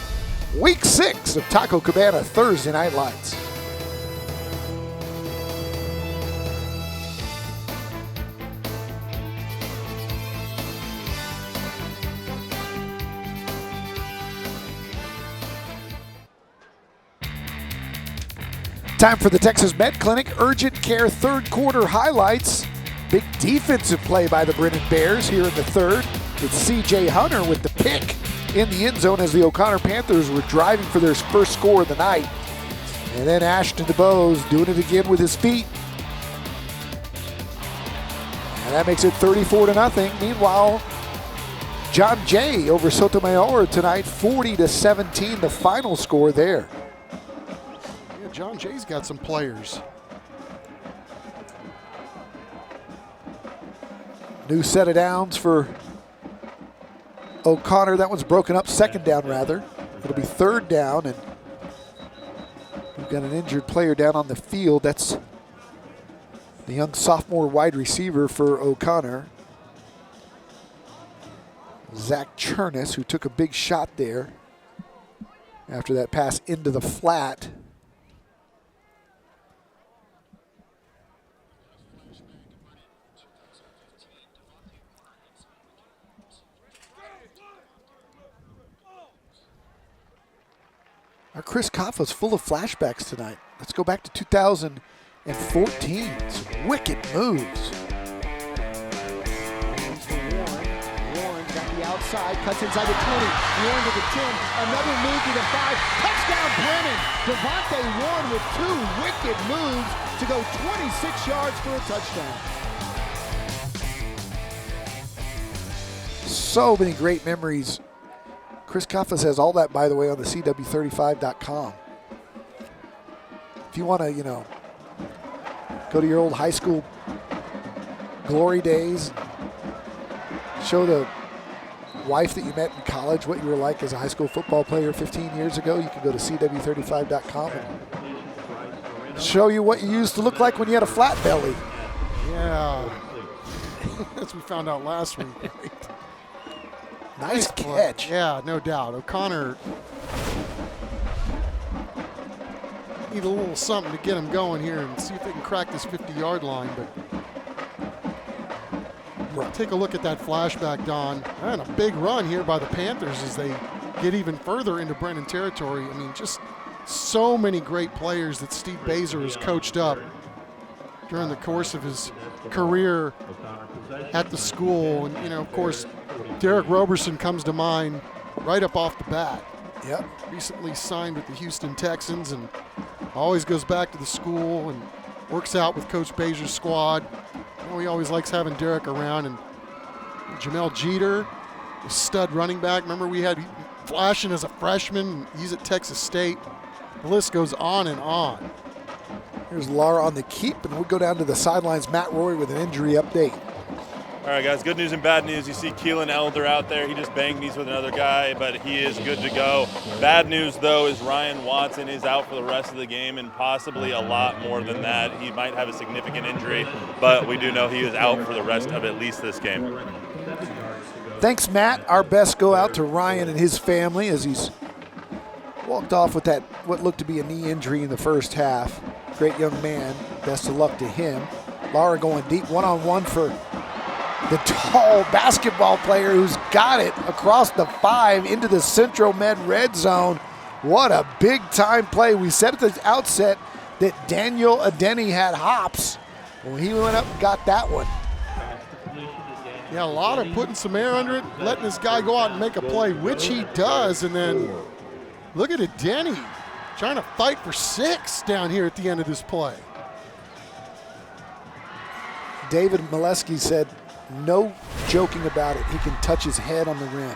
Week 6 of Taco Cabana Thursday Night Lights. Time for the Texas Med Clinic Urgent Care third quarter highlights. Big defensive play by the Brennan Bears here in the third. It's C.J. Hunter with the pick in the end zone as the O'Connor Panthers were driving for their first score of the night. And then Ashton DeBose doing it again with his feet. And that makes it 34-0. Meanwhile, John Jay over Sotomayor tonight, 40-17, the final score there. John Jay's got some players. New set of downs for O'Connor. That one's broken up, second down rather. It'll be third down, and we've got an injured player down on the field. That's the young sophomore wide receiver for O'Connor, Zach Chernus, who took a big shot there after that pass into the flat. Our Chris Kaffa's full of flashbacks tonight. Let's go back to 2014. Some wicked moves. Warren's at the outside, cuts inside the 20. Warren to the 10, another move to the 5. Touchdown, Brennan! Devontae Warren with 2 wicked moves to go 26 yards for a touchdown. So many great memories. Chris Kaffa has all that, by the way, on the CW35.com. If you want to, go to your old high school glory days, show the wife that you met in college what you were like as a high school football player 15 years ago, you can go to CW35.com and show you what you used to look like when you had a flat belly. Yeah. As we found out last week. Nice catch. Yeah, no doubt. O'Connor need a little something to get him going here and see if they can crack this 50-yard line. But take a look at that flashback, Don. And a big run here by the Panthers as they get even further into Brennan territory. I mean, just so many great players that Steve Baser has coached up during the course of his career at the school. And, of course, Derek Roberson comes to mind right up off the bat. Yep. Recently signed with the Houston Texans and always goes back to the school and works out with Coach Baser's squad. He always likes having Derek around. And Jamel Jeter, a stud running back. Remember we had flashing as a freshman. He's at Texas State. The list goes on and on. Here's Lara on the keep, and we'll go down to the sidelines. Matt Roy with an injury update. All right, guys, good news and bad news. You see Keelan Elder out there. He just banged knees with another guy, but he is good to go. Bad news, though, is Ryan Watson is out for the rest of the game and possibly a lot more than that. He might have a significant injury, but we do know he is out for the rest of at least this game. Thanks, Matt. Our best go out to Ryan and his family as he's walked off with that what looked to be a knee injury in the first half. Great young man. Best of luck to him. Lara going deep one-on-one for the tall basketball player who's got it across the 5 into the Central Med red zone. What a big-time play. We said at the outset that Daniel Adeni had hops. Well, he went up and got that one. Yeah, a lot of putting some air under it, letting this guy go out and make a play, which he does. And then look at Adeni trying to fight for 6 down here at the end of this play. David Molesky said, no joking about it. He can touch his head on the rim.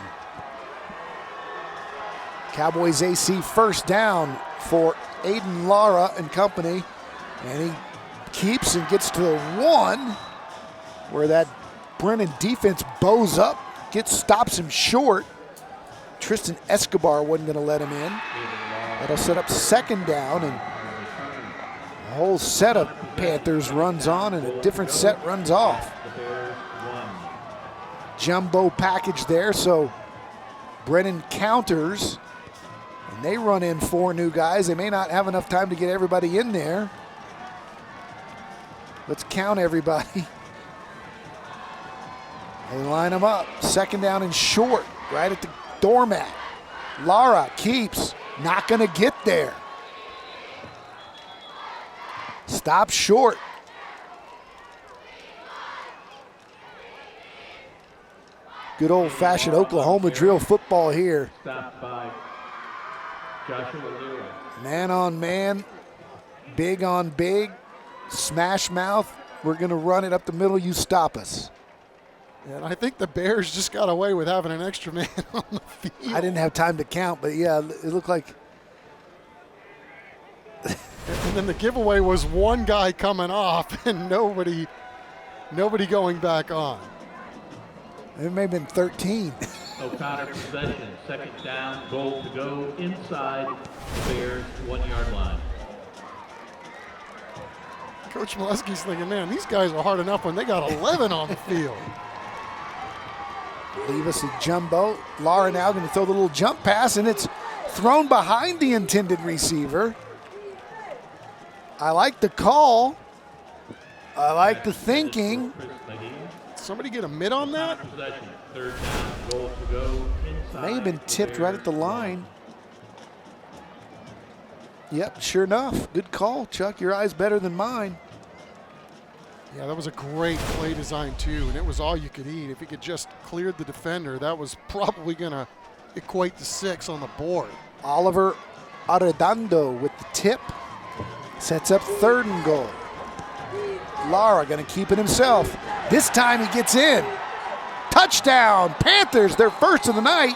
Cowboys AC first down for Aiden Lara and company. And he keeps and gets to the 1 where that Brennan defense bows up, stops him short. Tristan Escobar wasn't going to let him in. That'll set up second down, and a whole set of Panthers runs on and a different set runs off. Jumbo package there, so Brennan counters, and they run in 4 new guys. They may not have enough time to get everybody in there. Let's count everybody. They line them up. Second down and short, right at the doormat. Lara keeps, not going to get there. Stop short. Good old-fashioned Oklahoma drill football here. Stop by Joshua Lira. Man on man, big on big, smash mouth. We're going to run it up the middle. You stop us. And I think the Bears just got away with having an extra man on the field. I didn't have time to count, but yeah, it looked like. And then the giveaway was one guy coming off and nobody going back on. It may have been 13. O'Connor possession, second down, goal to go inside the Bears 1-yard line. Coach Molesky's thinking, man, these guys are hard enough when they got 11 on the field. Leave us a jumbo. Lara now going to throw the little jump pass, and it's thrown behind the intended receiver. I like the call. I like the thinking. Somebody get a mid on that? Third down, goal to go inside. May have been tipped right at the line. Yep, sure enough. Good call, Chuck. Your eye's better than mine. Yeah, that was a great play design too, and it was all you could eat. If he could just clear the defender, that was probably going to equate to 6 on the board. Oliver Arredondo with the tip. Sets up 3rd and goal. Lara going to keep it himself. This time he gets in. Touchdown, Panthers, their first of the night.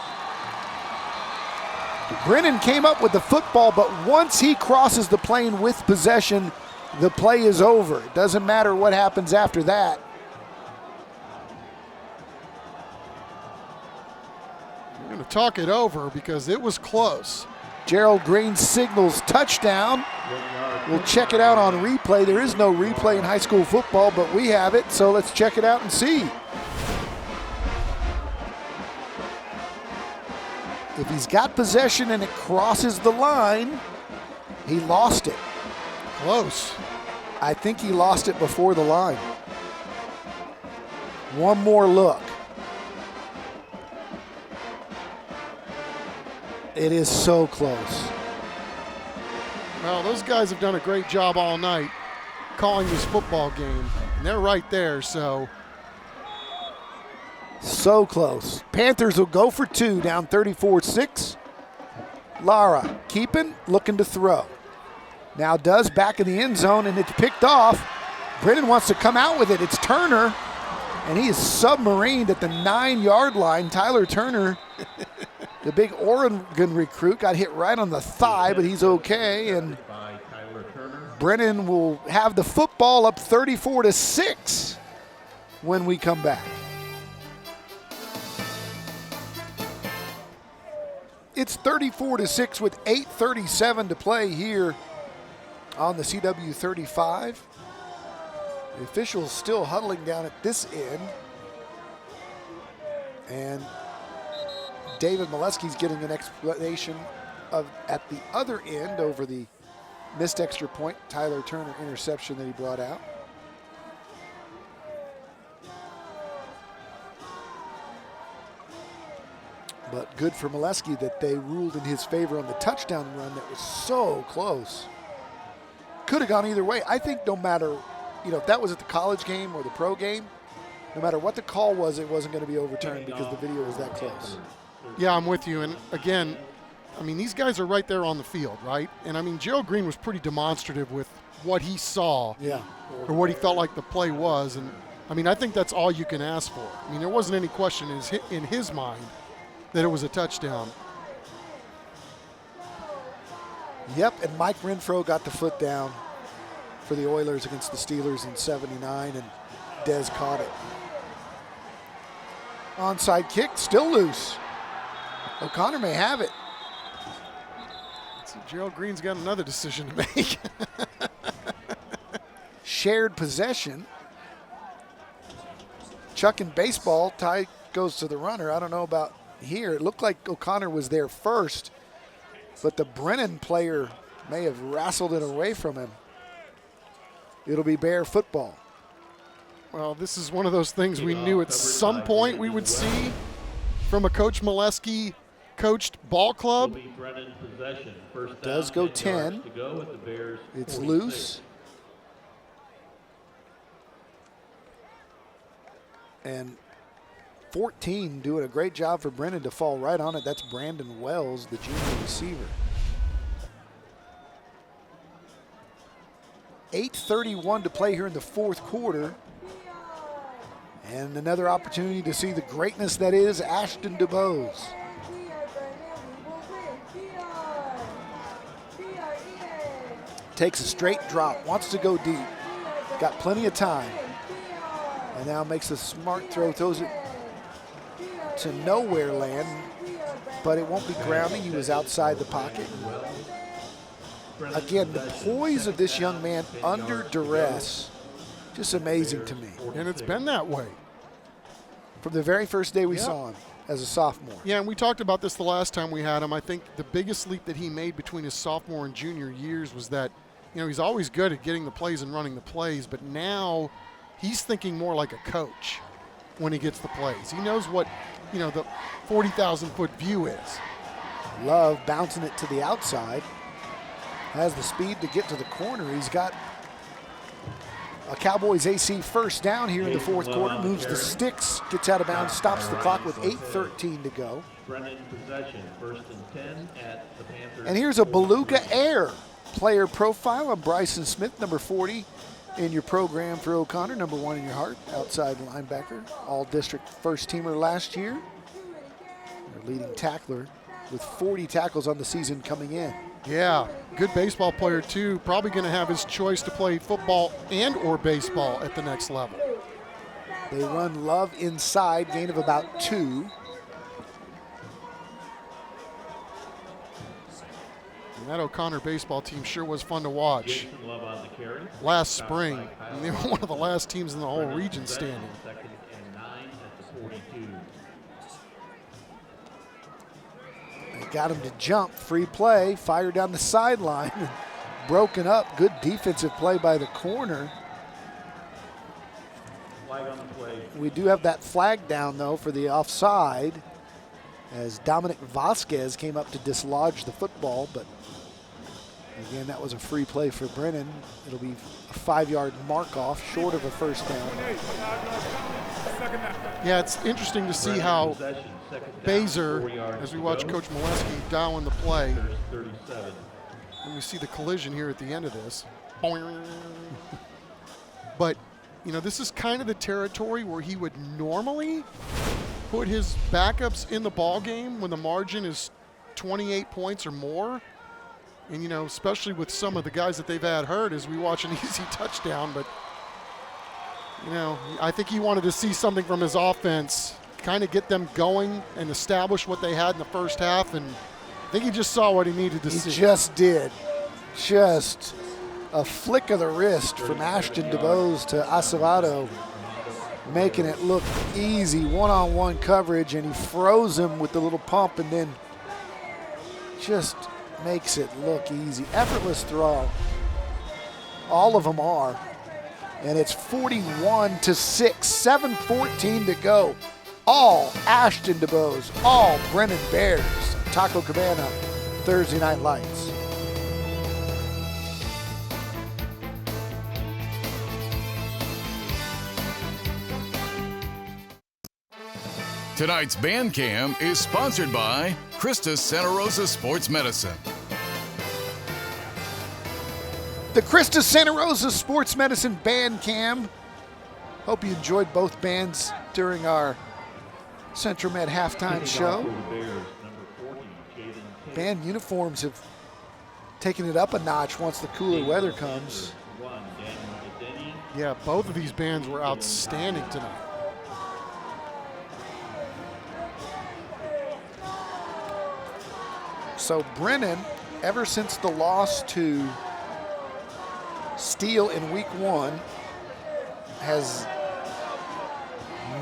Brennan came up with the football, but once he crosses the plane with possession, the play is over. It doesn't matter what happens after that. We're going to talk it over because it was close. Gerald Green signals touchdown. We'll check it out on replay. There is no replay in high school football, but we have it, so let's check it out and see. If he's got possession and it crosses the line, he lost it. Close. I think he lost it before the line. One more look. It is so close. Well, those guys have done a great job all night calling this football game, and they're right there, so. So close. Panthers will go for 2, down 34-6. Lara keeping, looking to throw. Now does back in the end zone, and it's picked off. Brennan wants to come out with it. It's Turner, and he is submarined at the 9-yard line. Tyler Turner, the big Oregon recruit, got hit right on the thigh, but he's okay. And Brennan will have the football up 34-6 when we come back. It's 34-6 with 8:37 to play here on the CW 35. The officials still huddling down at this end. And David Molesky's getting an explanation of at the other end over the missed extra point, Tyler Turner interception that he brought out. But good for Molesky that they ruled in his favor on the touchdown run that was so close. Could have gone either way. I think no matter, if that was at the college game or the pro game, no matter what the call was, it wasn't going to be overturned because the video was that close. Yeah, I'm with you. And again, these guys are right there on the field, right? And Gerald Green was pretty demonstrative with what he saw, or what he felt like the play was. And I think that's all you can ask for. There wasn't any question in his mind that it was a touchdown. Yep, and Mike Renfro got the foot down for the Oilers against the Steelers in '79, and Dez caught it. Onside kick, still loose. O'Connor may have it. So Gerald Green's got another decision to make. Shared possession. Chuck in baseball, Ty goes to the runner. I don't know about here. It looked like O'Connor was there first, but the Brennan player may have wrestled it away from him. It'll be Bear football. Well, this is one of those things we knew at some point we would see from a Coach Molesky coached ball club. Does go 10. It's loose. And 14 doing a great job for Brennan to fall right on it. That's Brandon Wells, the junior receiver. 8:31 to play here in the fourth quarter. And another opportunity to see the greatness that is Ashton DeBose. Takes a straight drop, wants to go deep. Got plenty of time. And now makes a smart throw, throws it to nowhere land, but it won't be grounding. He was outside the pocket. Again, the poise of this young man under duress, just amazing to me. And it's been that way. From the very first day we saw him as a sophomore. Yeah, and we talked about this the last time we had him. I think the biggest leap that he made between his sophomore and junior years was that, he's always good at getting the plays and running the plays, but now he's thinking more like a coach when he gets the plays. He knows what, the 40,000-foot view is. Love bouncing it to the outside. has the speed to get to the corner. He's got a Cowboys AC first down here in the fourth quarter, moves the sticks, gets out of bounds, stops the clock with 8:13 to go. Brennan possession, 1st and 10 at the Panthers. And here's a Beluga Air player profile. I'm Bryson Smith, number 40 in your program for O'Connor, number 1 in your heart, outside linebacker, all-district first-teamer last year. Their leading tackler with 40 tackles on the season coming in. Yeah, good baseball player too. Probably going to have his choice to play football and or baseball at the next level. They run Love inside, gain of about 2. And that O'Connor baseball team sure was fun to watch. Jason Love on the carry. Last spring, and they were one of the last teams in the whole region standing. 2nd and 9 at the 42. They got him to jump, free play, fire down the sideline, broken up. Good defensive play by the corner. Flag on the play. We do have that flag down though for the offside, as Dominic Vasquez came up to dislodge the football, but again, that was a free play for Brennan. It'll be a 5-yard mark off, short of a first down. Yeah, it's interesting to see how Baser, as we watch Coach Molesky dialing the play, and we see the collision here at the end of this. But, you know, this is kind of the territory where he would normally put his backups in the ball game when the margin is 28 points or more. And, you know, especially with some of the guys that they've had hurt, as we watch an easy touchdown. But, you know, I think he wanted to see something from his offense, kind of get them going and establish what they had in the first half. And I think he just saw what he needed to see. He just did. Just a flick of the wrist from Ashton DeBose to Acevedo, making it look easy, one-on-one coverage, and he froze him with the little pump and then just makes it look easy. Effortless throw. All of them are. And it's 41-6, 7:14 to go. All Ashton DeBose, all Brennan Bears. Taco Cabana, Thursday Night Lights. Tonight's Band Cam is sponsored by Christus Santa Rosa Sports Medicine. The Christus Santa Rosa Sports Medicine Band Cam. Hope you enjoyed both bands during our Central Med halftime show. Band uniforms have taken it up a notch once the cooler weather comes. Yeah, both of these bands were outstanding tonight. So Brennan, ever since the loss to Steele in week 1, has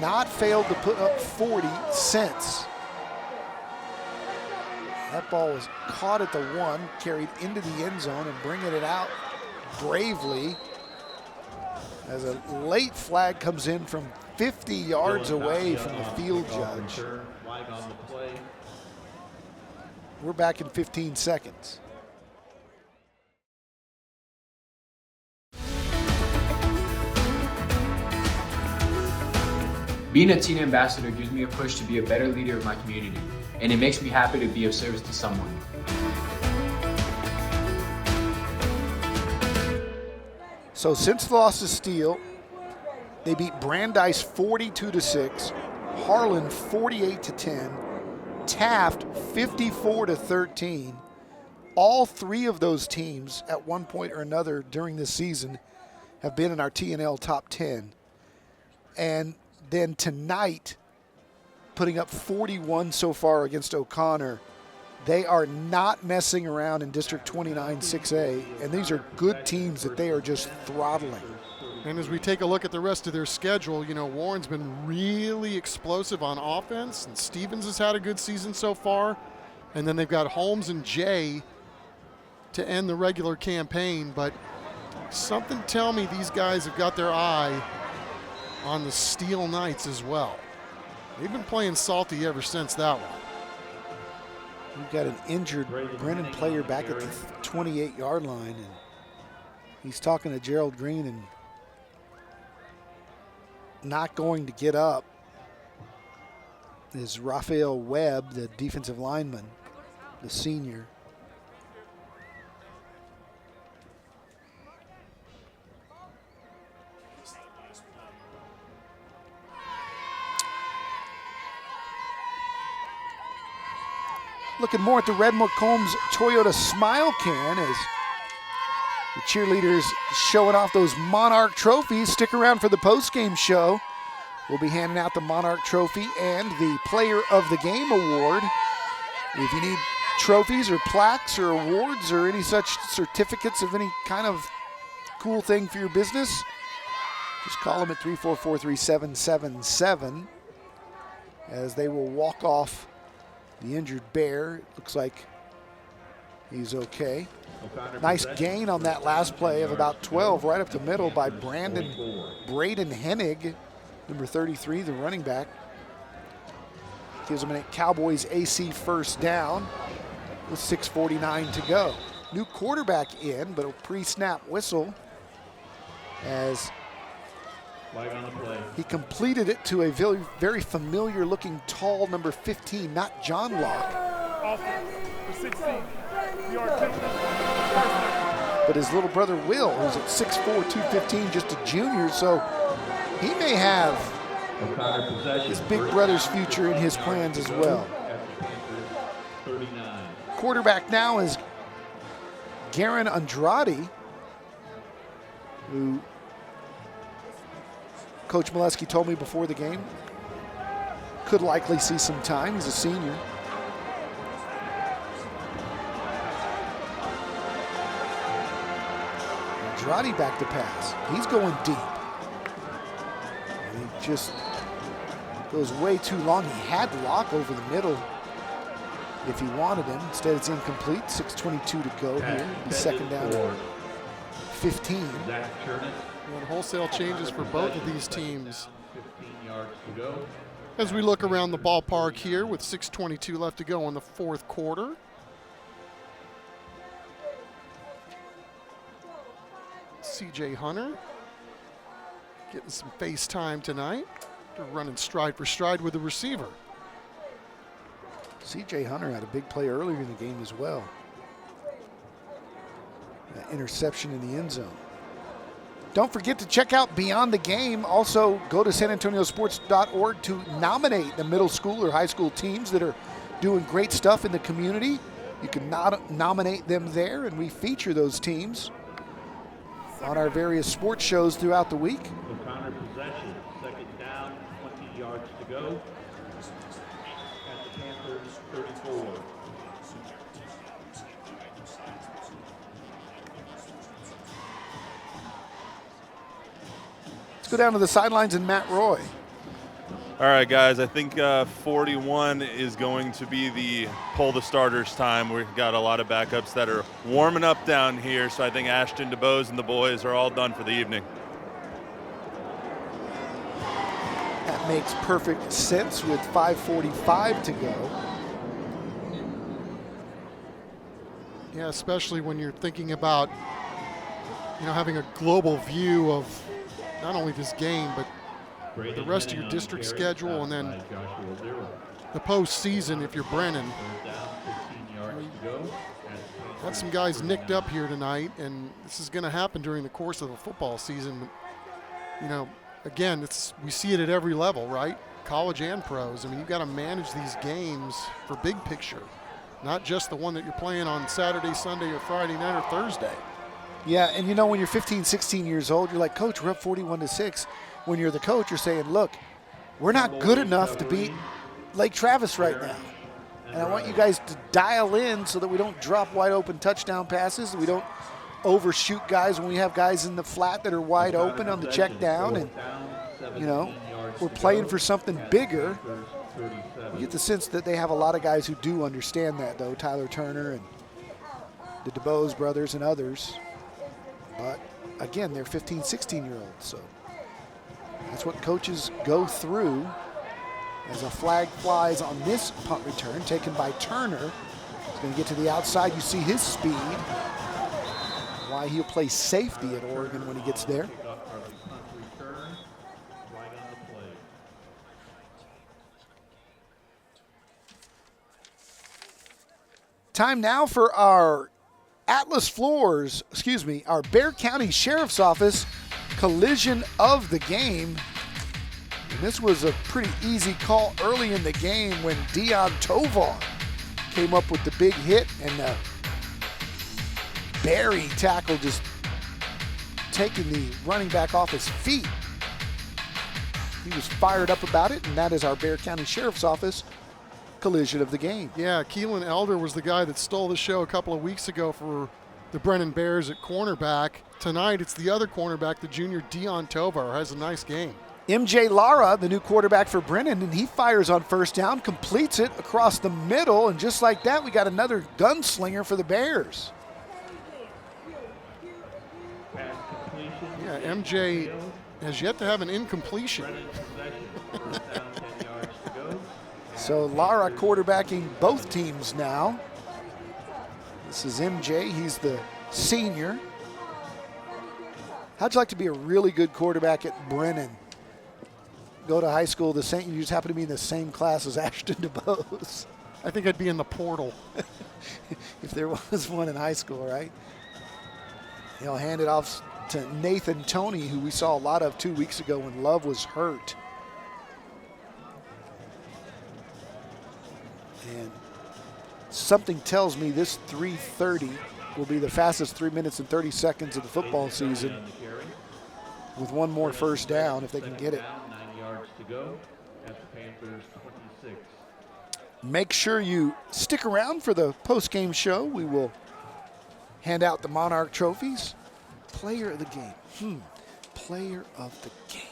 not failed to put up 40 since. That ball was caught at the 1, carried into the end zone, and bringing it out bravely as a late flag comes in from 50 yards away from the field judge. We're back in 15 seconds. Being a teen ambassador gives me a push to be a better leader of my community, and it makes me happy to be of service to someone. So since the loss to Steele, they beat Brandeis 42-6, Harlan 48-10, Taft 54-13. All 3 of those teams at one point or another during this season have been in our TNL top 10. And then tonight, putting up 41 so far against O'Connor. They are not messing around in District 29 6A, and these are good teams that they are just throttling. And as we take a look at the rest of their schedule, you know, Warren's been really explosive on offense, and Stevens has had a good season so far. And then they've got Holmes and Jay to end the regular campaign. But something tell me these guys have got their eye on the Steel Knights as well. They've been playing salty ever since that one. We've got an injured Brennan player back at the 28-yard line, and he's talking to Gerald Green and not going to get up is Raphael Webb, the defensive lineman, the senior. Looking more at the Red McCombs Toyota Smile Can as the cheerleaders showing off those Monarch trophies. Stick around for the post-game show. We'll be handing out the Monarch Trophy and the Player of the Game Award. If you need trophies or plaques or awards or any such certificates of any kind of cool thing for your business, just call them at 344-3777 as they will walk off the injured Bear. It looks like he's okay. Nice gain on that last play of about 12 right up the middle by Braden Hennig, number 33, the running back. Gives them a Cowboys AC first down with 6:49 to go. New quarterback in, but a pre-snap whistle as he completed it to a very, very familiar looking tall number 15, not John Locke, but his little brother Will, who's at 6'4", 215, just a junior, so he may have his big brother's future in his plans as well. Quarterback now is Garen Andrade, who Coach Molesky told me before the game could likely see some time. He's a senior. Andrade back to pass. He's going deep. And he just goes way too long. He had Locke over the middle if he wanted him. Instead, it's incomplete. 6:22 to go here. It'll be second down at 15. And wholesale changes for both of these teams. As we look around the ballpark here with 6:22 left to go in the fourth quarter. CJ Hunter getting some face time tonight. They're running stride for stride with the receiver. CJ Hunter had a big play earlier in the game as well. That interception in the end zone. Don't forget to check out Beyond the Game. Also, go to sanantoniosports.org to nominate the middle school or high school teams that are doing great stuff in the community. You can nominate them there, and we feature those teams on our various sports shows throughout the week. O'Connor possession, second down, 20 yards to go. At the Panthers 34. Go down to the sidelines and Matt Roy. All right, guys, I think 41 is going to be the pull the starters time. We've got a lot of backups that are warming up down here, so I think Ashton DeBose and the boys are all done for the evening. That makes perfect sense with 5:45 to go. Yeah, especially when you're thinking about, having a global view of not only this game, but the rest of your district schedule, and then the postseason if you're Brennan. Got some guys nicked up here tonight, and this is going to happen during the course of the football season. Again, we see it at every level, right? College and pros. I mean, you've got to manage these games for big picture, not just the one that you're playing on Saturday, Sunday, or Friday night or Thursday. Yeah, and when you're 15, 16 years old, you're like, Coach, we're up 41-6. When you're the coach, you're saying, look, we're not good enough to beat Lake Travis right now. And I want you guys to dial in so that we don't drop wide open touchdown passes, that we don't overshoot guys when we have guys in the flat that are wide open on the check down. And, we're playing for something bigger. You get the sense that they have a lot of guys who do understand that, though. Tyler Turner and the DeBose brothers and others. But, again, they're 15, 16-year-olds, so that's what coaches go through as a flag flies on this punt return taken by Turner He's going to get to the outside. You see his speed. Why he'll play safety at Oregon when he gets there. Time now for our our Bexar County Sheriff's Office collision of the game. And this was a pretty easy call early in the game when Dion Tovar came up with the big hit, and Barry tackle just taking the running back off his feet. He was fired up about it, and that is our Bexar County Sheriff's Office collision of the game. Yeah, Keelan Elder was the guy that stole the show a couple of weeks ago for the Brennan Bears at cornerback. Tonight, it's the other cornerback, the junior Dion Tovar, has a nice game. MJ Lara, the new quarterback for Brennan, and he fires on first down, completes it across the middle, and just like that, we got another gunslinger for the Bears. Yeah, MJ has yet to have an incompletion. So Lara quarterbacking both teams now. This is MJ, he's the senior. How'd you like to be a really good quarterback at Brennan? Go to high school, you just happen to be in the same class as Ashton DeBose. I think I'd be in the portal. If there was one in high school, right? He'll hand it off to Nathan Toney, who we saw a lot of 2 weeks ago when Love was hurt. And something tells me this 3:30 will be the fastest 3 minutes and 30 seconds of the football season, with one more first down if they can get it. 9 yards to go at the Panthers 26. Make sure you stick around for the post-game show. We will hand out the Monarch trophies. Player of the game. Player of the game.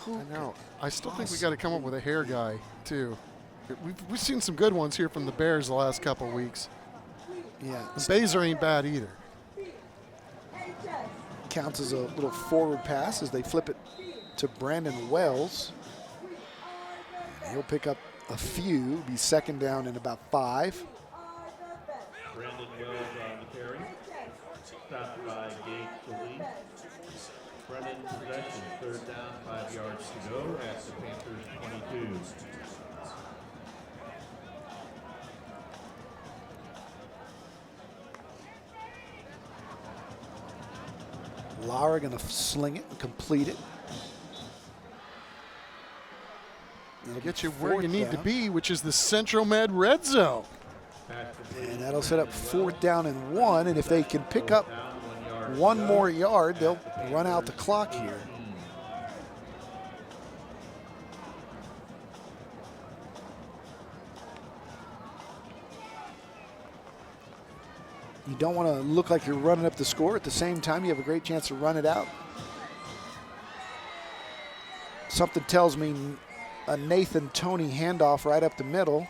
I know. I still think we got to come up with a hair guy, too. We've seen some good ones here from the Bears the last couple of weeks. Yeah. Baser ain't bad either. Counts as a little forward pass as they flip it to Brandon Wells. He'll pick up a few, be second down in about 5. Brandon Wells on the carry. Stopped by Gabe Solis. Brennan possession, third down, 5 yards to go at the Panthers 22. Lara going to sling it and complete it. It'll get you where you need to be, which is the Central Med red zone. And that'll set up 4th down and 1. And if they can pick up one more yard, they'll run out the clock here. You don't want to look like you're running up the score. At the same time, you have a great chance to run it out. Something tells me a Nathan Toney handoff right up the middle.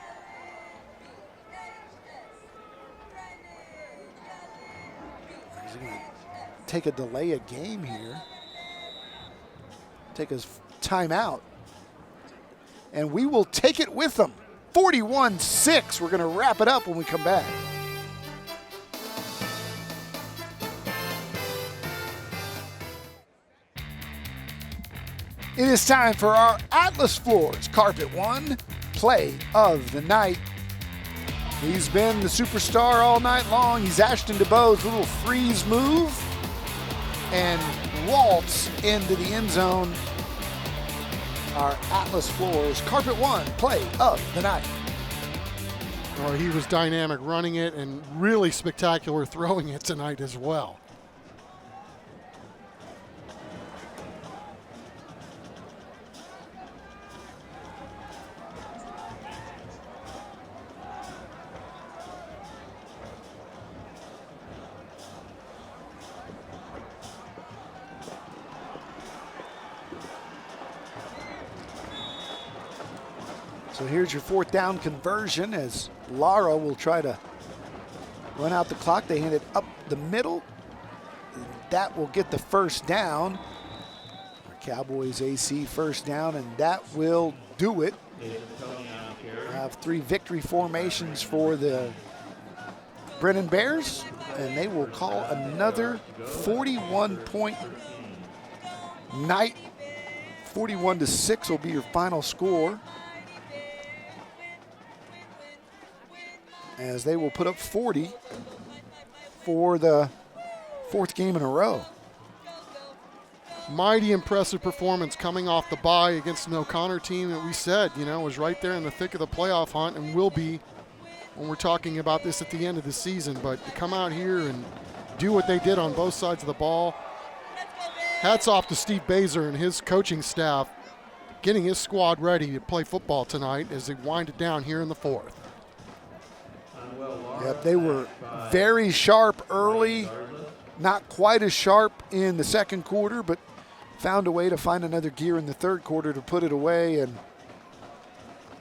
He's going to take a delay a game here. Take his timeout. And we will take it with them. 41-6. We're going to wrap it up when we come back. It is time for our Atlas Floors Carpet One play of the night. He's been the superstar all night long. He's Ashton DeBoe's little freeze move and waltz into the end zone. Our Atlas Floors Carpet One play of the night. Well, he was dynamic running it and really spectacular throwing it tonight as well. So here's your 4th down conversion as Lara will try to run out the clock. They hand it up the middle. That will get the first down. Our Cowboys AC first down, and that will do it. We'll have 3 victory formations for the Brennan Bears, and they will call another 41-point night. 41-6 will be your final score, as they will put up 40 for the 4th game in a row. Mighty impressive performance coming off the bye against an O'Connor team that we said, was right there in the thick of the playoff hunt and will be when we're talking about this at the end of the season. But to come out here and do what they did on both sides of the ball, hats off to Steve Baser and his coaching staff getting his squad ready to play football tonight as they wind it down here in the 4th. Yep, they were very sharp early, not quite as sharp in the 2nd quarter, but found a way to find another gear in the 3rd quarter to put it away. And,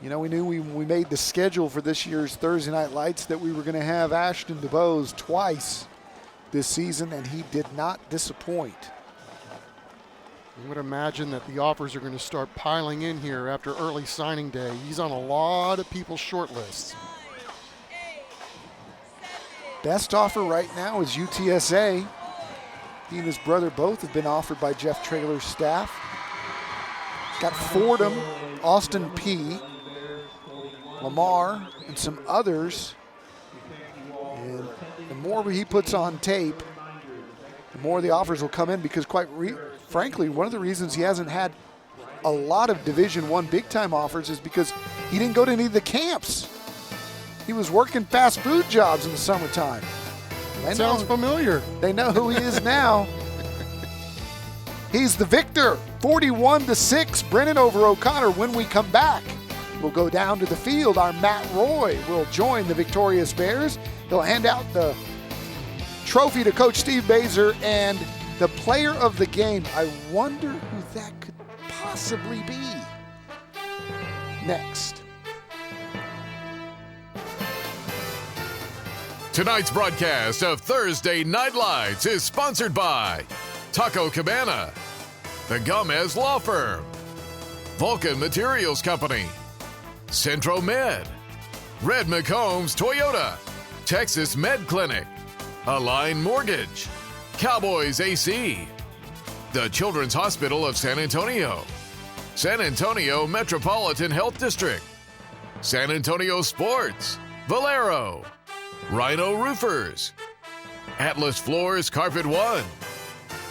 we knew we made the schedule for this year's Thursday Night Lights that we were going to have Ashton DeBose twice this season, and he did not disappoint. I would imagine that the offers are going to start piling in here after early signing day. He's on a lot of people's short lists. Best offer right now is UTSA. He and his brother both have been offered by Jeff Traylor's staff. Got Fordham, Austin P, Lamar, and some others. And the more he puts on tape, the more the offers will come in, because frankly, one of the reasons he hasn't had a lot of Division I big-time offers is because he didn't go to any of the camps. He was working fast food jobs in the summertime. Sounds familiar. They know who he is now. He's the victor, 41-6, Brennan over O'Connor. When we come back, we'll go down to the field. Our Matt Roy will join the victorious Bears. He'll hand out the trophy to Coach Steve Baser and the player of the game. I wonder who that could possibly be. Next. Tonight's broadcast of Thursday Night Lights is sponsored by Taco Cabana, the Gomez Law Firm, Vulcan Materials Company, Centro Med, Red McCombs Toyota, Texas Med Clinic, Align Mortgage, Cowboys AC, the Children's Hospital of San Antonio, San Antonio Metropolitan Health District, San Antonio Sports, Valero, Rhino Roofers, Atlas Floors Carpet One,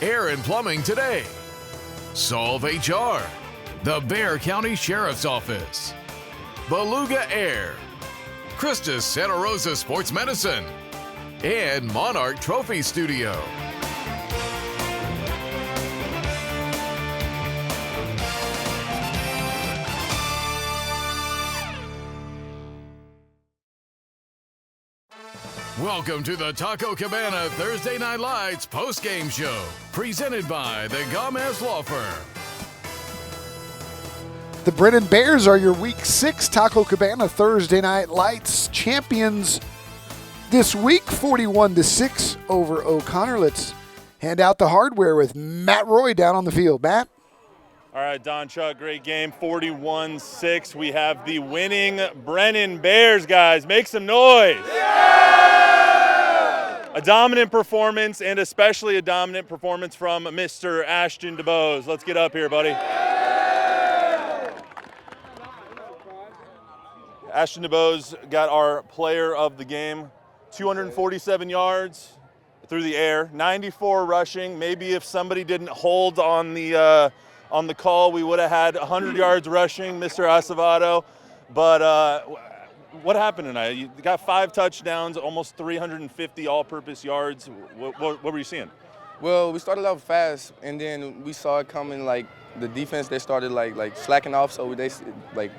Air and Plumbing Today, Solve HR, the Bexar County Sheriff's Office, Beluga Air, Christus Santa Rosa Sports Medicine, and Monarch Trophy Studio. Welcome to the Taco Cabana Thursday Night Lights post-game show, presented by the Gomez Law Firm. The Brennan Bears are your Week 6 Taco Cabana Thursday Night Lights champions this week, 41-6 over O'Connor. Let's hand out the hardware with Matt Roy down on the field. Matt? All right, Don Chuck, great game, 41-6. We have the winning Brennan Bears, guys. Make some noise. A dominant performance, and especially a dominant performance from Mr. Ashton DeBose. Let's get up here, buddy. Ashton DeBose got our player of the game, 247 yards through the air, 94 rushing. Maybe if somebody didn't hold on the call, we would have had 100 yards rushing, Mr. Acevedo. But what happened tonight? You got 5 touchdowns, almost 350 all-purpose yards. What were you seeing? Well, we started out fast, and then we saw it coming. Like the defense, they started like slacking off, so they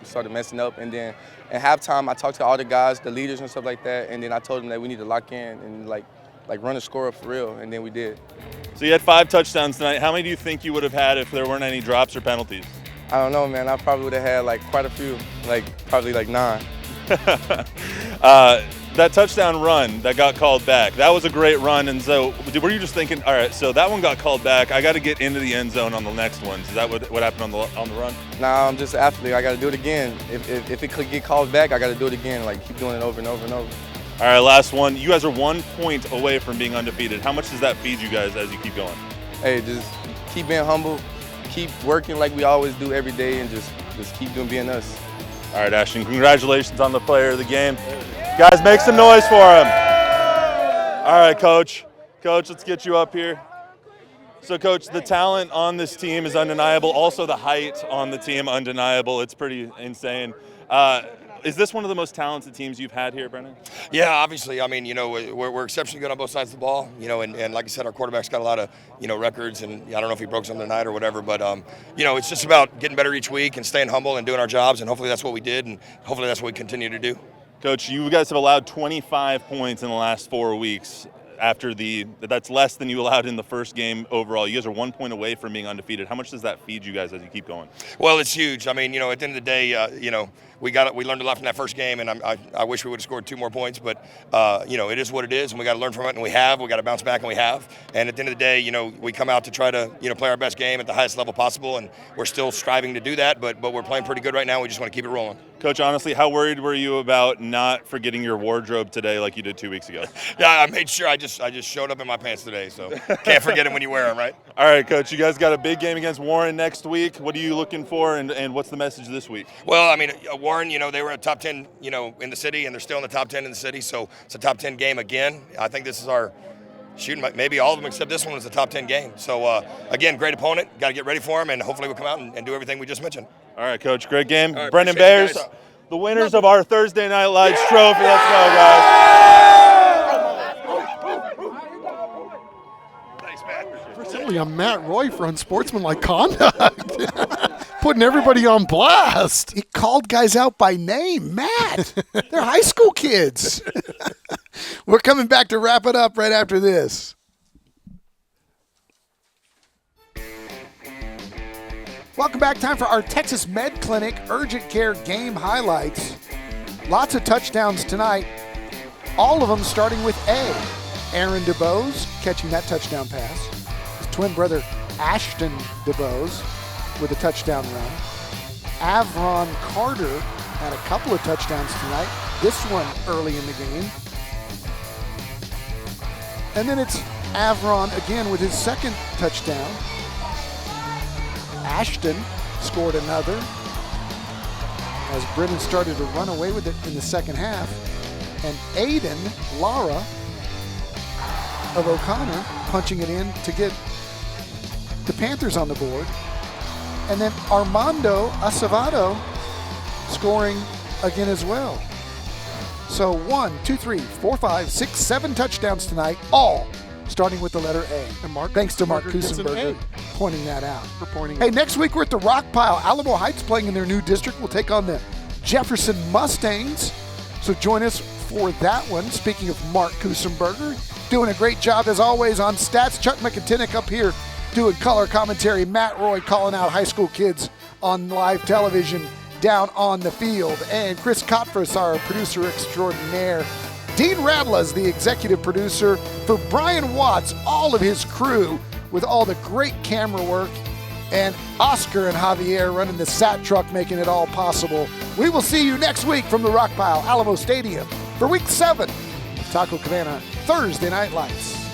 started messing up. And then at halftime, I talked to all the guys, the leaders and stuff like that, and then I told them that we need to lock in and like run the score up for real, and then we did. So you had 5 touchdowns tonight. How many do you think you would have had if there weren't any drops or penalties? I don't know, man. I probably would have had quite a few, probably 9. That touchdown run that got called back, that was a great run. And so were you just thinking, all right, so that one got called back, I got to get into the end zone on the next one? Is that what happened on the run? Nah, I'm just an athlete. I got to do it again. If it could get called back, I got to do it again, keep doing it over and over and over. All right, last one. You guys are 1 point away from being undefeated. How much does that feed you guys as you keep going? Hey, just keep being humble, keep working like we always do every day, and just keep doing being us. All right, Ashton, congratulations on the player of the game. Guys, make some noise for him. All right, Coach. Coach, let's get you up here. So, Coach, the talent on this team is undeniable. Also, the height on the team, undeniable. It's pretty insane. Is this one of the most talented teams you've had here, Brennan? Yeah, obviously. I mean, we're exceptionally good on both sides of the ball. And like I said, our quarterback's got a lot of, records, and I don't know if he broke something tonight or whatever, but, it's just about getting better each week and staying humble and doing our jobs, and hopefully that's what we did, and hopefully that's what we continue to do. Coach, you guys have allowed 25 points in the last 4 weeks. That's less than you allowed in the first game overall. You guys are 1 point away from being undefeated. How much does that feed you guys as you keep going? Well, it's huge. I mean, at the end of the day, we learned a lot from that first game, and I wish we would have scored 2 more points, but it is what it is, and we got to learn from it, and we got to bounce back, and we have. And at the end of the day, we come out to try to play our best game at the highest level possible, and we're still striving to do that, but we're playing pretty good right now. We just want to keep it rolling. Coach, honestly, how worried were you about not forgetting your wardrobe today like you did 2 weeks ago? Yeah, I made sure. I just showed up in my pants today, so can't forget them when you wear them, right? All right, Coach, you guys got a big game against Warren next week. What are you looking for, and what's the message this week? Well, I mean, Warren, they were a top 10, in the city, and they're still in the top 10 in the city, so it's a top 10 game again. I think this is our maybe all of them except this one is a top 10 game. So, again, great opponent. Got to get ready for them, and hopefully we'll come out and do everything we just mentioned. All right, Coach, great game. Right, Brennan Bears, the winners of our Thursday Night Lights trophy. Let's go, guys. Certainly a Matt Roy for unsportsmanlike conduct. Putting everybody on blast. He called guys out by name. Matt, they're high school kids. We're coming back to wrap it up right after this. Welcome back. Time for our Texas Med Clinic Urgent Care game highlights. Lots of touchdowns tonight. All of them starting with A. Aaron DeBose catching that touchdown pass. His twin brother Ashton DeBose with a touchdown run. Avron Carter had a couple of touchdowns tonight. This one early in the game. And then it's Avron again with his second touchdown. Ashton scored another as Brennan started to run away with it in the second half. And Aiden Lara of O'Connor punching it in to get the Panthers on the board. And then Armando Acevedo scoring again as well. So 1, 2, 3, 4, 5, 6, 7 touchdowns tonight, all starting with the letter A. And thanks to Mark Kusenberger pointing that out. Hey, next week we're at the Rock Pile. Alamo Heights playing in their new district. We'll take on the Jefferson Mustangs. So join us for that one. Speaking of Mark Kusenberger, doing a great job as always on stats. Chuck McIntyre up here doing color commentary. Matt Roy calling out high school kids on live television down on the field. And Chris Kotfris, our producer extraordinaire. Dean Radla's the executive producer. For Brian Watts, all of his crew with all the great camera work. And Oscar and Javier running the SAT truck, making it all possible. We will see you next week from the Rock Pile Alamo Stadium for Week 7 of Taco Cabana Thursday Night Lights.